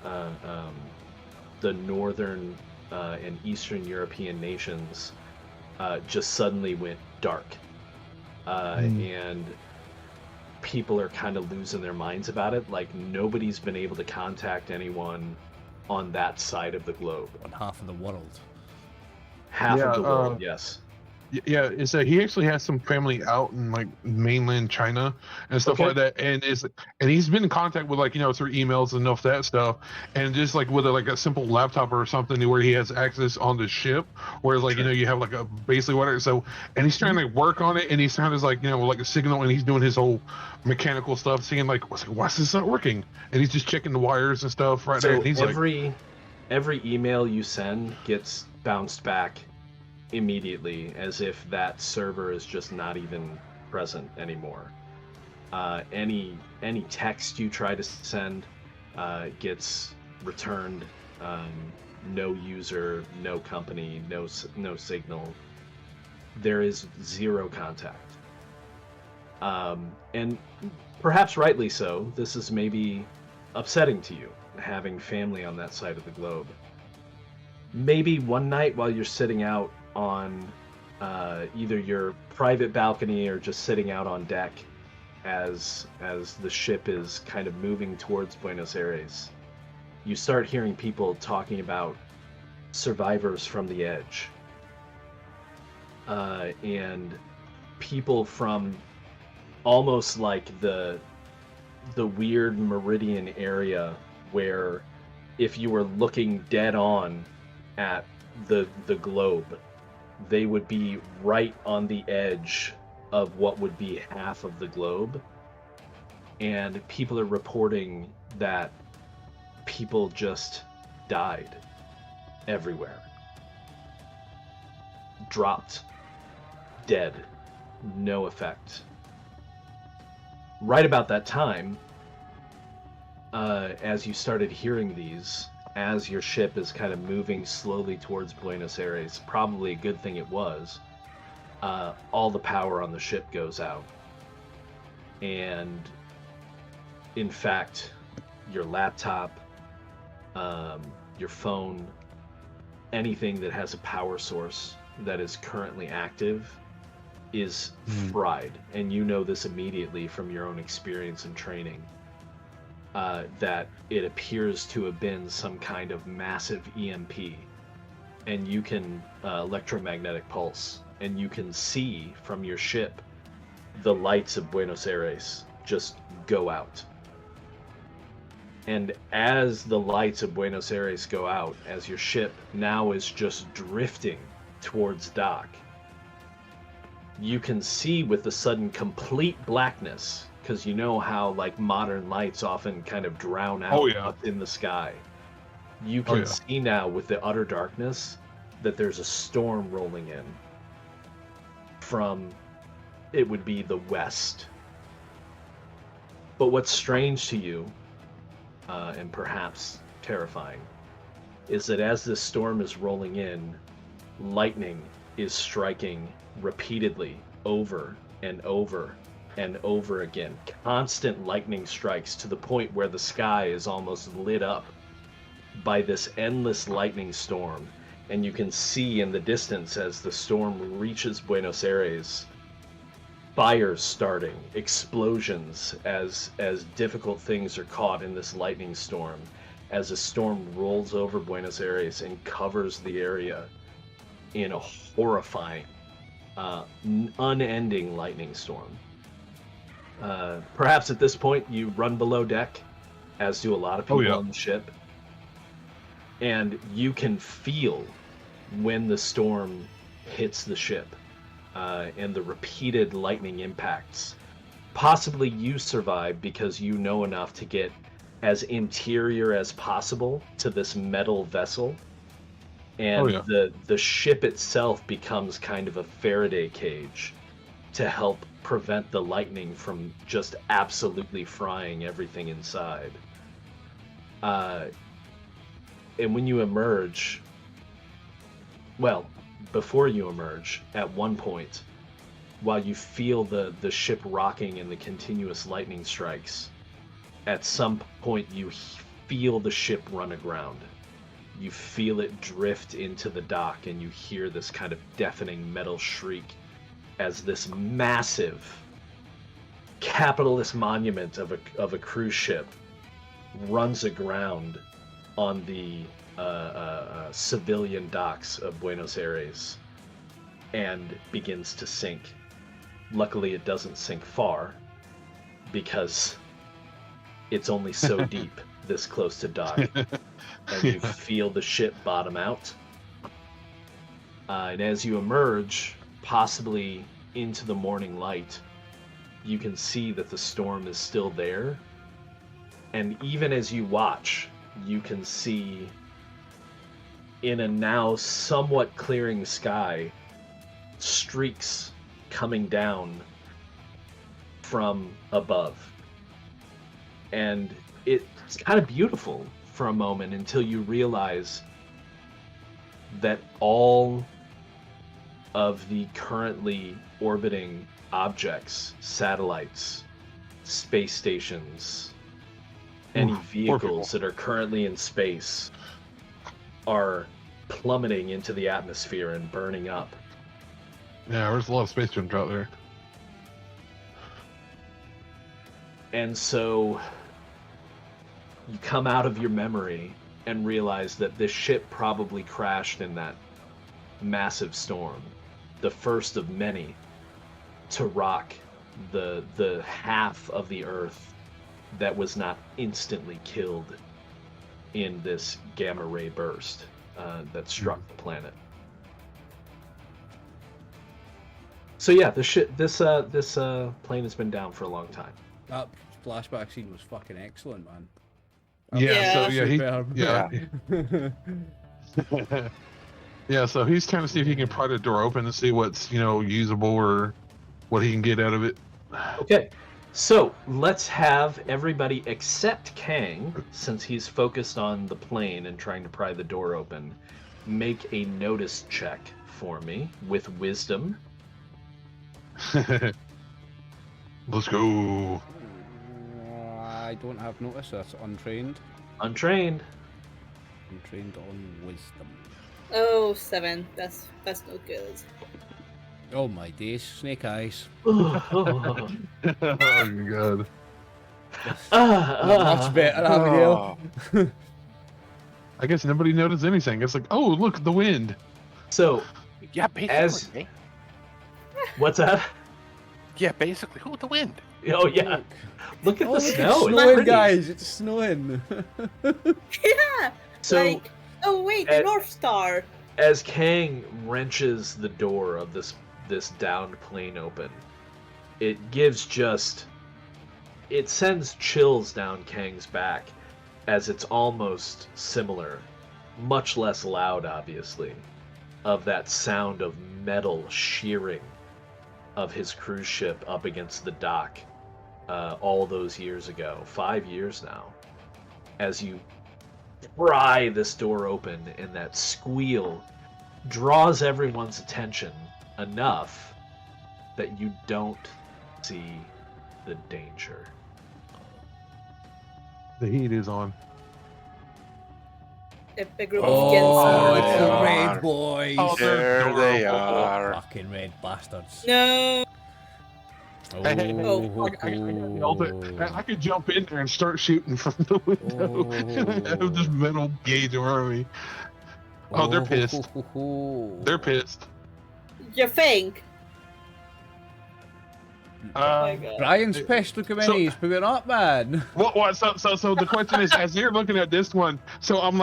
the northern and eastern European nations just suddenly went dark. And people are kind of losing their minds about it. Like, nobody's been able to contact anyone on that side of the globe. On half of the world. Half of the world, yes. Yeah, is that he actually has some family out in like mainland China and stuff like that, and he's been in contact with through emails and enough that stuff, and just like with a simple laptop or something where he has access on the ship, whereas you have like a basically whatever. So, and he's trying to work on it, and he's trying to like a signal, and he's doing his whole mechanical stuff, seeing why is this not working, and he's just checking the wires and stuff right there. And he's every email you send gets bounced back immediately, as if that server is just not even present anymore. Any text you try to send gets returned. No user, no company, no signal. There is zero contact. And perhaps rightly so. This is maybe upsetting to you, having family on that side of the globe. Maybe one night while you're sitting out on either your private balcony or just sitting out on deck as the ship is kind of moving towards Buenos Aires, you start hearing people talking about survivors from the edge, and people from almost like the weird meridian area where if you were looking dead on at the globe, they would be right on the edge of what would be half of the globe. And people are reporting that people just died everywhere. Dropped. Dead. No effect. Right about that time, as you started hearing these, as your ship is kind of moving slowly towards Buenos Aires, probably a good thing it was, all the power on the ship goes out. And in fact, your laptop, your phone, anything that has a power source that is currently active is fried. And you know this immediately from your own experience and training. that it appears to have been some kind of massive EMP, and you can electromagnetic pulse, and you can see from your ship the lights of Buenos Aires just go out. And as the lights of Buenos Aires go out, as your ship now is just drifting towards dock, you can see with the sudden complete blackness, because you know how like modern lights often kind of drown out up in the sky. You can see now with the utter darkness that there's a storm rolling in from, it would be the west. But what's strange to you, and perhaps terrifying, is that as this storm is rolling in, lightning is striking repeatedly over and over and over again. Constant lightning strikes to the point where the sky is almost lit up by this endless lightning storm. And you can see in the distance as the storm reaches Buenos Aires, fires starting, explosions as difficult things are caught in this lightning storm, as a storm rolls over Buenos Aires and covers the area in a horrifying, unending lightning storm. Perhaps at this point you run below deck, as do a lot of people on the ship, and you can feel when the storm hits the ship. And the repeated lightning impacts. Possibly you survive because you know enough to get as interior as possible to this metal vessel. And the ship itself becomes kind of a Faraday cage to help prevent the lightning from just absolutely frying everything inside. And when you emerge, well, before you emerge, at one point, while you feel the ship rocking and the continuous lightning strikes, at some point you feel the ship run aground. You feel it drift into the dock, and you hear this kind of deafening metal shriek as this massive capitalist monument of a cruise ship runs aground on the civilian docks of Buenos Aires and begins to sink. Luckily, it doesn't sink far because it's only so deep this close to dock. And you feel the ship bottom out. And as you emerge, possibly into the morning light, you can see that the storm is still there. And even as you watch, you can see in a now somewhat clearing sky, streaks coming down from above. And it's kind of beautiful for a moment until you realize that all of the currently orbiting objects, satellites, space stations, any vehicles that are currently in space are plummeting into the atmosphere and burning up. Yeah, there's a lot of space junk out there. And so you come out of your memory and realize that this ship probably crashed in that massive storm, the first of many to rock the half of the Earth that was not instantly killed in this gamma ray burst that struck the planet. So yeah, this plane has been down for a long time. That flashback scene was fucking excellent, man. So he's trying to see if he can pry the door open and see what's usable or what he can get out of it. Okay, so let's have everybody except Kang, since he's focused on the plane and trying to pry the door open, make a notice check for me with wisdom. Let's go. I don't have notice, that's untrained. Untrained. Untrained on wisdom. Oh, 7. That's not good. Oh my days, snake eyes. Oh god. Much better, Abigail. Oh, I guess nobody noticed anything. It's like, oh, look, the wind. So, yeah, basically. As- eh? what's that? Yeah, basically. Oh, the wind. Oh yeah, look at Oh, the look, snow. it's It's snowing, pretty. guys. It's snowing. Yeah. So, Like, oh wait, the at- North Star. as Kang wrenches the door of this downed plane open, it sends chills down Kang's back, as it's almost similar, much less loud, obviously, of that sound of metal shearing of his cruise ship up against the dock all those years ago, 5 years now, as you pry this door open, and that squeal draws everyone's attention enough that you don't see the danger. The heat is on. A group of Oh, it's Gens. the Oh. red boys. Oh, There they adorable. are. Fucking red bastards. No. Oh, I could jump in there and start shooting from the window. I have this metal gauge over me. Oh, they're pissed. They're pissed. You think? Oh my Um, god. Brian's pissed. Look how many So- he's putting up, man. what? So the question is, as you're looking at this one, so I'm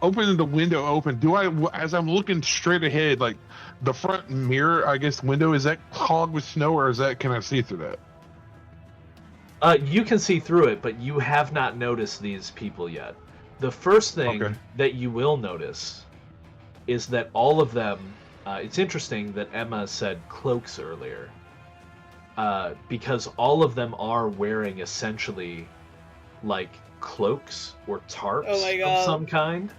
opening the window open. As I'm looking straight ahead, like the front mirror, I guess window, is that clogged with snow, or can I see through that? You can see through it, but you have not noticed these people yet. The first thing Okay. that you will notice is that all of them. It's interesting that Emma said cloaks earlier, because all of them are wearing essentially like cloaks or tarps Oh my of God. some kind,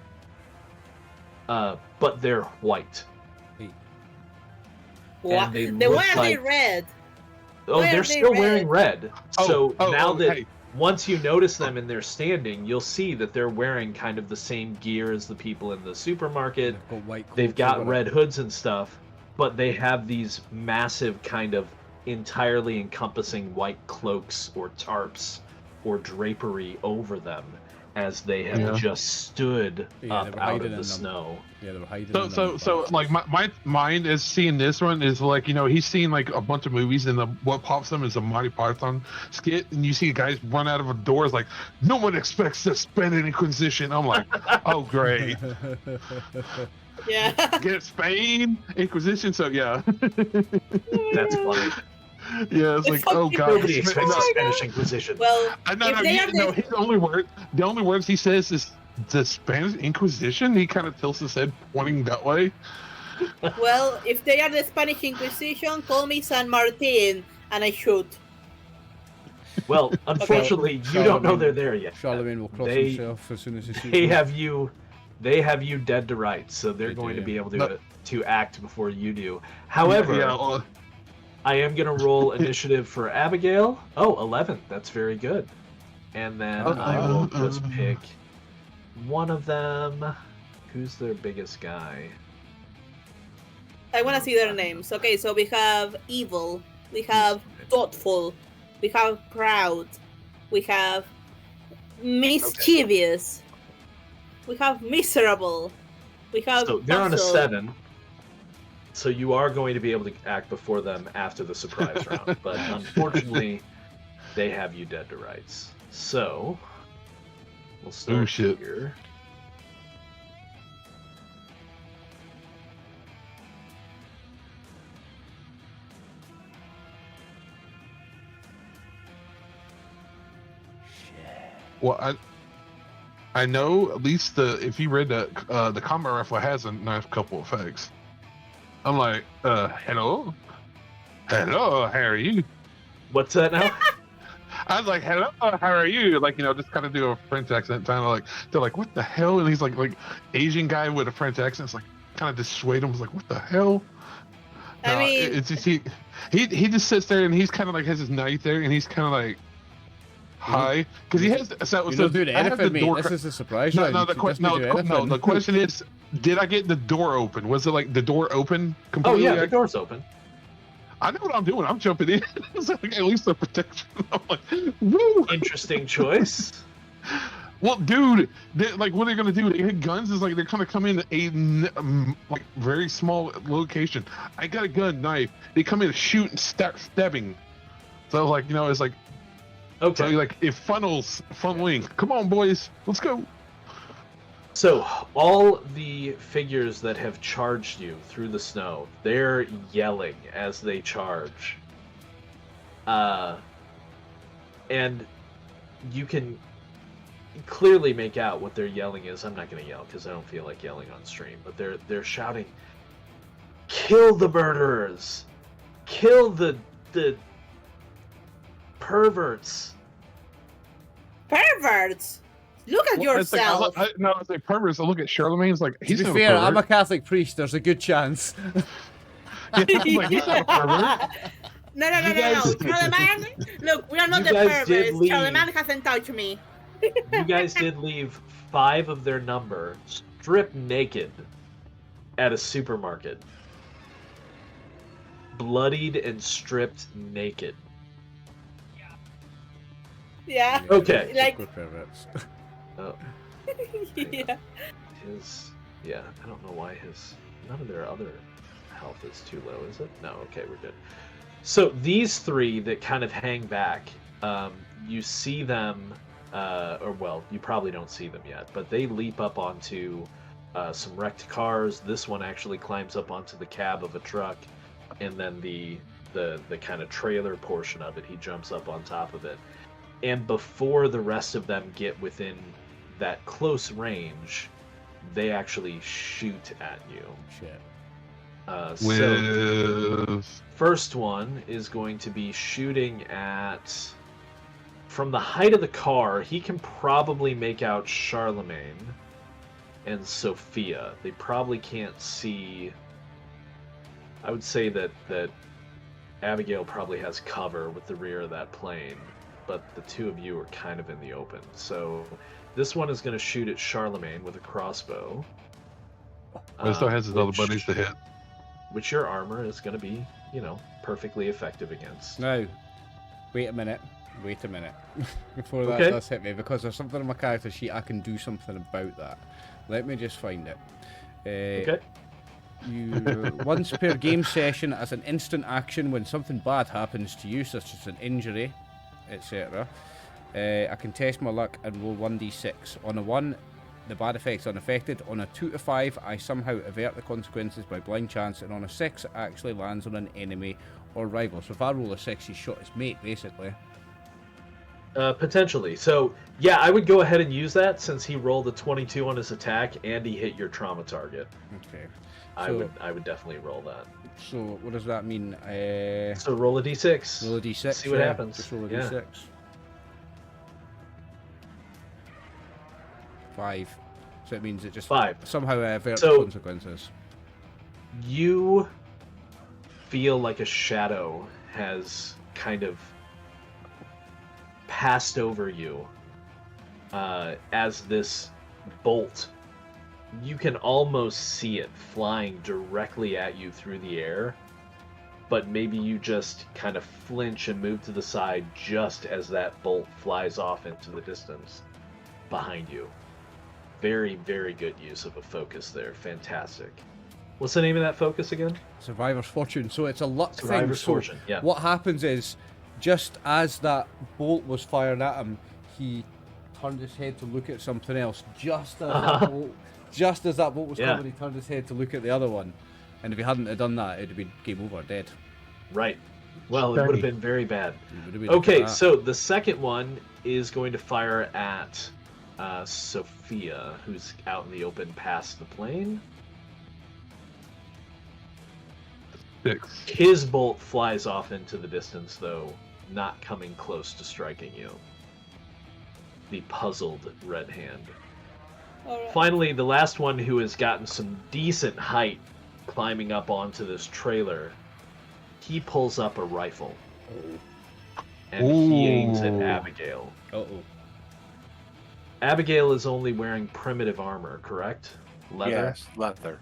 but they're white. What? they Then look why are they like- red? Oh, Why are they're they still red? wearing red. So now that hey, once you notice them and they're standing, you'll see that they're wearing kind of the same gear as the people in the supermarket. They've got white They've coats got over it. red hoods and stuff, but they have these massive kind of entirely encompassing white cloaks or tarps or drapery over them as they have Yeah. just stood Yeah, they up were out hiding of in the them. snow. Yeah, they were hiding. So in so them so boxes. like my mind is seeing this one is like, he's seen like a bunch of movies, and what pops them is a Monty Python skit, and you see guys run out of a door. It's like, no one expects to spend an Inquisition. I'm like, oh great, Yeah. get Spain Inquisition. So yeah, That's funny. yeah, it's like, oh god, Nobody expects Oh the my Spanish God. Inquisition. Well, No, if they are the- his the only words he says is the Spanish Inquisition. He kind of tilts his head, pointing that way. well, if they are the Spanish Inquisition, call me San Martin, and I shoot. Well, unfortunately, you don't know they're there yet. Charlemagne will cross They- himself as soon as he sees They them. have you dead to rights, so they're They going do. to be able to But- act before you do. However, yeah, well, I am going to roll initiative for Abigail. Oh, 11. That's very good. And then I will just pick one of them. Who's their biggest guy? I want to see their names. Okay, so we have evil, we have thoughtful, we have proud, we have mischievous, we have miserable, we have. So they're on a puzzle. 7. So you are going to be able to act before them after the surprise round. But unfortunately, they have you dead to rights. So we'll start shit. here. well, I know at least if you read the combat rifle has a nice couple effects. I'm like, hello, how are you? What's that now? I was like, hello, how are you? Like, just kind of do a French accent, kind of like, they're like, what the hell? And he's like Asian guy with a French accent. It's like, kind of dissuade him. I was like, what the hell? I No, mean- it's just he just sits there and he's kind of like has his knife there and he's kind of like, hi, because he has. So You're not doing I have anything, the mate. door. This is a surprise No, round. no, You the should question, just no, be doing no, anything. the question is, did I get the door open? Was it like the door open Oh completely? yeah, the door's open. I know what I'm doing. I'm jumping in. It's like, at least the protection. I'm like, woo! Interesting choice. Well, dude, like, what are they gonna do? They hit guns. Is like they're gonna come in a like very small location. I got a gun, knife. They come in, shoot, and start stabbing. So like, it's like, Okay. so like it funneling. Come on, boys, let's go. So, all the figures that have charged you through the snow, they're yelling as they charge. And you can clearly make out what their yelling is. I'm not going to yell because I don't feel like yelling on stream, but they're shouting, "Kill the murderers! Kill the perverts!" Perverts! Look at yourself! No, it's like perverts. I look at Charlemagne's like, he's To be not fair, a I'm a pervert. Catholic priest. There's a good chance. Yeah, I'm like, he's not a pervert. No. You guys- Charlemagne, look, we are not You the guys did perverts. leave. Charlemagne hasn't touched me. You guys did leave 5 of their number stripped naked at a supermarket. Bloodied and stripped naked. Yeah. Okay. Like, Good perverts. Oh, yeah. yeah, I don't know why none of their other health is too low, is it? No, okay, we're good. So these 3 that kind of hang back, you see them, you probably don't see them yet, but they leap up onto some wrecked cars. This one actually climbs up onto the cab of a truck, and then the kind of trailer portion of it, he jumps up on top of it. And before the rest of them get within that close range, they actually shoot at you. Shit. So first one is going to be shooting from the height of the car. He can probably make out Charlemagne and Sophia. They probably can't see. I would say that Abigail probably has cover with the rear of that plane, but the 2 of you are kind of in the open. So this one is going to shoot at Charlemagne with a crossbow. But it still has his other buddies to hit. Which your armor is going to be, perfectly effective against. Now, wait a minute. Before that Okay. does hit me, because there's something on my character sheet, I can do something about that. Let me just find it. Okay. You once per game session, as an instant action, when something bad happens to you, such as an injury, etc., I can test my luck and roll 1d6. On a 1, the bad effect's unaffected. On a 2 to 5, I somehow avert the consequences by blind chance, and on a 6, it actually lands on an enemy or rival. So if I roll a 6, he's shot his mate, basically. Potentially. So, yeah, I would go ahead and use that since he rolled a 22 on his attack and he hit your trauma target. Okay. I would definitely roll that. So what does that mean? So roll a d6. Roll a d6. See what happens. Just roll a Yeah. d6. 5. So it means it just 5. somehow averts So- consequences. You feel like a shadow has kind of passed over you as this bolt. You can almost see it flying directly at you through the air, but maybe you just kind of flinch and move to the side just as that bolt flies off into the distance behind you. Very, very good use of a focus there. Fantastic. What's the name of that focus again? Survivor's Fortune. So it's a luck Survivor's thing. Fortune, yeah. What happens is, just as that bolt was fired at him, he turned his head to look at something else. Just as that bolt was Yeah. coming, he turned his head to look at the other one. And if he hadn't have done that, it'd have been game over, dead. Right. Well, it would have been very bad. It would have been Okay, that. so the second one is going to fire at Sophia, who's out in the open past the plane. 6. His bolt flies off into the distance, though, not coming close to striking you. The puzzled red hand. Alright. Finally, the last one who has gotten some decent height climbing up onto this trailer, he pulls up a rifle. And he aims at Ooh. Abigail. Uh-oh. Abigail is only wearing primitive armor, correct? Leather. Yes, leather.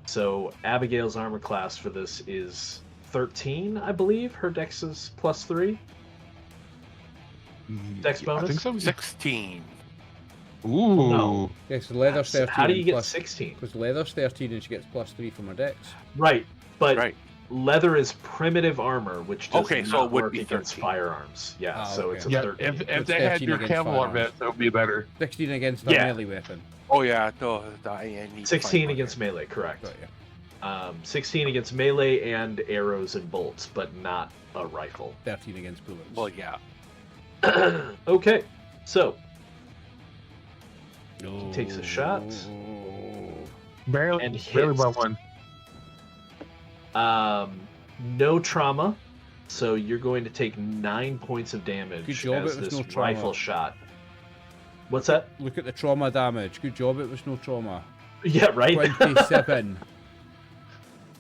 So Abigail's armor class for this is 13, I believe. Her dex is +3. Dex bonus? I think so. 16. Ooh. No. Yes, leather's 13. How do you and get plus- 16? Because leather's 13 and she gets +3 from her dex. Right, but Right. leather is primitive armor, which does Okay, not so it would work be against 13. firearms. Yeah, Ah, so okay. it's a Yeah, 13. if It's they had 13 your against Kevlar firearms. vest, that would be better. 16 against a Yeah. melee weapon. Oh yeah, I need to 16 find one against here. melee, correct. Got you. 16 against melee and arrows and bolts, but not a rifle. 13 against bullets. Well, yeah. Okay, so No. takes a shot. Barely, And barely hits. by one. No trauma, so you're going to take 9 points of damage Good job, as it was this no trauma. rifle shot. What's that? Look at the trauma damage. Good job, it was no trauma. Yeah, right. 27.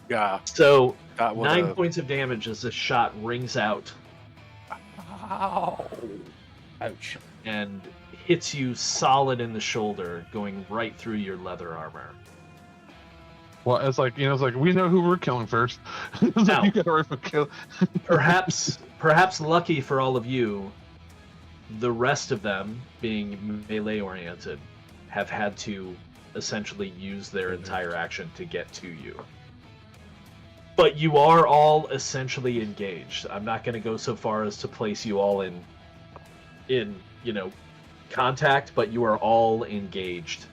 Yeah. So That would 9 points of damage as this shot rings out Ow. Ouch. and hits you solid in the shoulder, going right through your leather armor. Well, it's like, you know, it's like we know who we're killing first. It's like Now- you got a rifle kill. Perhaps lucky for all of you, the rest of them, being melee oriented, have had to essentially use their entire action to get to you. But you are all essentially engaged. I'm not going to go so far as to place you all in contact, but you are all engaged.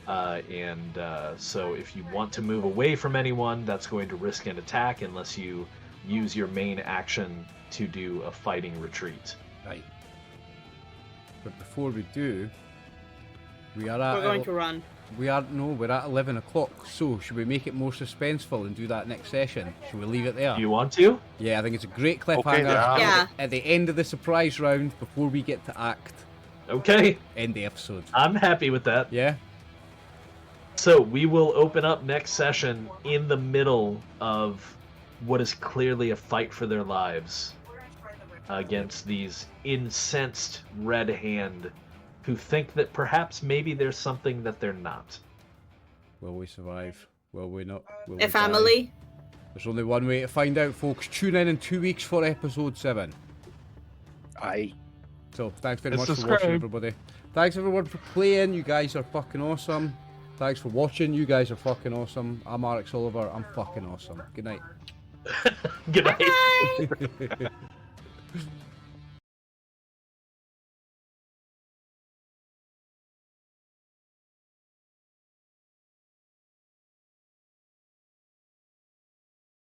So if you want to move away from anyone, that's going to risk an attack unless you use your main action to do a fighting retreat. Right. But before we do, we are at We're going to run. we're at 11 o'clock. So should we make it more suspenseful and do that next session? Should we leave it there? Do you want to? Yeah, I think it's a great cliffhanger. yeah. Yeah. At the end of the surprise round, before we get to act, Okay, end the episode. I'm happy with that. Yeah. So we will open up next session in the middle of what is clearly a fight for their lives against these incensed Red Hand who think that perhaps maybe there's something that they're not. Will we survive? Will we not? Will we A die? family. There's only one way to find out, folks. Tune in 2 weeks for episode 7. So thanks very And much for subscribe. watching, everybody. Thanks everyone for playing. You guys are fucking awesome. Thanks for watching. You guys are fucking awesome. I'm RxOliver. I'm fucking awesome. Good night. Good night. Bye.